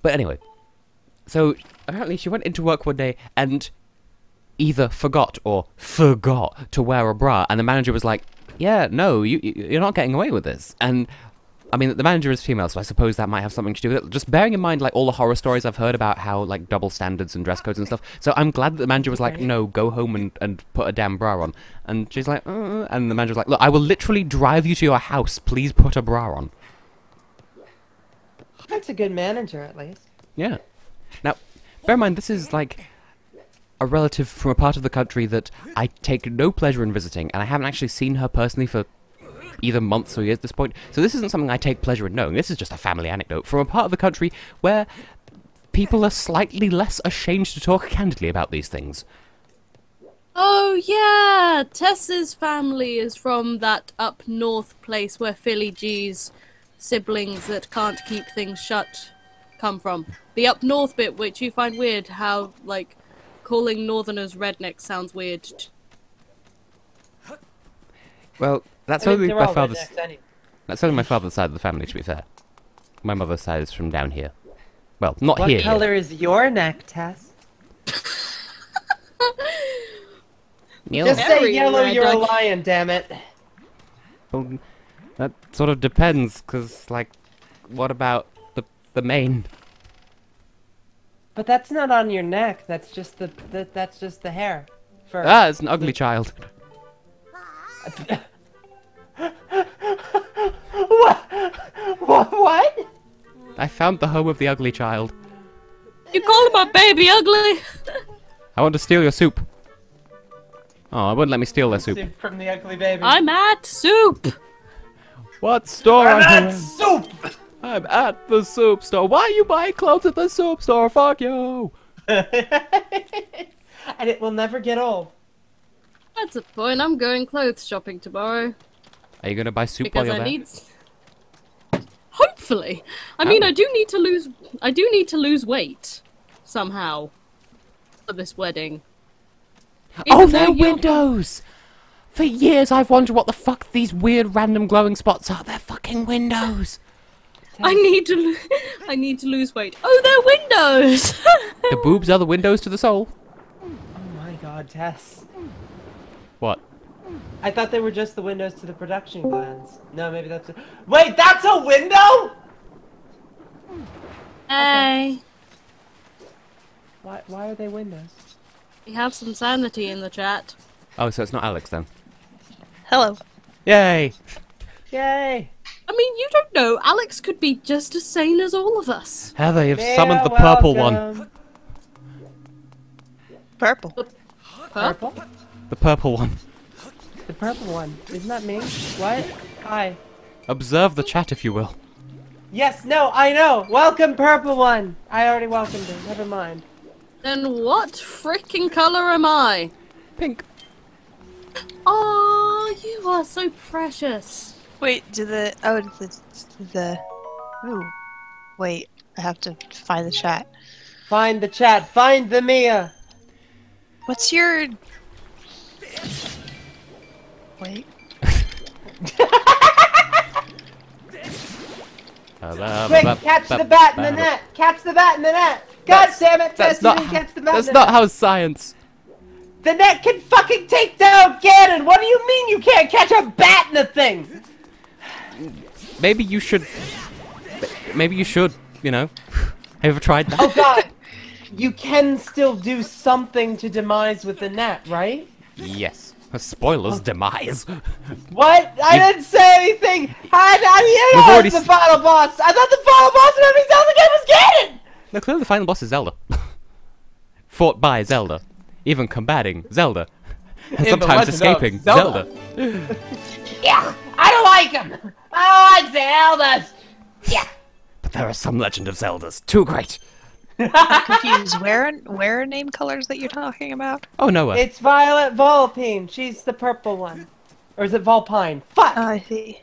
But anyway, so apparently she went into work one day and either forgot to wear a bra, and the manager was like, yeah, no, you're not getting away with this. And I mean, the manager is female, so I suppose that might have something to do with it. Just bearing in mind, like, all the horror stories I've heard about how, like, double standards and dress codes and stuff. So I'm glad that the manager was like, no, go home and put a damn bra on. And she's like, and the manager was like, look, I will literally drive you to your house. Please put a bra on. That's a good manager, at least. Yeah. Now, bear in mind, this is, like, a relative from a part of the country that I take no pleasure in visiting, and I haven't actually seen her personally for either months or years at this point, so this isn't something I take pleasure in knowing. This is just a family anecdote from a part of the country where people are slightly less ashamed to talk candidly about these things. Oh yeah, Tess's family is from that up north place where Philly G's siblings that can't keep things shut come from. The up north bit, which you find weird, how, like, calling northerners rednecks sounds weird. Well, that's only my father's. That's only my father's side of the family, to be fair. My mother's side is from down here. Well, not here. What color is your neck, Tess? Just say yellow, you're a lion, damn it. Well, that sort of depends, because, like, what about the mane? But that's not on your neck. That's just the hair. Ah, it's an ugly child. What? I found the home of the ugly child. You call my baby ugly? I want to steal your soup. Oh, I wouldn't let me steal their soup. Soup from the ugly baby. I'm at soup. What store I'm are you at in? soup! I'm at the soup store. Why are you buying clothes at the soup store? Fuck you! And it will never get old. That's a point. I'm going clothes shopping tomorrow. Are you gonna buy soup while Because you're I there? need... Hopefully. I mean, I do need to lose weight. Somehow. For this wedding. Oh, Even they're though you're- windows! For years I've wondered what the fuck these weird random glowing spots are. They're fucking windows! I need to lose weight. Oh, they're windows! The boobs are the windows to the soul. Oh my god, Tess. What? I thought they were just the windows to the production glands. No, maybe that's a... Wait, that's a window?! Hey. Why are they windows? We have some sanity in the chat. Oh, so it's not Alex then. Hello. Yay! Yay! I mean, you don't know. Alex could be just as sane as all of us. Heather, you've Yeah, summoned the purple one. welcome. Purple. Purple? The purple one. The purple one. Isn't that me? What? Hi. Observe the chat, if you will. Yes, no, I know! Welcome, purple one! I already welcomed her. Never mind. Then what freaking color am I? Pink. Oh, you are so precious. Wait, ooh. Wait, I have to find the chat. Find the chat. Find the Mia! What's your... Wait. Quick, catch the bat in the net! Catch the bat in the net! God damn it, Tess, you didn't catch the bat in That's the not net! how science. The net can fucking take down Ganon! What do you mean you can't catch a bat in a thing? Maybe you should. Maybe you should. You know. Have you ever tried that? Oh god! You can still do something to demise with the net, right? Yes, Spoilers, demise. What? I didn't say anything! How do you We've know already it's the final boss? I thought the final boss of every Zelda game was Ganon! No, clearly the final boss is Zelda. Fought by Zelda. Even combating Zelda. And In the sometimes Legend of escaping Zelda. Zelda. Yeah! I don't like him! I don't like Zeldas! Yeah! But there are some Legend of Zeldas. Too great. I'm confused. Where are name colors that you're talking about? Oh, Noah. It's Violet Volpine. She's the purple one. Or is it Volpine? Fuck! Oh, I see.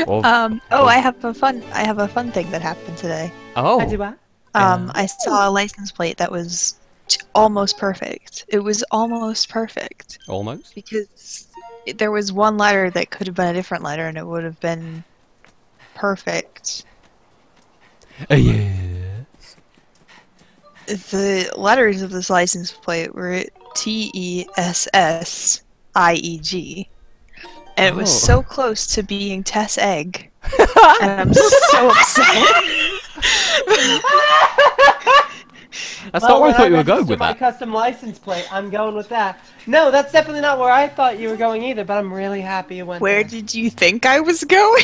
Or- I have a fun thing that happened today. oh. I do what? I saw a license plate that was almost perfect. It was almost perfect Almost. because there was one letter that could have been a different letter and it would have been perfect. Yes. The letters of this license plate were TESSIEG. And it was Oh. so close to being Tess Egg. And I'm so upset. That's not where I thought you were going with my that. custom license plate. I'm going with that. No, that's definitely not where I thought you were going either, but I'm really happy you went Where there. did you think I was going?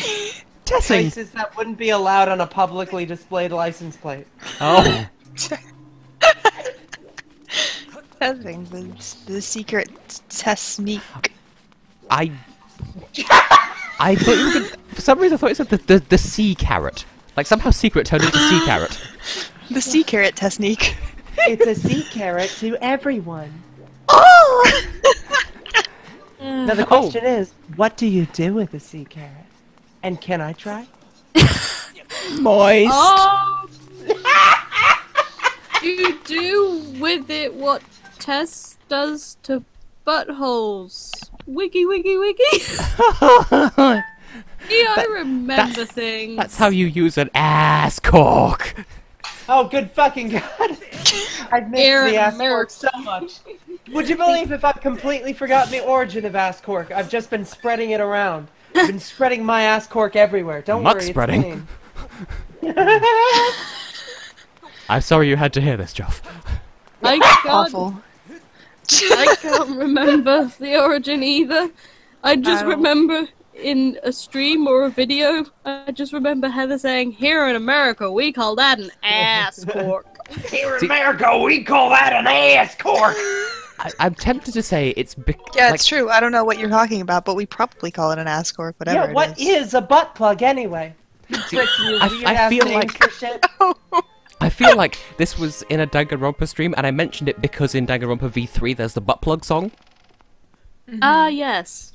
Tessing. Places that wouldn't be allowed on a publicly displayed license plate. Oh. Testing the secret test sneak. I thought you were gonna, for some reason I thought you said the sea carrot. Like somehow secret turned into sea carrot. The sea carrot test sneak. It's a sea carrot to everyone. Oh! Now the question is, what do you do with a sea carrot? And can I try? Moist. Oh! You do with it what Tess does to buttholes. Wiggy, wiggy, wiggy. Yeah, I remember things. That's how you use an ass cork. Oh, good fucking god! I've missed Here the in ass America. cork so much. Would you believe if I've completely forgotten the origin of ass cork? I've just been spreading it around. I've been spreading my ass cork everywhere. Don't Muck worry, spreading. it's clean. I'm sorry you had to hear this, Joff. I can't, Awful. I can't remember the origin either. I just don't- remember in a stream or a video, I just remember Heather saying, "Here in America, we call that an ass cork." Here in America, we call that an ass cork! I'm tempted to say it's Yeah, like, it's true. I don't know what you're talking about, but we probably call it an ass cork, whatever Yeah, what it is. is a butt plug anyway? Bricks, you I weird-ass feel names like- for shit. I feel like this was in a Danganronpa stream, and I mentioned it because in Danganronpa V3 there's the butt plug song. Ah, yes.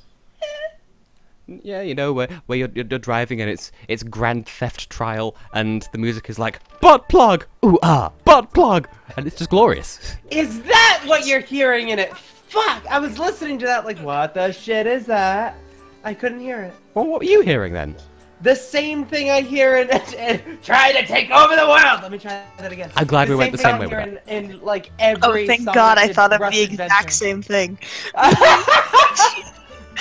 Yeah, you know, where you're driving and it's Grand Theft Trial, and the music is like, butt plug! Ooh, ah, butt plug! And it's just glorious. Is that what you're hearing in it? Fuck! I was listening to that like, what the shit is that? I couldn't hear it. Well, what were you hearing then? The same thing I hear in try to take over the world! Let me try that again. I'm glad we went the same way with thing I hear in like every Oh, thank song God, I in thought of Rush the Adventure. exact same thing.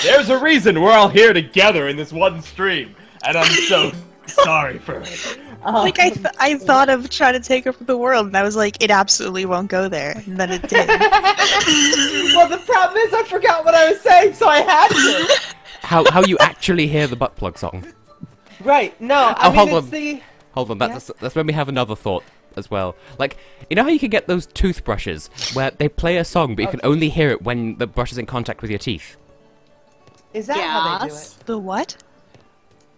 There's a reason we're all here together in this one stream, and I'm so sorry for it. Like, I thought of trying to take over the world, and I was like, it absolutely won't go there. And then it did. Well, the problem is I forgot what I was saying, so I had to. How you actually hear the butt plug song? Right, no, I Oh, mean, hold it's on. the... Hold on, that's when we have another thought as well. Like, you know how you can get those toothbrushes where they play a song, but you can only hear it when the brush is in contact with your teeth? Is that how they do Yes. it? The what?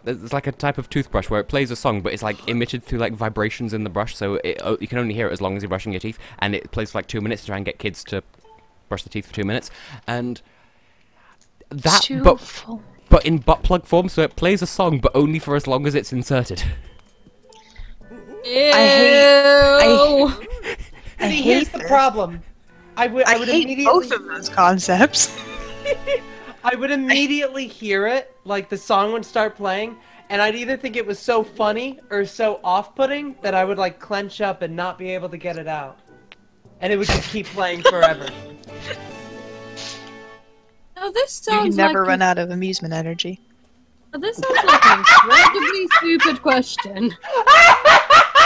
There's like a type of toothbrush where it plays a song, but it's like emitted through like vibrations in the brush, so you can only hear it as long as you're brushing your teeth, and it plays for like 2 minutes to try and get kids to brush their teeth for 2 minutes, and that, Too but full. in butt plug form, so it plays a song, but only for as long as it's inserted. Ew. I See, hate here's the this. problem. I would I hate immediately... both of those concepts. I would immediately hear it, like the song would start playing, and I'd either think it was so funny or so off-putting that I would like clench up and not be able to get it out. And it would just keep playing forever. Now this You sounds can never like run out of amusement energy. This sounds like an incredibly stupid question.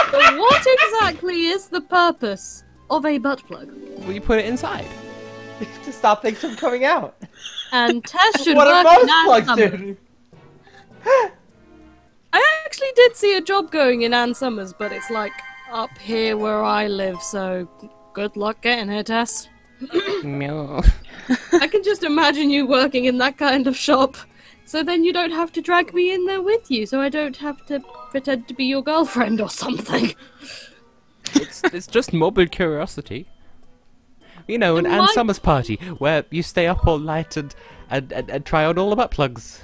But what exactly is the purpose of a butt plug? Well, you put it inside. to stop things from coming out. And Tess should What are work in most plugs Ann do? I actually did see a job going in Ann Summers, but it's like up here where I live, so good luck getting here, Tess. No. I can just imagine you working in that kind of shop. So then you don't have to drag me in there with you, so I don't have to pretend to be your girlfriend or something. It's just morbid curiosity. You know, an And Ann why- Summers party where you stay up all night and try out all the butt plugs.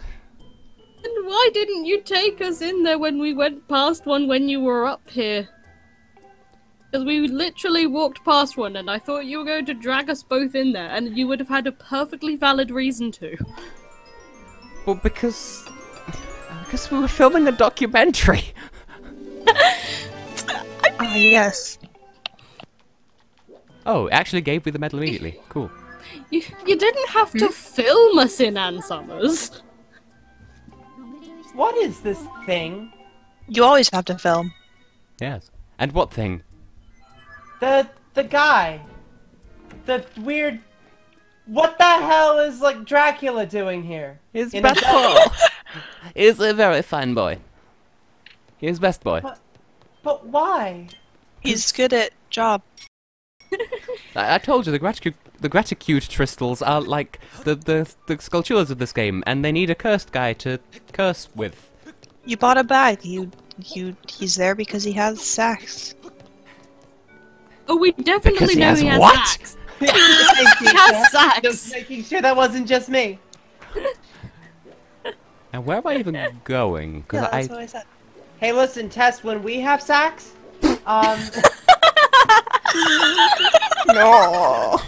And why didn't you take us in there when we went past one when you were up here? Because we literally walked past one and I thought you were going to drag us both in there, and you would have had a perfectly valid reason to. Well, because we were filming a documentary. Ah, yes. Oh, it actually gave me the medal immediately. Cool. You didn't have to film us in Ann Summers. What is this thing? You always have to film. Yes. And what thing? The guy. The weird. What the hell is like Dracula doing here? His In a best boy. He's a very fine boy. He's best boy. But why? He's good at job. I told you the gratitude crystals are like the sculptures of this game, and they need a cursed guy to curse with. You bought a bag. He's there because he has sex. Oh, we definitely Because he know has he has what? sax. He has sax. Just making sure that wasn't just me. And where am I even going? Because Yeah, that's what I said. Hey, listen, Tess. When we have sax, no.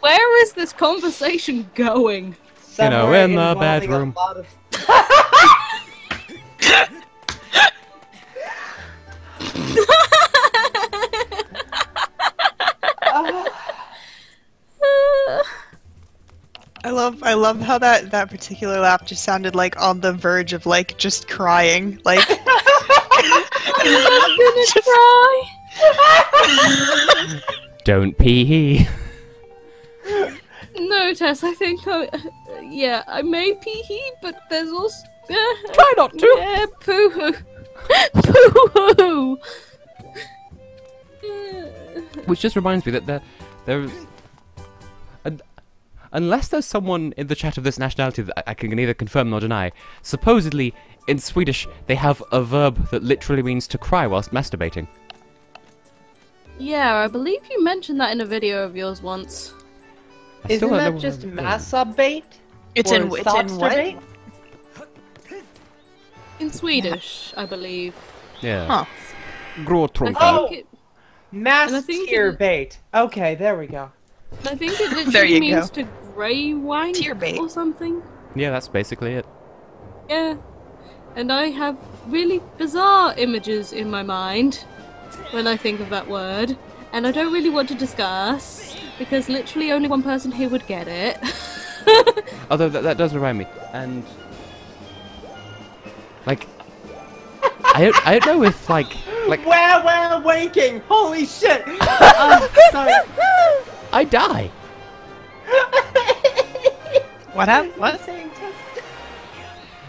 Where is this conversation going? somewhere in the involving a bedroom. lot of- I love how that particular laugh just sounded like on the verge of like just crying. Like I'm gonna cry. Don't pee. No, Tess, I think yeah, I may pee hee, but there's also Try not to. Yeah, poo hoo. Poo hoo. Which just reminds me that there unless there's someone in the chat of this nationality that I can neither confirm nor deny, supposedly in Swedish they have a verb that literally means to cry whilst masturbating. Yeah, I believe you mentioned that in a video of yours once. I still Isn't don't know that just what I'm masturbate? it's Or in what? socksturbate? In Swedish, I believe. Yeah. Huh. I Gråtrumpa. Oh! think it, Mass And I think tear it- bait. Okay, there we go. I think it literally There you means go. to grey wine Tear bait. or something. Yeah, that's basically it. Yeah. And I have really bizarre images in my mind when I think of that word. And I don't really want to discuss, because literally only one person here would get it. Although that does remind me, and like I don't know if like Wow, waking! Holy shit! Sorry. I die. What happened? What? Saying Tess?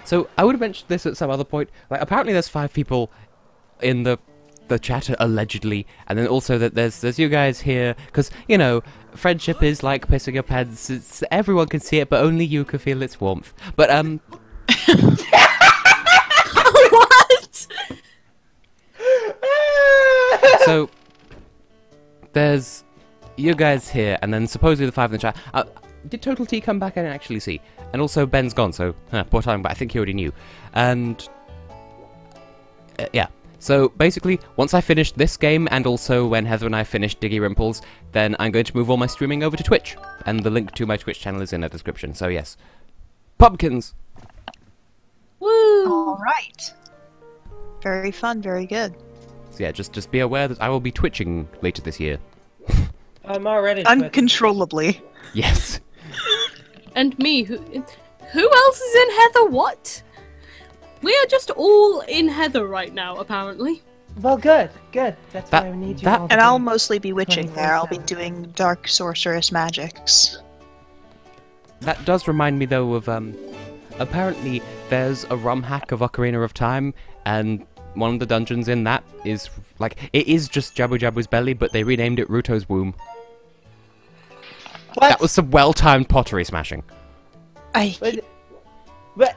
So I would have mentioned this at some other point. Like apparently there's 5 people in the chat allegedly, and then also that there's you guys here because you know friendship is like pissing your pants. Everyone can see it, but only you can feel its warmth. But What? so there's you guys here, and then supposedly the 5 in the chat. Did Total T come back? I didn't actually see. And also Ben's gone, so poor time. But I think he already knew. And yeah. So basically, once I finish this game, and also when Heather and I finish Diggy Rimples, then I'm going to move all my streaming over to Twitch, and the link to my Twitch channel is in the description. So yes, pumpkins. Woo! All right. Very fun. Very good. So yeah, just be aware that I will be twitching later this year. I'm already twitching. Uncontrollably. Yes. And me, who else is in Heather? What? We are just all in Heather right now, apparently. Well, good. That's That- why I need you that- all. And I'll mostly be witching there. I'll be 24/7. doing dark sorceress magics. That does remind me, though, of, apparently there's a rum hack of Ocarina of Time, and one of the dungeons in that is, like, it is just Jabu Jabu's belly, but they renamed it Ruto's womb. What? That was some well-timed pottery smashing. But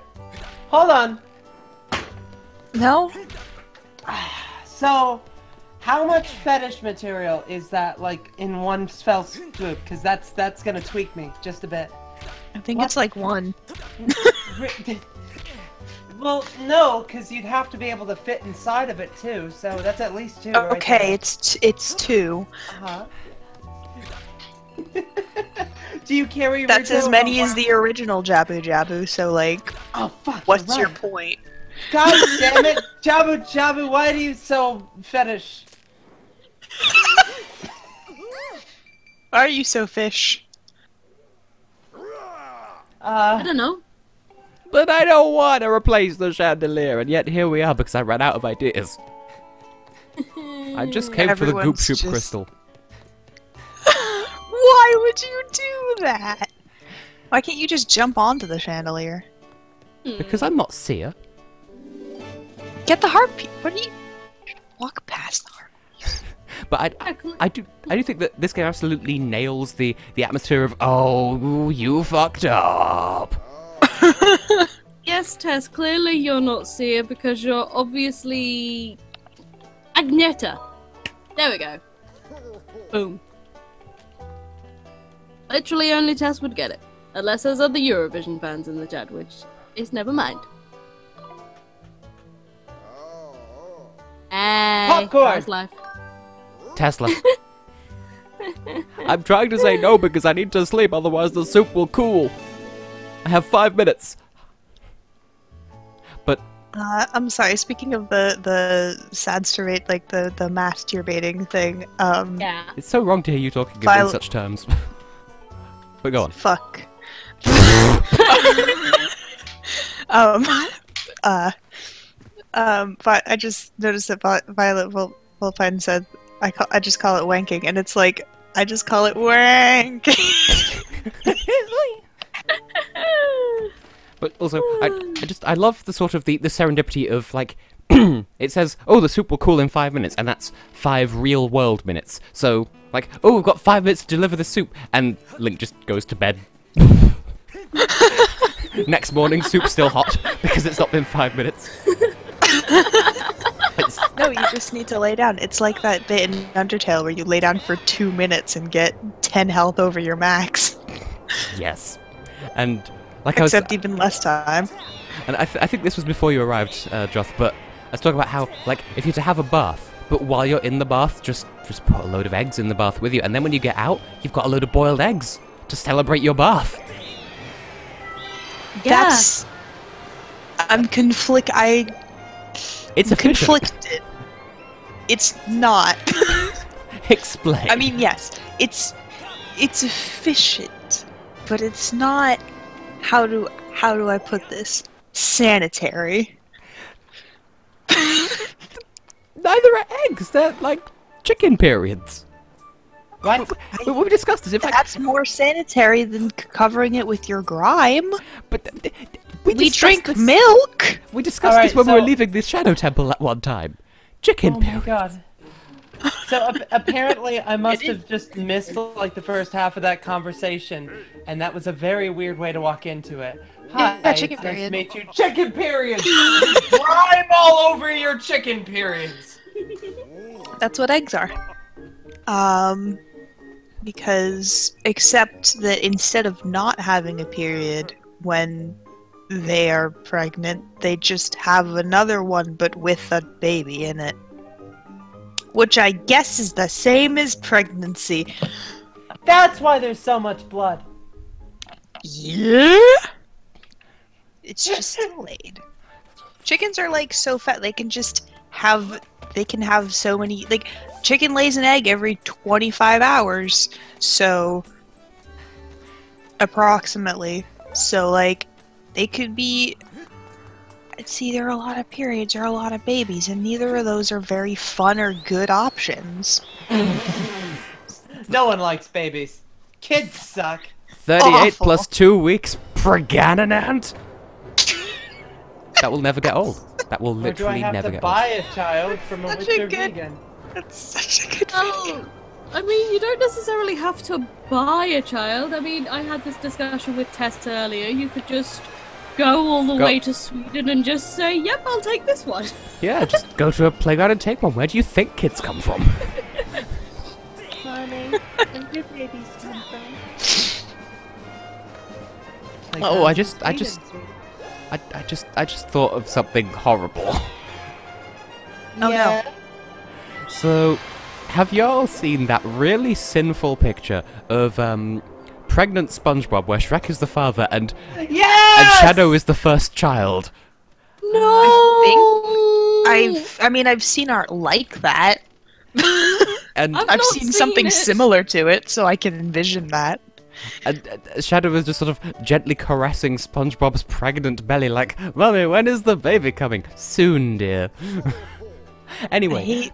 hold on. No? So, how much fetish material is that, like, in one fell swoop? Because that's gonna tweak me just a bit. I think What? it's like one. Well, no, because you'd have to be able to fit inside of it too. So that's at least two. Right Okay, there. it's two. Uh-huh. Do you carry? That's Ruto as many on as the original Jabu Jabu, so like, Oh fuck! what's you're your right. point? God damn it, Jabu Jabu! Why do you so fetish? Why are you so fish? I don't know. But I don't want to replace the chandelier, and yet here we are because I ran out of ideas. I just came for the Goop Everyone's Shoop just- crystal. Why would you do that? Why can't you just jump onto the chandelier? Because I'm not seer. Get the heart piece. What do you walk past the heart? But I do think that this game absolutely nails the atmosphere of, oh, you fucked up. Yes, Tess, clearly you're not Seer because you're obviously Agneta. There we go. Boom. Literally only Tess would get it. Unless there's other Eurovision fans in the chat, which is never mind. Hey, Popcorn! how's life? Tesla. I'm trying to say no because I need to sleep, otherwise the soup will cool. I have 5 minutes. But I'm sorry. Speaking of the sad masturbate, like the masturbating thing. Yeah. it's so wrong to hear you talking in Violet- such terms. But go on. Fuck. But I just noticed that Violet Volpine said I just call it wanking, and it's like I just call it wank. But also, I love the sort of the serendipity of, like, it says, oh, the soup will cool in 5 minutes, and that's 5 real world minutes. So, like, oh, we've got 5 minutes to deliver the soup, and Link just goes to bed. Next morning, soup's still hot, because it's not been 5 minutes. No, you just need to lay down. It's like that bit in Undertale where you lay down for 2 minutes and get 10 health over your max. Yes. And, like Except even less time. And I think this was before you arrived, Joth, but I was talking about how, like, if you're to have a bath, but while you're in the bath, just put a load of eggs in the bath with you, and then when you get out, you've got a load of boiled eggs to celebrate your bath. Yeah. That's... I'm It's efficient. conflicted. It's not. Explain. I mean, yes, it's efficient, but it's not. How do I put this? Sanitary. Neither are eggs. They're, like, chicken periods. What? We discussed this. In fact, That's more sanitary than covering it with your grime. but we We discussed drink this. milk. We discussed Alright, this when we were so- leaving the Shadow Temple at one time. Chicken Oh my periods. god. So apparently I must have just missed like the first half of that conversation, and that was a very weird way to walk into it. Hi, Yeah, chicken it's nice to period. meet you. Chicken periods! Grime all over your chicken periods! That's what eggs are. Because except that instead of not having a period when they are pregnant, they just have another one but with a baby in it. Which I guess is the same as pregnancy. That's why there's so much blood. Yeah? It's just delayed. Chickens are like so fat they can just have so many, like, chicken lays an egg every 25 hours, so approximately. So like they could be it's either a lot of periods or a lot of babies, and neither of those are very fun or good options. No one likes babies. Kids suck. 38 Awful. plus 2 weeks pregnant. That will never get old. That will Or do I literally have never to get buy a child from a Such a Witcher good- vegan? That's such a good Oh, I mean, you don't necessarily have to buy a child. I mean, I had this discussion with Tess earlier. You could just go all the Go- way to Sweden and just say, yep, I'll take this one. old. Yeah, just go to a playground and take one. Where do you think kids come from? Mommy, where do babies come from? Like, Oh, I just thought of something horrible. Oh, no. Yeah. So, have y'all seen that really sinful picture of pregnant SpongeBob where Shrek is the father and Yes! Shadow is the first child? No! I've seen art like that. And I've I've not seen seen something it. similar to it, so I can envision that. Shadow is just sort of gently caressing SpongeBob's pregnant belly like, Mummy, when is the baby coming? Soon, dear. I Anyway, hate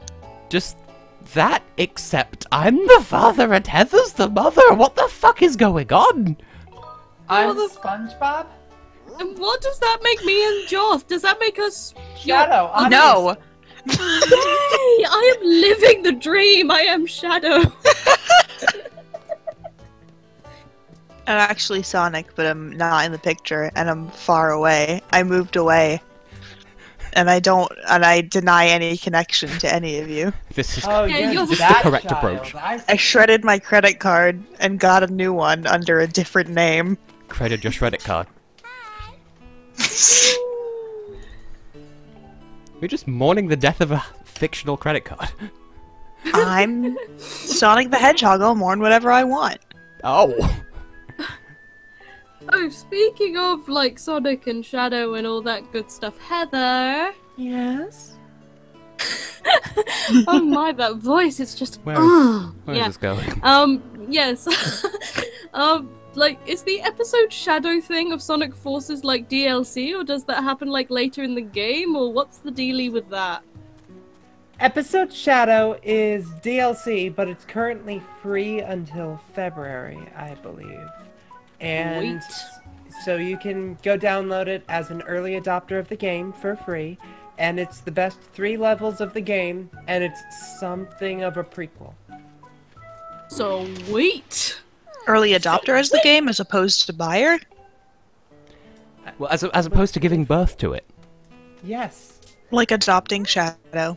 just that, except I'm the father and Heather's the mother. What the fuck is going on? I'm Well, the- SpongeBob? And what does that make me and Joth? Does that make us... Shadow, I'm no. Yay! I am living the dream! I am Shadow! I'm actually Sonic, but I'm not in the picture, and I'm far away. I moved away. And I deny any connection to any of you. This is Oh, Yeah, you're you're the that correct child. approach. I shredded my credit card and got a new one under a different name. credit your Reddit card. You're just mourning the death of a fictional credit card. I'm Sonic the Hedgehog. I'll mourn whatever I want. Oh. Oh, speaking of, like, Sonic and Shadow and all that good stuff, Heather! Yes? Oh my, that voice, it's just... Where is yeah. this going? Yes. Like, is the episode Shadow thing of Sonic Forces, like, DLC, or does that happen, like, later in the game, or what's the dealie with that? Episode Shadow is DLC, but it's currently free until February, I believe. And Sweet. so you can go download it as an early adopter of the game for free. And it's the best 3 levels of the game, and it's something of a prequel. Sweet! Early adopter as the game as opposed to buyer? Well, as opposed to giving birth to it. Yes. Like adopting Shadow.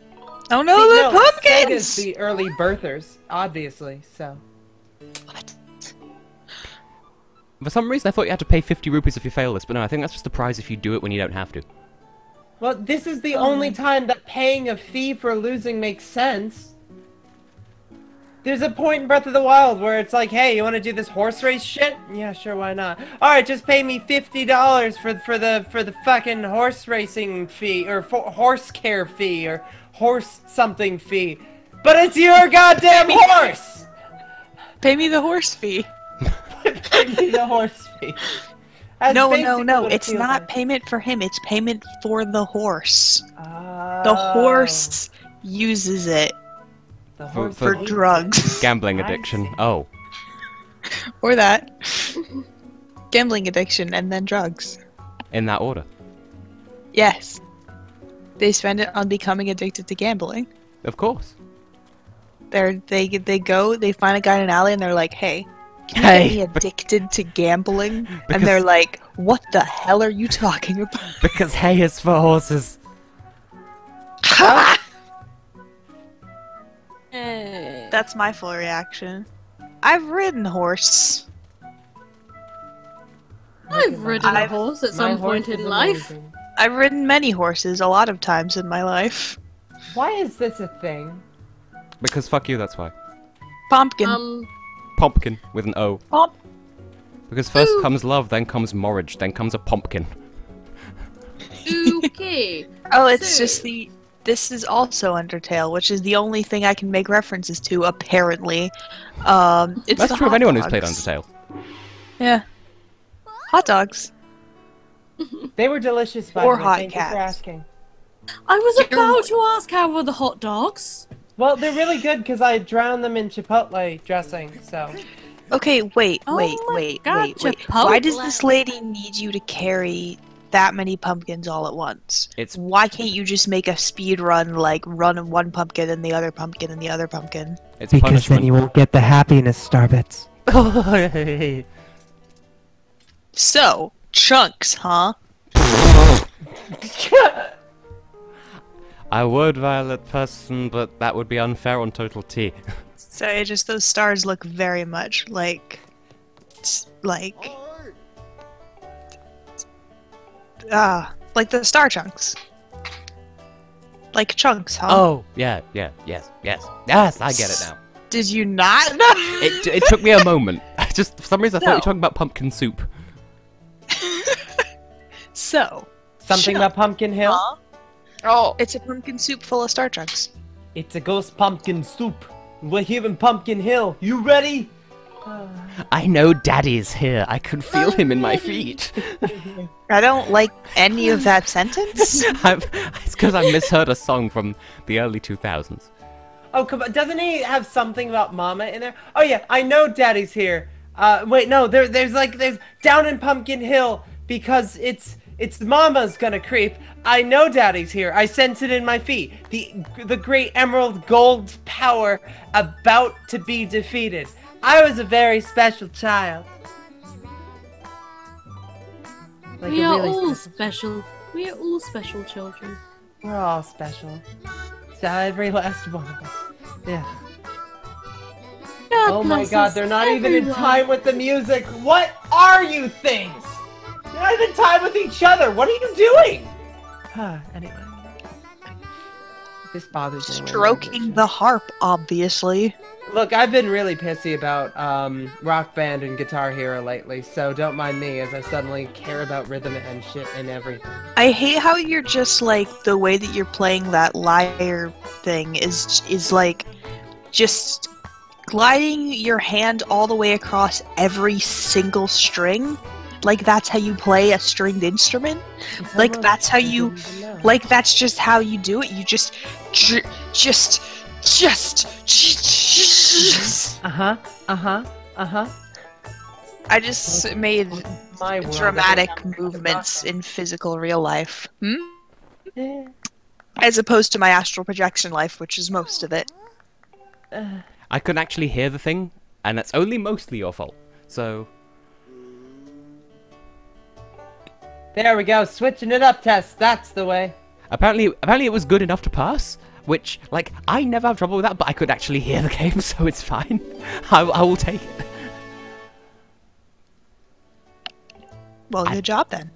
Oh no, See, the no, pumpkins! Sega's the early birthers, obviously, so. What? For some reason, I thought you had to pay 50 rupees if you fail this, but no, I think that's just a prize if you do it when you don't have to. Well, this is the only time that paying a fee for losing makes sense. There's a point in Breath of the Wild where it's like, hey, you want to do this horse race shit? Yeah, sure, why not? All right, just pay me $50 for the fucking horse racing fee, or horse care fee, or horse something fee. But it's your goddamn horse. Pay me the horse fee. Pay me the horse fee. That's No, basically what it it's feels not like. payment for him, it's payment for the horse. Oh. The horse uses it The horse for eats drugs. Gambling I addiction. see. Oh. Or that. Gambling addiction and then drugs. In that order. Yes. They spend it on becoming addicted to gambling. Of course. They find a guy in an alley and they're like, hey, can you Hey, get me addicted to gambling? because- And they're like, what the hell are you talking about? Because hay is for horses. Hey. That's my full reaction. I've ridden horse. I've ridden a I've- horse at My some horse point in is life. amazing. I've ridden many horses a lot of times in my life. Why is this a thing? Because fuck you, that's why. Pumpkin. Pumpkin with an O. Pomp. Because first Ooh. comes love, then comes marriage, then comes a pumpkin. Okay. Oh, it's So- just the. This is also Undertale, which is the only thing I can make references to. Apparently, it's That's the true of hot anyone who's played dogs. Undertale. Yeah, hot dogs. They were delicious, by Or the way. hot Thank you for cats. asking. I was about to ask how were the hot dogs. Well, they're really good because I drowned them in chipotle dressing, so... Okay, wait. Oh my God, Why does Chipotle. this lady need you to carry that many pumpkins all at once? It's Why can't you just make a speed run, like run one pumpkin and the other pumpkin and the other pumpkin? it's Because punishment. then you won't get the happiness, Starbits. So, chunks, huh? I would, Violet person, but that would be unfair on Total T. So just those stars look very much like the star chunks. Like chunks, huh? Oh, yeah, yes, I get it now. Did you not know? It took me a moment. Just, for some reason, I thought you No. were talking about pumpkin soup. So, Something about Pumpkin Hill? huh? Oh, it's a pumpkin soup full of star chunks. It's a ghost pumpkin soup. We're here in Pumpkin Hill. You ready? I know Daddy's here. I can feel him in my feet. I don't like any of that sentence. It's because I misheard a song from the early 2000s. Oh, come on. Doesn't he have something about Mama in there? Oh, yeah. I know Daddy's here. Wait, no. There's down in Pumpkin Hill because it's Mama's gonna creep. I know Daddy's here. I sense it in my feet. The great emerald gold power about to be defeated. I was a very special child. Like We a are really all special. We are all special children. We're all special. So every last one of us. Yeah. God Oh my bless god, us, they're not even in everyone. time with the music. What are you things? You're not even in time with each other. What are you doing? Anyway. This bothers me. Stroking the harp, obviously. Look, I've been really pissy about Rock Band and Guitar Hero lately, so don't mind me as I suddenly care about rhythm and shit and everything. I hate how you're just like the way that you're playing that lyre thing is like just gliding your hand all the way across every single string. Like that's how you play a stringed instrument. Like that's how you like that's just how you do it. You just I just made My world. dramatic movements in physical real life. As opposed to my astral projection life, which is most of it. I couldn't actually hear the thing, and that's only mostly your fault. So, There we go, switching it up, Tess. That's the way. apparently it was good enough to pass, which, like, I never have trouble with that, but I could actually hear the game, so it's fine. I will take it. Well, good job then.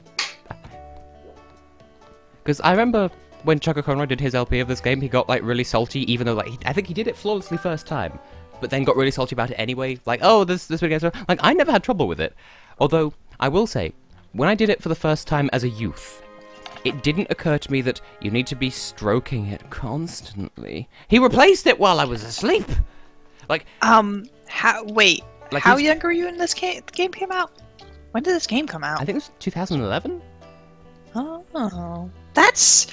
Because I remember when Chucker Conroy did his LP of this game, he got, like, really salty, even though, like, I think he did it flawlessly first time, but then got really salty about it anyway. Like, oh, this video game. Like, I never had trouble with it. Although, I will say, when I did it for the first time as a youth, it didn't occur to me that you need to be stroking it constantly. He replaced it while I was asleep! Like, Wait, Like how he's- young were you when this game came out? When did this game come out? I think it was 2011? Oh, that's...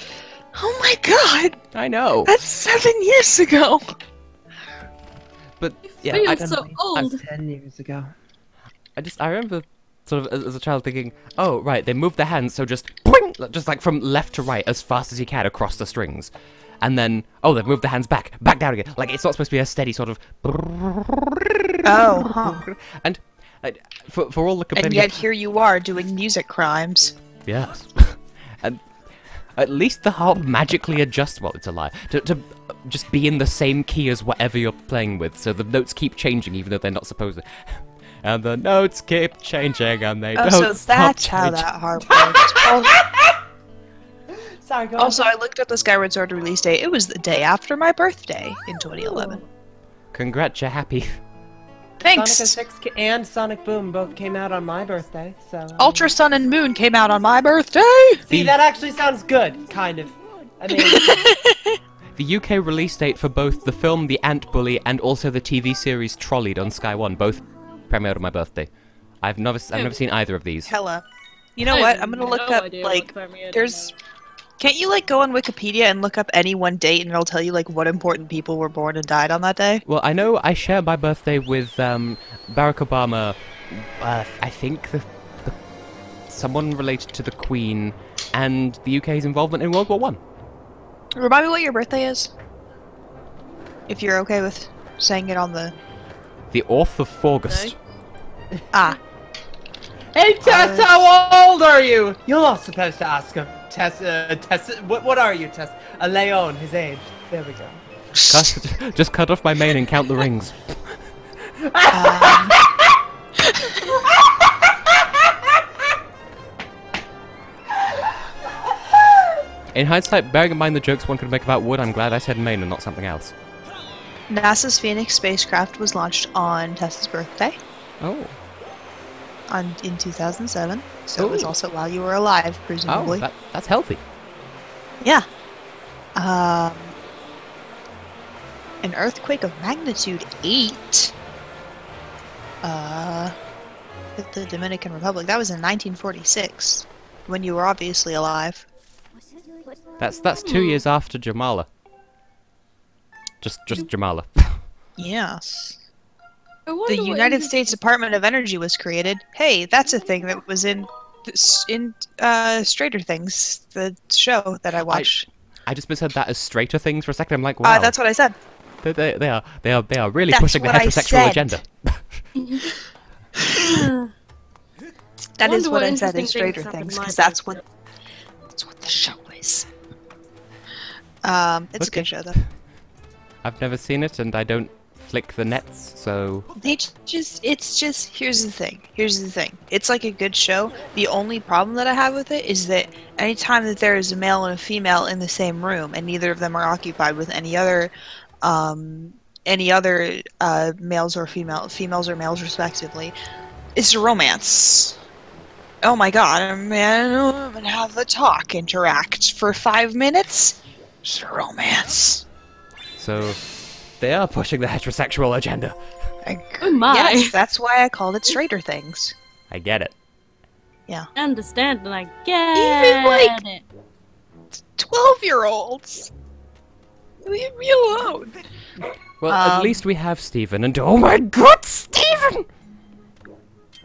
Oh my god! I know! That's 7 years ago! But, yeah, Feel I, so old. 10 years ago. I remember sort of as a child thinking, oh, right, they move their hands, so just boing, just like from left to right as fast as you can across the strings. And then, oh, they've moved their hands back down again. Like, it's not supposed to be a steady sort of... Oh, huh. And for all the And complaining... yet here you are doing music crimes. Yes. And at least the harp magically adjusts... Well, it's a lie. To just be in the same key as whatever you're playing with, so the notes keep changing even though they're not supposed to. And the notes keep changing and they Oh, don't so stop that's how changing. that harp works. Sorry, go on. Also, I looked up the Skyward Sword release date. It was the day after my birthday in 2011. Congrats, you're happy. Thanks! Sonic 06 and Sonic Boom both came out on my birthday, so... Ultra Sun and Moon came out on my birthday! See, that actually sounds good, kind of. I mean... The UK release date for both the film The Ant Bully and also the TV series Trolleyed on Sky One both premiered on my birthday. I've never seen either of these. Hella. You know I what? have I'm gonna no look up, idea like, what Permian there's... Can't you, like, go on Wikipedia and look up any one date and it'll tell you, like, what important people were born and died on that day? Well, I know I share my birthday with Barack Obama. I think someone related to the Queen and the UK's involvement in World War One. Remind me what your birthday is? If you're okay with saying it on the... The 4th of August. Ah. Hey, Tess, how old are you? You're not supposed to ask him. Tess, what are you, Tess? A Leon, his age. There we go. Just cut off my mane and count the rings. In hindsight, bearing in mind the jokes one could make about wood, I'm glad I said mane and not something else. NASA's Phoenix spacecraft was launched on Tess's birthday Oh. in 2007, so it was Ooh. also while you were alive, Oh, presumably. that's healthy. Yeah. An earthquake of magnitude 8 hit the Dominican Republic. That was in 1946, when you were obviously alive. That's 2 years after Jamala. Just Jamala. Yes. I wonder The what United interesting- States Department of Energy was created. Hey, that's a thing that was in Stranger Things, the show that I watched. I just misheard that as straighter things for a second. I'm like, wow. That's what I said. They are really That's pushing the what I heterosexual said. agenda. That is Wonder what what I said in interesting Stranger things happened Things, my because that's birthday. what the show is. It's a Okay. good show though. I've never seen it, and I don't flick the nets, so... It's just, here's the thing. It's like a good show. The only problem that I have with it is that anytime that there is a male and a female in the same room, and neither of them are occupied with any other males or females or males respectively, it's a romance. Oh my god, a man and a woman have a talk, interact for 5 minutes. It's a romance. So, they are pushing the heterosexual agenda. Oh my. Yes, that's why I called it Stranger Things. I get it. I understand and I get like- it. 12-year-olds. Leave me alone. Well, at least we have Stephen, and oh my god, Stephen!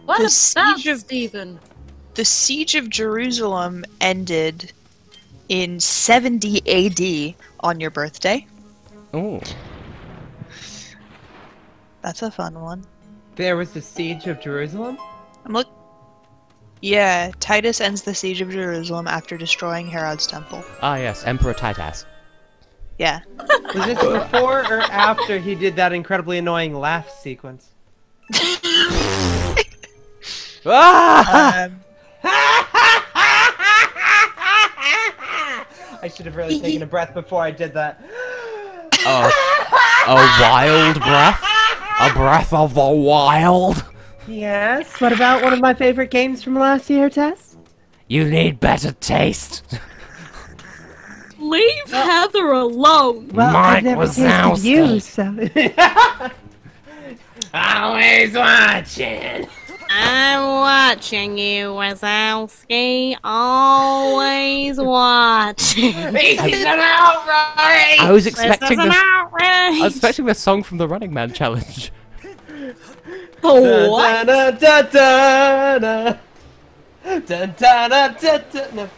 What The about siege of- Stephen? The Siege of Jerusalem ended in 70 AD on your birthday. Oh. That's a fun one. There was the siege of Jerusalem? Yeah, Titus ends the Siege of Jerusalem after destroying Herod's temple. Ah yes, Emperor Titus. Yeah. Was this before or after he did that incredibly annoying laugh sequence? Ah! I should have really taken a breath before I did that. A wild breath? A breath of the wild? Yes, what about one of my favorite games from last year, Tess? You need better taste. Leave Heather alone. Well, Mike I've never Wazowski. tasted you, so... Always watching. I'm watching you, Wazowski. Always watching. This is an outrage! I was expecting This is an this. outrage. I was expecting the song from the Running Man challenge. What? Da, da, da, da, da. Da, da, da, da, da. No.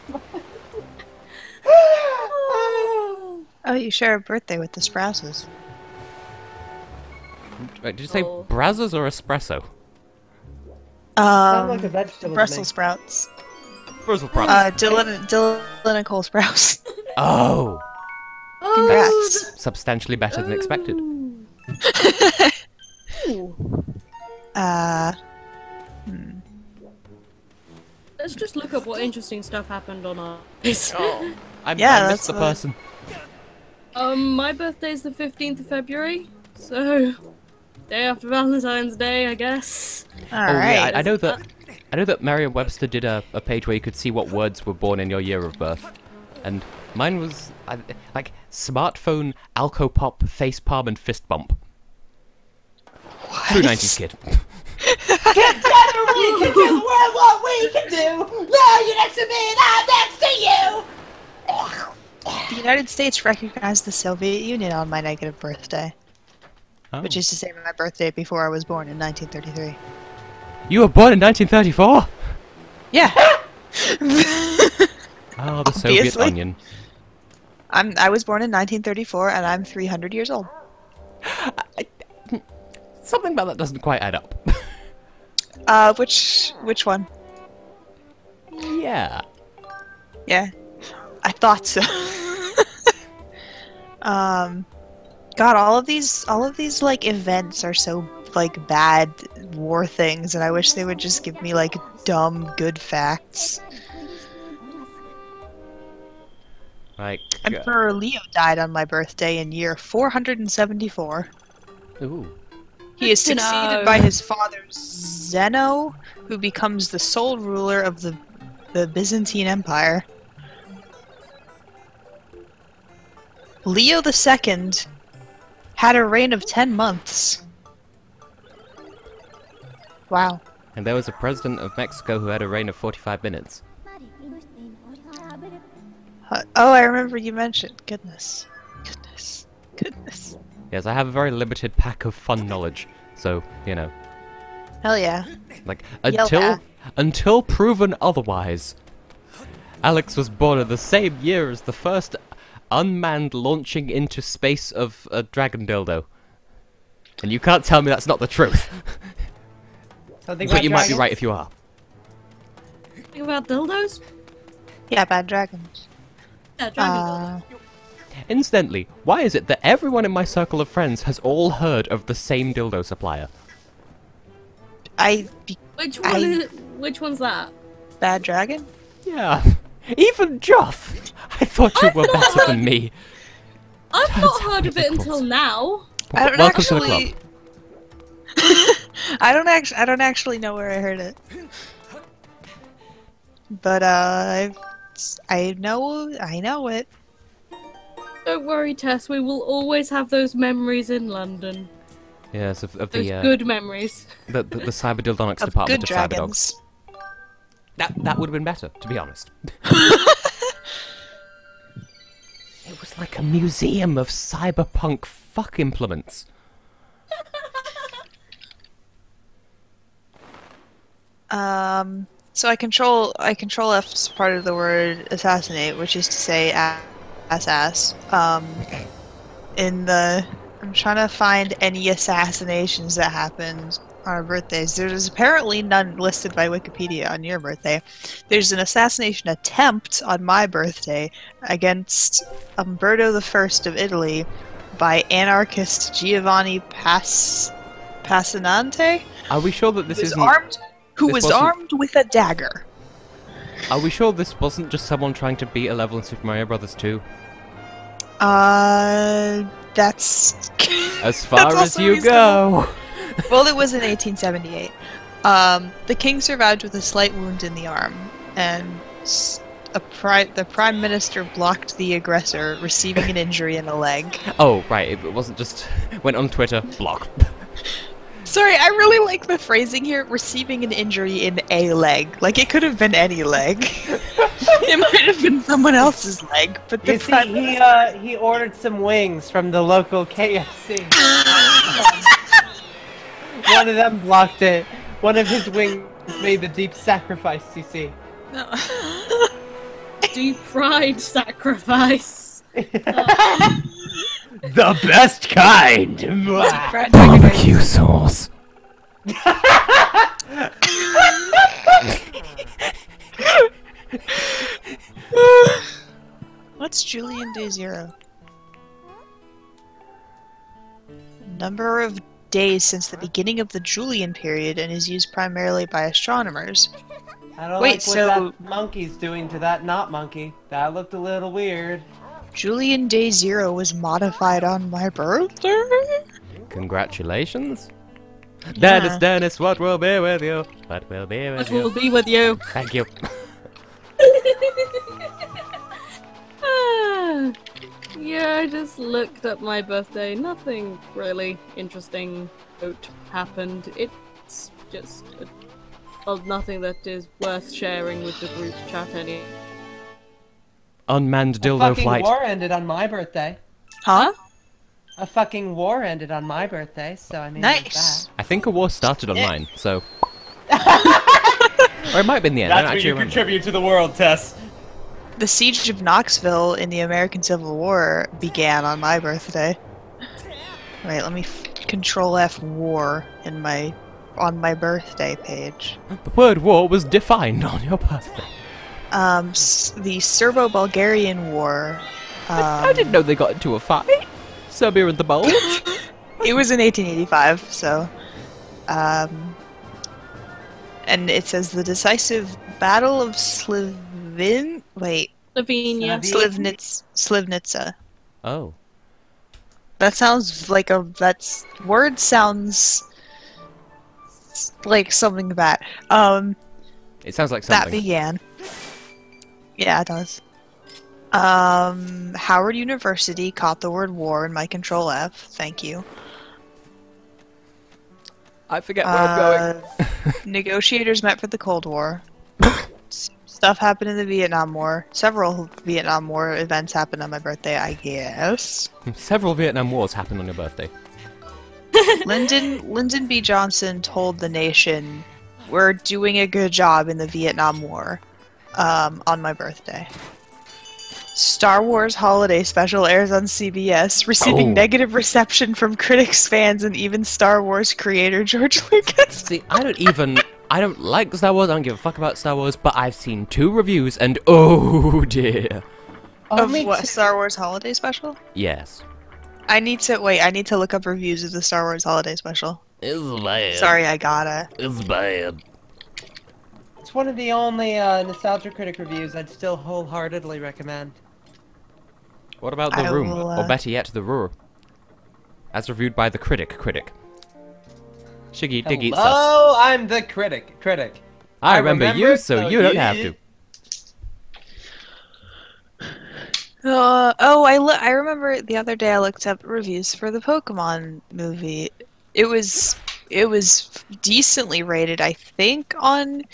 Oh, you share a birthday with the Sprouses. Wait, did you say Oh. Brazzers or espresso? Sound like a vegetable to me. Brussels sprouts. Brussels sprouts. Dylan and Cole Sprouse. Oh, Congrats. substantially better than expected. Ooh. Let's just look up what interesting stuff happened on our. I Yeah, missed that's the what- person. My birthday's the 15th of February, so day after Valentine's Day, I guess. Alright. Yeah, I know that Merriam-Webster did a page where you could see what words were born in your year of birth, and mine was like smartphone, alcopop, facepalm, and fist bump. True 90s kid. Together we can do the world what we can do! Now you're next to me and I'm next to you! The United States recognized the Soviet Union on my negative birthday, Oh. which is to say my birthday before I was born in 1933. You were born in 1934? Yeah. Oh, the Soviet Obviously. onion. I was born in 1934, and I'm 300 years old. Something about that doesn't quite add up. Which one? Yeah. Yeah, I thought so. God, all of these like events are so like bad war things, and I wish they would just give me like dumb good facts. Like, Emperor Leo died on my birthday in year 474. ooh. He is Good to succeeded know. by his father Zeno, who becomes the sole ruler of the Byzantine Empire. Leo II had a reign of 10 months. Wow. And there was a president of Mexico who had a reign of 45 minutes. Oh, I remember you mentioned. Goodness. Goodness. Goodness. Yes, I have a very limited pack of fun knowledge, so, you know. Hell yeah. Like, Yeah. until proven otherwise. Alex was born in the same year as the first unmanned launching into space of a dragon dildo. And you can't tell me that's not the truth. Something But about you might be dragons? right if you are. Think about dildos? Yeah, bad dragons. Yeah, dragon dildos. Incidentally, why is it that everyone in my circle of friends has all heard of the same dildo supplier? Which one's that? Bad dragon? Yeah, even Joff! I thought you were better than me. I've Turns not out heard of it ridiculous. until now. I don't Welcome to the actually. club. I don't actually know where I heard it. But I know it. Don't worry, Tess. We will always have those memories in London. Yes, of Those the good memories. the cyberdildonics Of department good of Cyberdogs. dragons. That would have been better, to be honest. It was like a museum of cyberpunk fuck implements. So I control F's part of the word assassinate, which is to say ass. I'm trying to find any assassinations that happened on our birthdays. There's apparently none listed by Wikipedia on your birthday. There's an assassination attempt on my birthday against Umberto I of Italy by anarchist Giovanni Passanante, Are we sure that this who was isn't? who this was wasn't- armed with a dagger. Are we sure this wasn't just someone trying to beat a level in Super Mario Bros. 2? That's As far That's as also you reasonable. go. well, it was in 1878. The king survived with a slight wound in the arm, and the prime minister blocked the aggressor, receiving an injury in the leg. Oh, right. It wasn't just went on Twitter block. Sorry, I really like the phrasing here. Receiving an injury in a leg, like it could have been any leg. It might have been someone else's leg, but the You see, he ordered some wings from the local KFC. One of them blocked it. One of his wings made the deep sacrifice, you see. No. Deep fried sacrifice. The best kind! Barbecue sauce. What's Julian Day Zero? Number of days since the beginning of the Julian period and is used primarily by astronomers. I don't Wait, like what so- that monkey's doing to that not monkey. That looked a little weird. Julian Day Zero was modified on my birthday? Congratulations. Yeah. Dennis, what will be with you? What will be with What you? will be with you? Thank you. Ah, yeah, I just looked at my birthday. Nothing really interesting happened. It's just nothing that is worth sharing with the group chat any. Unmanned A dildo fucking flight. war ended on my birthday. Huh? A fucking war ended on my birthday, so I mean, there's Nice. I think a war started on mine, so... or it might have been the end, I That's don't what actually you remember. contribute to the world, Tess. The siege of Knoxville in the American Civil War began on my birthday. Wait, let me Control F war in on my birthday page. The word war was defined on your birthday. The Serbo-Bulgarian War. I didn't know they got into a fight. Serbia and the Bulge. It was in 1885, so. And it says the decisive Battle of Slovenia. Slivnitsa. Oh. That sounds like word sounds like something bad. It sounds like That something. began. Yeah, it does. Howard University caught the word war in my Control F. Thank you. I forget where I'm going. Negotiators met for the Cold War. Stuff happened in the Vietnam War. Several Vietnam War events happened on my birthday, I guess. Several Vietnam Wars happened on your birthday. Lyndon B. Johnson told the nation, "We're doing a good job in the Vietnam War," on my birthday. Star Wars Holiday Special airs on CBS, receiving negative reception from critics, fans, and even Star Wars creator George Lucas. See, I don't like Star Wars, I don't give a fuck about Star Wars, but I've seen 2 reviews and oh dear. Of what, Star Wars Holiday Special? Yes. I need to look up reviews of the Star Wars Holiday Special. It's bad. Sorry, I gotta. It's bad. It's one of the only Nostalgia Critic reviews I'd still wholeheartedly recommend. What about The I Room? will, Or better yet, The Roar? As reviewed by the critic. Shiggy Diggy Sus. Oh, I'm the critic. I remember you, so you don't have to. I remember the other day I looked up reviews for the Pokemon movie. It was decently rated, I think, on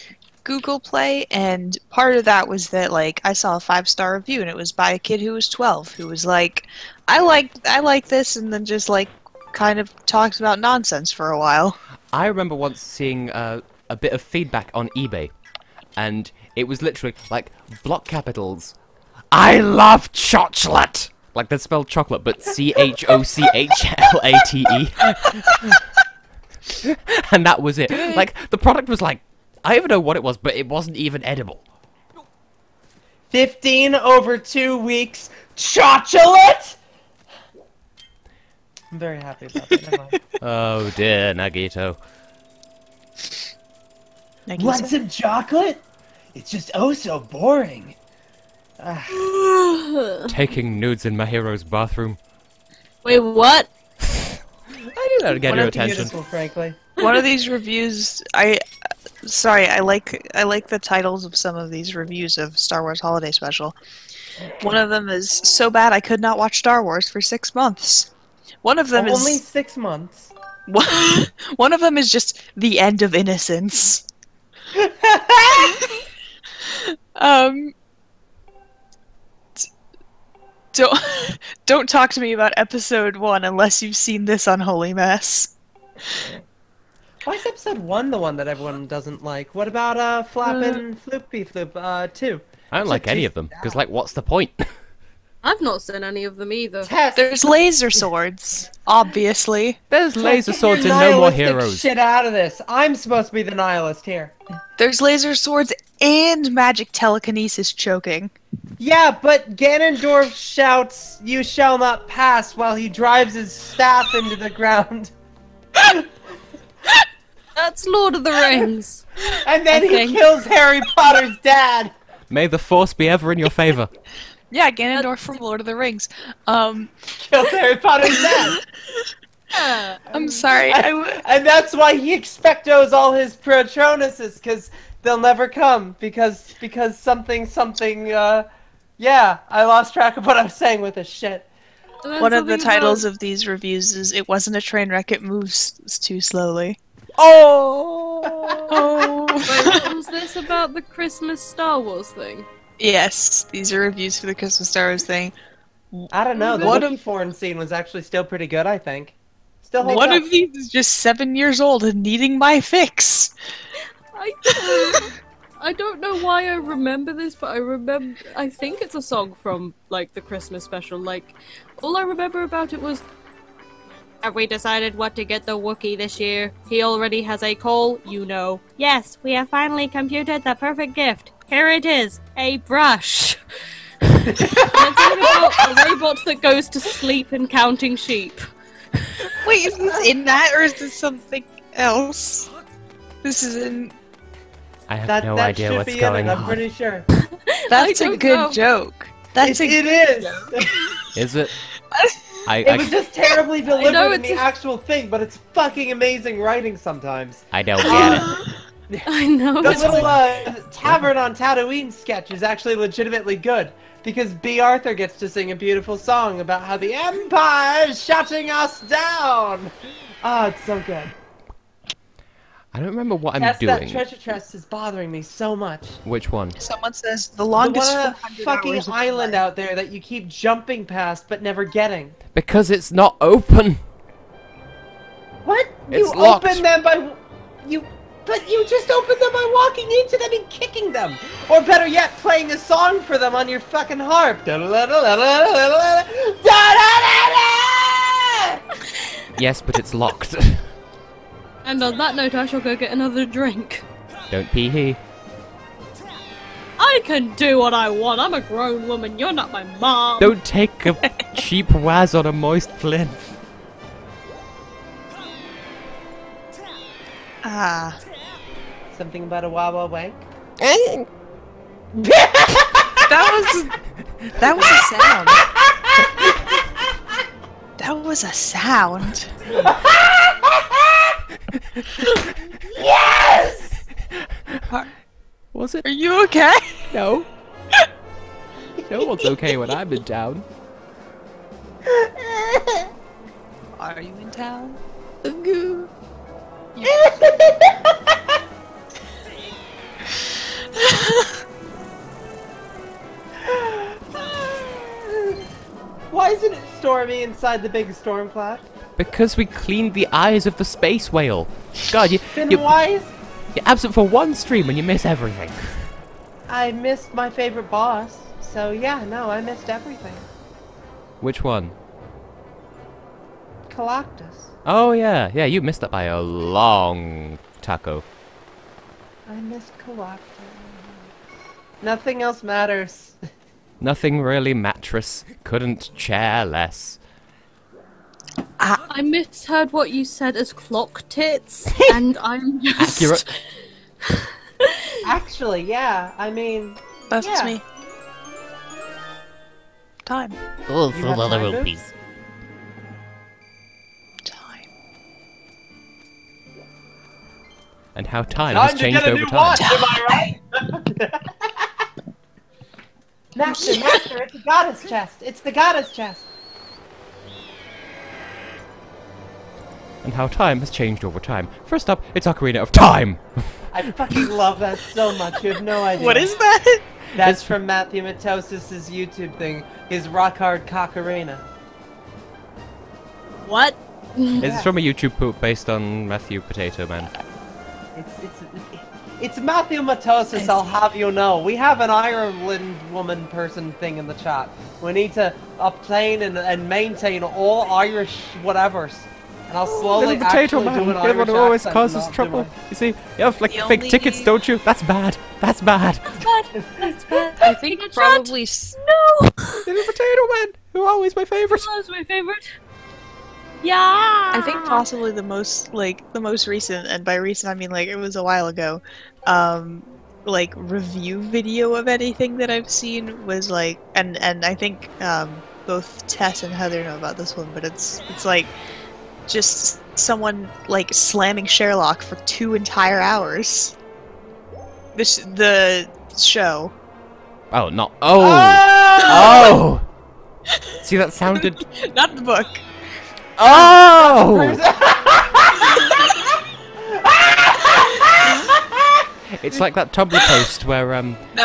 Google Play, and part of that was that, like, I saw a 5-star review and it was by a kid who was 12 who was like, I like this, and then just like kind of talks about nonsense for a while. I remember once seeing a bit of feedback on eBay, and it was literally like block capitals. I love chocolate! Like that's spelled chocolate, but CHOCHLATE. And that was it. Like, the product was like, I don't even know what it was, but it wasn't even edible. 15 over 2 weeks. Chocolate! I'm very happy about that. Never mind. Oh dear, Nagito. Want some chocolate? It's just oh so boring. Taking nudes in my hero's bathroom. Wait, what? I knew that would get your attention. Beautiful, frankly. One of these reviews, I like the titles of some of these reviews of Star Wars Holiday Special. One of them is so bad I could not watch Star Wars for 6 months. One of them Only is 6 months. one of them is just the end of innocence. Don't talk to me about episode 1 unless you've seen this on Holy Mass. Why is episode 1 the one that everyone doesn't like? What about Flappin' Floopy Floop 2? I don't like any of them, because, like, what's the point? I've not seen any of them either. Tess, There's laser swords, obviously. There's laser get swords your and no more nihilistic heroes. Shit out of this. I'm supposed to be the nihilist here. There's laser swords and magic telekinesis choking. Yeah, but Ganondorf shouts, "You shall not pass," while he drives his staff into the ground. That's Lord of the Rings. And then I he think. kills Harry Potter's dad. May the force be ever in your favor. Yeah, Ganondorf from Lord of the Rings. Kills Harry Potter's dad. I'm sorry. And that's why he expectos all his Patronuses, because they'll never come, because something, yeah, I lost track of what I was saying with this shit. One of the titles of these reviews is "It wasn't a train wreck, it moves too slowly." Oh! Wait, what was this about the Christmas Star Wars thing? Yes, these are reviews for the Christmas Star Wars thing. I don't know. The What Wookiee foreign scene was actually still pretty good, I think. Still holds One up. of these is just 7 years old and needing my fix. I don't know why I remember this, but I think it's a song from, like, the Christmas special. Like, all I remember about it was, have we decided what to get the Wookiee this year? He already has a coal, you know. Yes, we have finally computed the perfect gift. Here it is, a brush. And it's about a robot that goes to sleep and counting sheep. Wait, is this in that or is this something else? This is in. I have That no that idea should what's be going in it, I'm on. pretty sure. That's I a don't good know. joke. That's It a is! Is it? It was just terribly delivered know, in the it's actual thing, but it's fucking amazing writing sometimes. I don't get it. I know. The It's little Tavern on Tatooine sketch is actually legitimately good, because B. Arthur gets to sing a beautiful song about how the Empire is shutting us down! Oh, it's so good. I don't remember what I'm That doing. treasure chest is bothering me so much. Which one? Someone says the The one longest on that 400 fucking hours of my island life. out there that you keep jumping past but never getting. Because it's not open. What? It's You locked. open them by... But you just open them by walking into them and kicking them! Or better yet, playing a song for them on your fucking harp. Yes, but it's locked. And on that note, I shall go get another drink. Don't pee he. I can do what I want. I'm a grown woman. You're not my mom. Don't take a cheap waz on a moist plinth. Ah. Something about a Wawa wank? That was a sound. That was a sound. Yes! Was it? Are you okay? No. No one's okay when I'm in town. Are you in town? Why isn't it stormy inside the big storm cloud? Because we cleaned the eyes of the space whale. God, Then you're why is... absent for one stream and you miss everything. I missed my favorite boss, so yeah, no, I missed everything. Which one? Galactus. Oh yeah, yeah, you missed that by a long taco. I missed Galactus. Nothing else matters. Nothing really mattress. Couldn't chair less. I misheard what you said as clock tits, and I'm just... Accurate. Actually, yeah, I mean... That's yeah. me. Time. Oh, You have time, rupees. Time. And how time Time has to changed get a over new time. watch, am I right? Master, it's a goddess chest. It's the goddess chest. And how time has changed over time. First up, it's Ocarina of Time. I fucking love that so much. You have no idea. What is that? That's from Matthew Matosis' YouTube thing. His rock hard cockarina. What? It's from a YouTube poop based on Matthew Potato Man. It's Matthew Matosis, I'll have you know. We have an Ireland woman person thing in the chat. We need to obtain and maintain all Irish whatevers. And I'll slowly Little Potato actually Man, do an the Irish one who always accent causes and not do trouble. my- You see, you have like The fake only- tickets, don't you? That's bad. That's bad. That's bad. That's bad. I think Get probably. No! Little Potato Man, who always my favorite. That was my favorite. Yeah! I think possibly the most recent, and by recent I mean like it was a while ago, like review video of anything that I've seen was like, and I think both Tess and Heather know about this one, but it's like just someone like slamming Sherlock for 2 entire hours. The show. Oh, not. Oh! Oh! Oh! See, that sounded. Not the book. Oh! It's like that Tumblr post where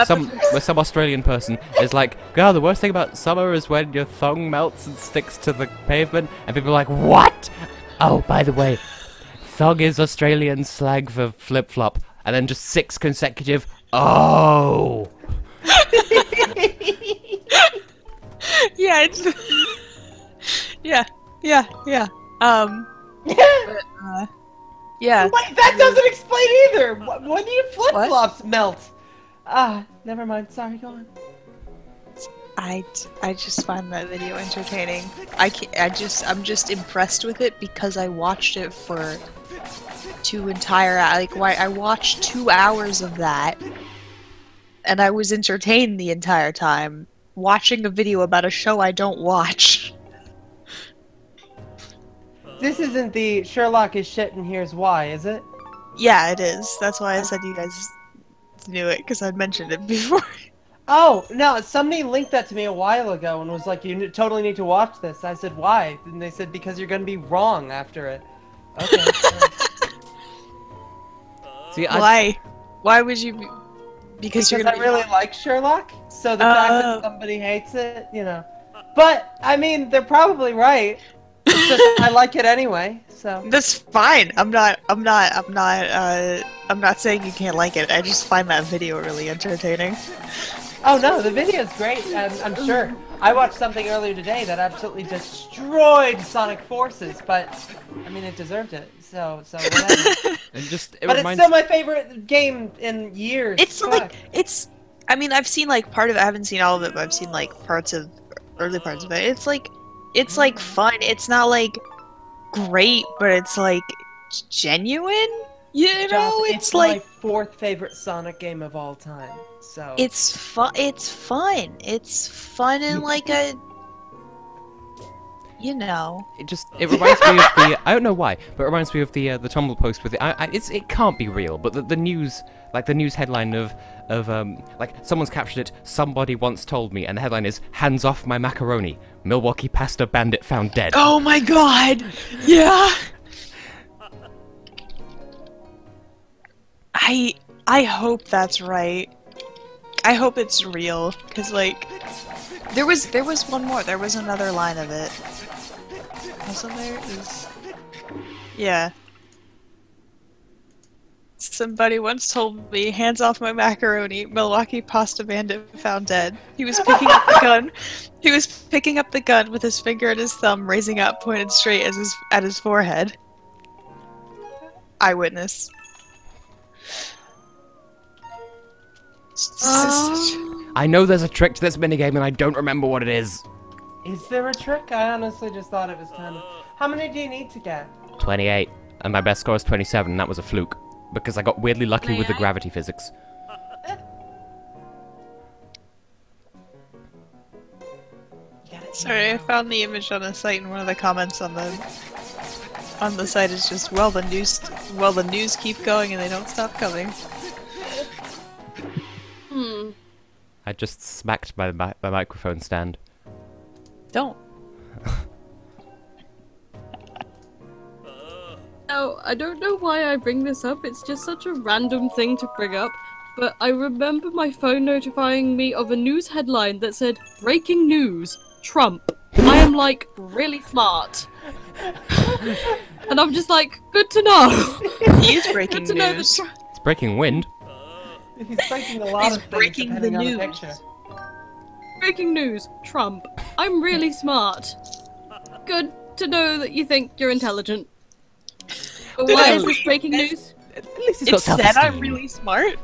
some Australian person is like, "God, the worst thing about summer is when your thong melts and sticks to the pavement," and people are like, "What? Oh, by the way, thong is Australian slang for flip flop," and then just 6 consecutive. Oh. Yeah, it's yeah. Yeah. Wait, that doesn't explain either. When do your flip flops melt? Never mind. Sorry, go on. I just find that video entertaining. I'm just impressed with it because I watched it for I watched 2 hours of that, and I was entertained the entire time watching a video about a show I don't watch. This isn't the Sherlock is shit and here's why, is it? Yeah, it is. That's why I said you guys knew it, because I'd mentioned it before. Oh, no, somebody linked that to me a while ago and was like, you totally need to watch this. I said, why? And they said, because you're going to be wrong after it. Okay. See, Why? Why would you be... Because I really like Sherlock, so the fact that somebody hates it, you know. But, I mean, they're probably right. It's just, I like it anyway, so. That's fine. I'm not saying you can't like it. I just find that video really entertaining. Oh no, the video's great, I'm sure. I watched something earlier today that absolutely destroyed Sonic Forces, but, I mean, it deserved it, so whatever. But it's still my favorite game in years. It's like, I mean, I've seen like part of it, I haven't seen all of it, but I've seen like early parts of it. It's like fun. It's not like great, but it's like genuine. You know, it's like my 4th favorite Sonic game of all time. So it's fun. It's fun. It's fun in like a, you know. It reminds me of the I don't know why, but it reminds me of the Tumblr post with it can't be real, but the news, like the news headline of like someone's captured it. Somebody once told me, and the headline is "Hands off my macaroni. Milwaukee pasta bandit found dead." Oh my god! Yeah. I hope that's right. I hope it's real, cause like there was one more. There was another line of it. Wasn't there? Yeah. Somebody once told me, "Hands off my macaroni, Milwaukee pasta bandit found dead." He was picking up the gun. He was picking up the gun with his finger and his thumb raising up, pointed straight at his forehead. Eyewitness. I know there's a trick to this minigame, and I don't remember what it is. Is there a trick? I honestly just thought it was kind of... How many do you need to get? 28, and my best score is 27, and that was a fluke. Because I got weirdly lucky with the gravity physics. Sorry, I found the image on a site, and one of the comments on the site is just, well, the news keep going and they don't stop coming. I just smacked my microphone stand. Don't. Now, I don't know why I bring this up, it's just such a random thing to bring up, but I remember my phone notifying me of a news headline that said, "Breaking news, Trump." I am like, really smart. And I'm just like, good to know. He is breaking good to know news. It's breaking wind. He's breaking a lot of things breaking the depending on news. the picture. Breaking news, Trump. I'm really smart. Good to know that you think you're intelligent. But why is this breaking news? At least It said I'm really smart.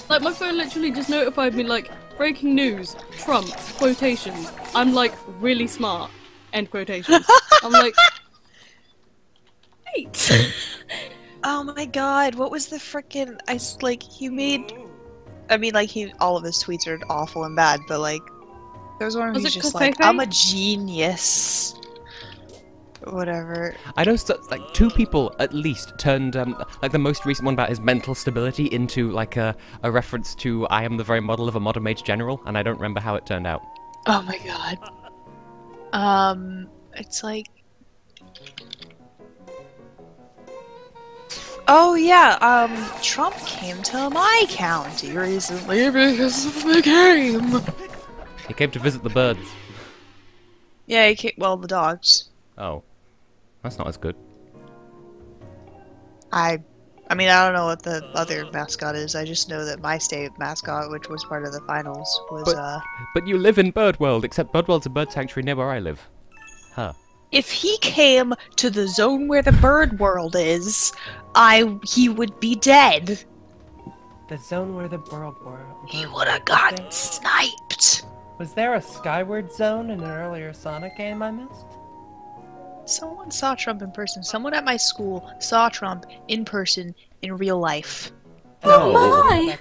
Like, my phone literally just notified me, like, breaking news, Trump, quotations. I'm like, really smart, end quotations. I'm like, wait. Oh my god, what was the frickin'... he made... I mean, like, all of his tweets are awful and bad, but, like, there was one where he's just like, "I'm a genius." Whatever. I know, like, 2 people at least turned, like, the most recent one about his mental stability into, like, a reference to "I am the very model of a modern mage general," and I don't remember how it turned out. Oh my god. It's like... Oh yeah, Trump came to my county recently because of the game. He came to visit the birds. Yeah, well, the dogs. Oh. That's not as good. I mean, I don't know what the other mascot is. I just know that my state mascot, which was part of the finals, was But you live in Bird World, except Bird World's a bird sanctuary near where I live. Huh. If he came to the zone where the bird world is, he would be dead. The zone where the world were. He would have gotten sniped. Was there a Skyward zone in an earlier Sonic game I missed? Someone saw Trump in person. Someone at my school saw Trump in person in real life. Oh my!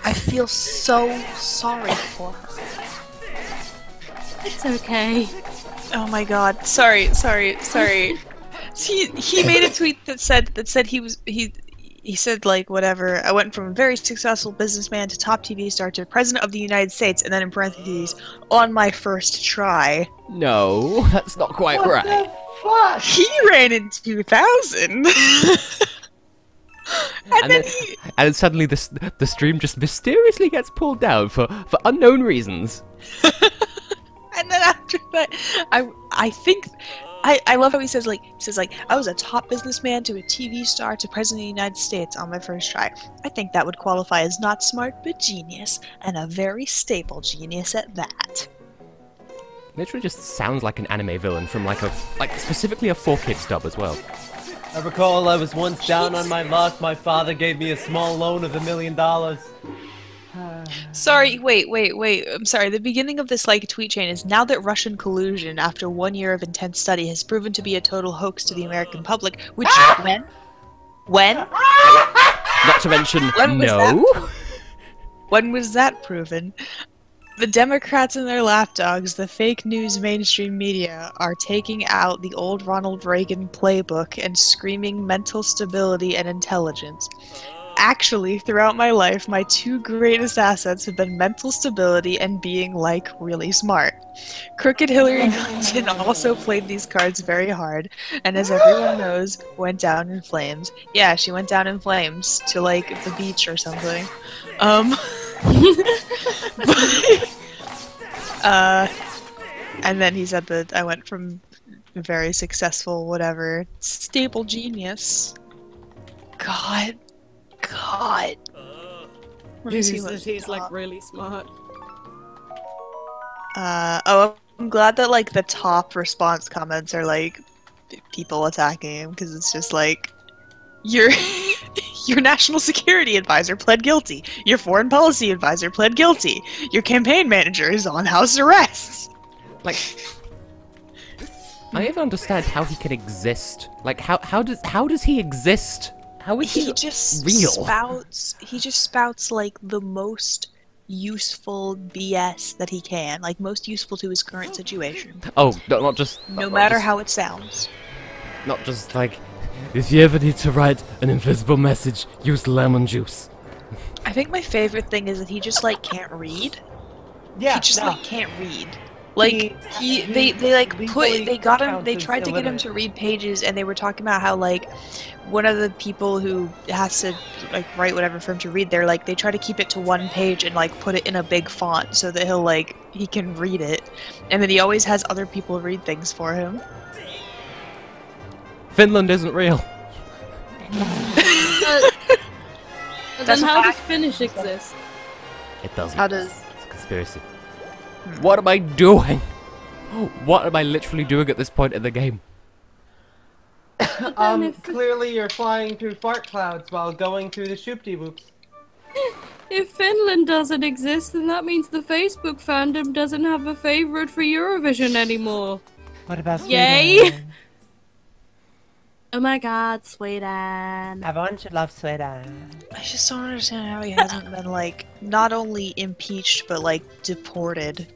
I feel so sorry for her. It's okay. Oh my god. Sorry. He made a tweet that said he said, like, whatever, I went from a very successful businessman to top TV star to president of the United States, and then in parentheses, on my first try. No, that's not quite What right. the fuck? He ran in 2000. And then suddenly the stream just mysteriously gets pulled down for unknown reasons. And then after that, I think I love how he says I was a top businessman to a TV star to president of the United States on my first try. I think that would qualify as not smart but genius, and a very stable genius at that. Literally just sounds like an anime villain from like specifically a 4Kids dub as well. I recall I was once down on my luck. My father gave me a small loan of $1 million. Sorry, wait. I'm sorry. The beginning of this tweet chain is now that Russian collusion, after 1 year of intense study, has proven to be a total hoax to the American public. Which when? Not to mention When was that proven? The Democrats and their lapdogs, the fake news mainstream media, are taking out the old Ronald Reagan playbook and screaming mental stability and intelligence. Actually, throughout my life, my two greatest assets have been mental stability and being, really smart. Crooked Hillary Clinton also played these cards very hard, and as everyone knows, went down in flames. Yeah, she went down in flames to, the beach or something. And then he said that I went from very successful, whatever, stable genius. God. He's really smart. I'm glad that the top response comments are people attacking him, because it's just your national security advisor pled guilty. Your foreign policy advisor pled guilty. Your campaign manager is on house arrest. I even understand how he can exist. How does he exist? How is he just real? He just spouts the most useful BS that he can, most useful to his current situation. Oh, not just... No matter how it sounds. Not just if you ever need to write an invisible message, use lemon juice. I think my favorite thing is that he just can't read. Yeah, he just no. Can't read. They tried to get him to read pages, and they were talking about how one of the people who has to write whatever for him to read there, they try to keep it to one page and put it in a big font so that he'll he can read it, and then he always has other people read things for him. Finland isn't real. Then how does Finnish exist? It doesn't. How does... It's a conspiracy. What am I doing? What am I literally doing at this point in the game? Clearly you're flying through fart clouds while going through the shoop-de-whoops. If Finland doesn't exist, then that means the Facebook fandom doesn't have a favorite for Eurovision anymore. What about Sweden? Yay! Oh my god, Sweden. Everyone should love Sweden. I just don't understand how he hasn't been not only impeached but deported.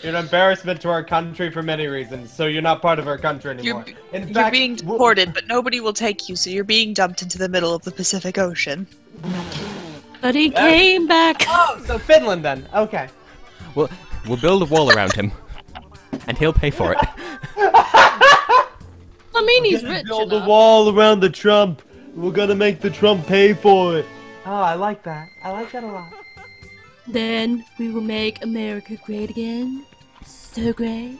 You're an embarrassment to our country for many reasons, so you're not part of our country anymore. You're being deported, but nobody will take you, so you're being dumped into the middle of the Pacific Ocean. But he came back. Oh, so Finland then. Okay. We'll build a wall around him, and he'll pay for it. I mean, he's rich Build a enough. wall around the Trump. We're gonna make the Trump pay for it. Oh, I like that. I like that a lot. Then we will make America great again. So great.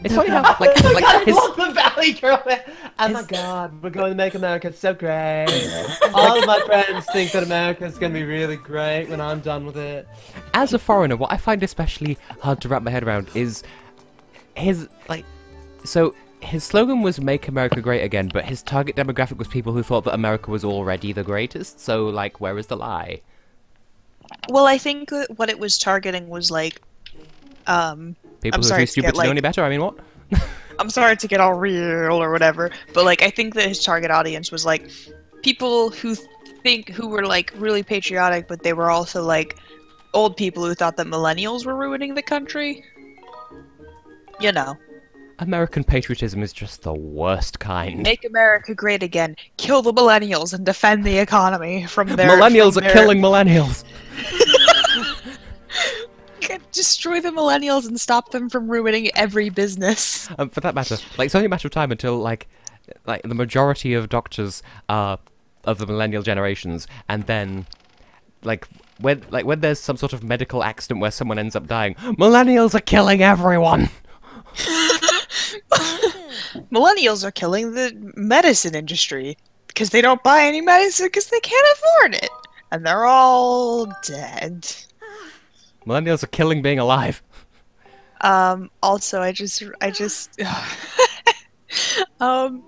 It's funny how like I his love the Valley Girl. Oh my god, we're going to make America so great. All of my friends think that America's gonna be really great when I'm done with it. as a foreigner, what I find especially hard to wrap my head around is his his slogan was "Make America Great Again," but his target demographic was people who thought that America was already the greatest. So, like, where is the lie? Well, I think that what it was targeting was like, People I'm who are sorry too to stupid get, to know like- any better. I mean, what? I'm sorry to get all real or whatever, but like I think that his target audience was like people who were like really patriotic, but they were also like old people who thought that millennials were ruining the country. You know, American patriotism is just the worst kind. make America great again, kill the millennials, and defend the economy from their Millennials are killing millennials. Destroy the millennials and stop them from ruining every business. For that matter, like it's only a matter of time until like the majority of doctors are of the millennial generations, and then when there's some sort of medical accident where someone ends up dying, millennials are killing everyone. Millennials are killing the medicine industry because they don't buy any medicine because they can't afford it, and they're all dead. Millennials are killing being alive. Also, I just oh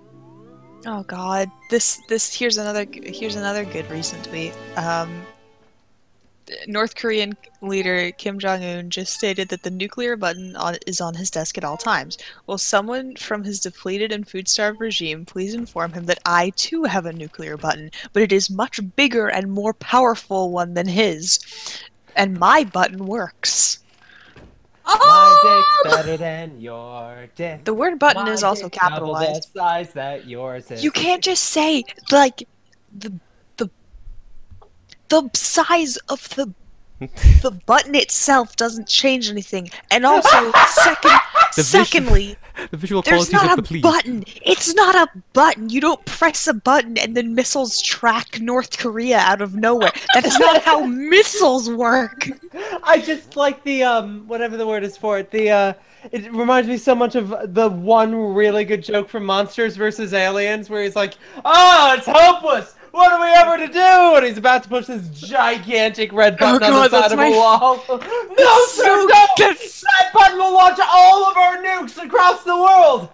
god, here's another good recent tweet. North Korean leader Kim Jong-un just stated that the nuclear button is on his desk at all times. Will someone from his depleted and food-starved regime please inform him that I too have a nuclear button, but it is much bigger and more powerful one than his, and my button works. My dick's better than your dick. The word button My is also dick's double the capitalized. size that yours is. You can't just say like the size of the button itself doesn't change anything. And also, secondly, The visual there's qualities of not the a please. button. It's not a button. You don't press a button and then missiles track North Korea out of nowhere. That is not how missiles work. I just like the whatever the word is for it. It reminds me so much of the one really good joke from Monsters vs. Aliens, where he's like, "Oh, it's hopeless. What are we ever to do?" And he's about to push this gigantic red button on the side of a wall. No, sir, no! That button will launch all of our nukes across the world.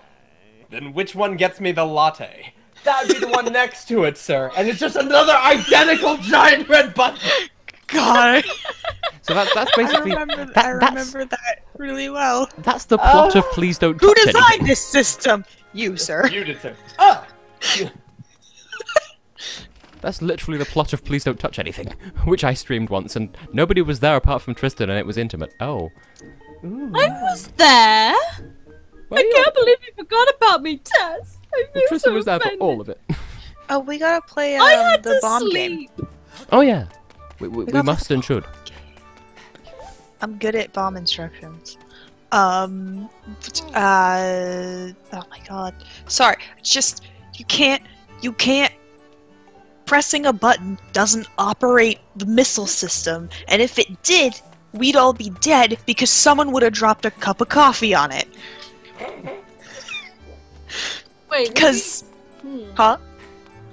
Then which one gets me the latte? That would be the one next to it, sir. And it's just another identical giant red button. God, So that's basically I remember that really well. that's the plot of Please Don't Who Touch designed Anything. this system? You, sir. You did, sir. Oh! That's literally the plot of Please Don't Touch Anything, which I streamed once, and nobody was there apart from Tristan, and it was intimate. Oh. I was there. I can't believe you forgot about me, Tess. I feel Tristan so was there for offended. all of it. Oh, we gotta play I had the to bomb sleep. game. Oh yeah. We got must and should. I'm good at bomb instructions. Oh my god. Sorry, just you can't pressing a button doesn't operate the missile system, and if it did, we'd all be dead because someone would have dropped a cup of coffee on it. Wait, Because huh?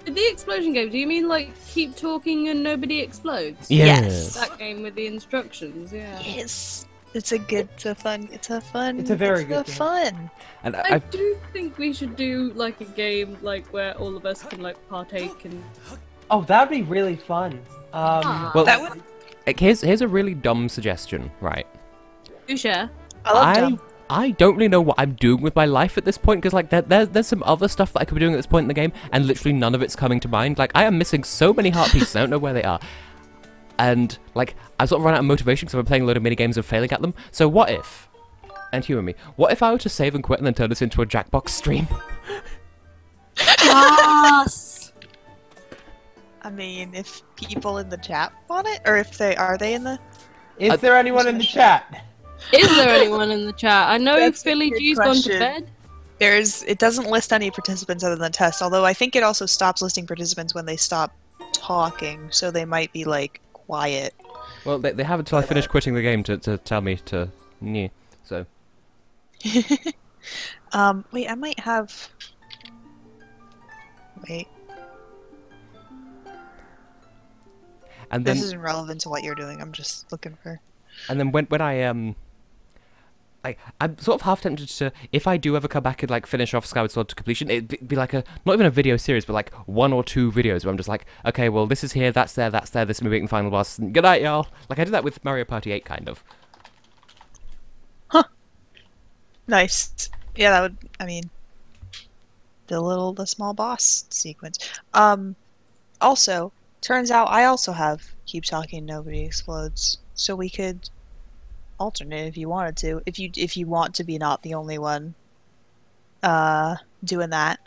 with the explosion game, do you mean like keep talking and nobody explodes? Yes. That game with the instructions, yeah. Yes. It's a fun. It's a very good game. fun. And I do think we should do like a game like where all of us can like partake and. Oh, that'd be really fun. well, That would. here's a really dumb suggestion, right? Do share. I love dumb. I don't really know what I'm doing with my life at this point, because like there's some other stuff that I could be doing at this point in the game, and literally none of it's coming to mind. Like I am missing so many heart pieces, I don't know where they are. And like I've sort of run out of motivation because I've been playing a load of minigames and failing at them. So what if, and humor me, what if I were to save and quit and then turn this into a Jackbox stream? Yes. I mean, if people in the chat want it, or if are they in the? Is there anyone in the chat? Is there anyone in the chat? I know That's a Philly good G's gone to question. bed. It doesn't list any participants other than Tess, although I think it also stops listing participants when they stop talking, so they might be, like, quiet. Well, they have until I finish quitting the game to tell me to... Yeah, so... Wait, I might have... Wait. And then, This isn't relevant to what you're doing, I'm just looking for... And then when I, I'm sort of half tempted to, if I do ever come back and, like, finish off Skyward Sword to completion, it'd be like not even a video series, but, like, 1 or 2 videos where I'm just like, okay, well, this is here, that's there, this may be the final boss, good night, y'all. Like, I did that with Mario Party 8, kind of. Huh. Nice. Yeah, that would, I mean... The small boss sequence. Also, turns out I also have Keep Talking, Nobody Explodes, so we could... alternate if you wanted to. If you want to be not the only one doing that.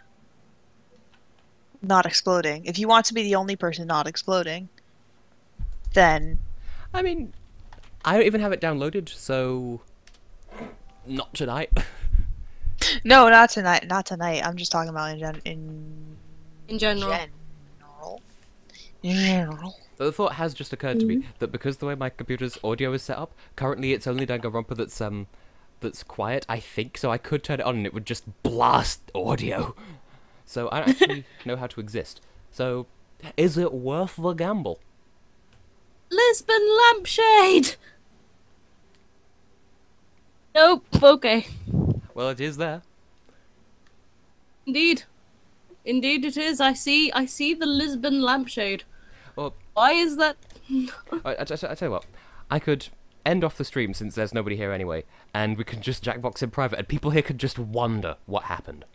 Not exploding. If you want to be the only person not exploding, then... I mean, I don't even have it downloaded, so... Not tonight. No, not tonight. Not tonight. I'm just talking about in general. In general. So the thought has just occurred to me that because the way my computer's audio is set up, currently it's only Danganronpa that's quiet, I think, so I could turn it on and it would just blast audio. So I don't actually know how to exist. So, is it worth the gamble? Lisbon lampshade! Nope, okay. Well, it is there. Indeed. Indeed it is. I see the Lisbon lampshade. Well, Why is that? I tell you what, I could end off the stream since there's nobody here anyway, and we could just Jackbox in private, and people here could just wonder what happened.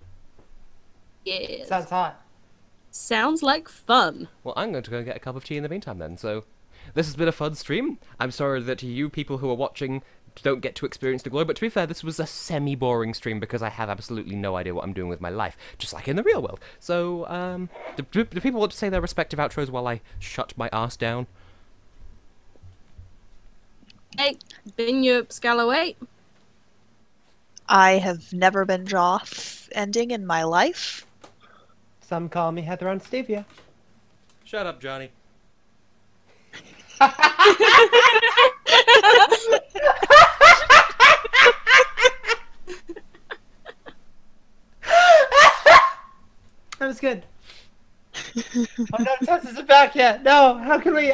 Yes. Sounds hot. Sounds like fun. Well, I'm going to go and get a cup of tea in the meantime then, so... This has been a fun stream. I'm sorry that you people who are watching don't get to experience the glow, but to be fair, this was a semi-boring stream because I have absolutely no idea what I'm doing with my life, just like in the real world. So, do people want to say their respective outros while I shut my ass down? Hey, been your Scalloway? I have never been Joff ending in my life. Some call me Heather on Stevia. Shut up, Johnny. That was good. Oh no, Tess isn't back yet. No, how can we?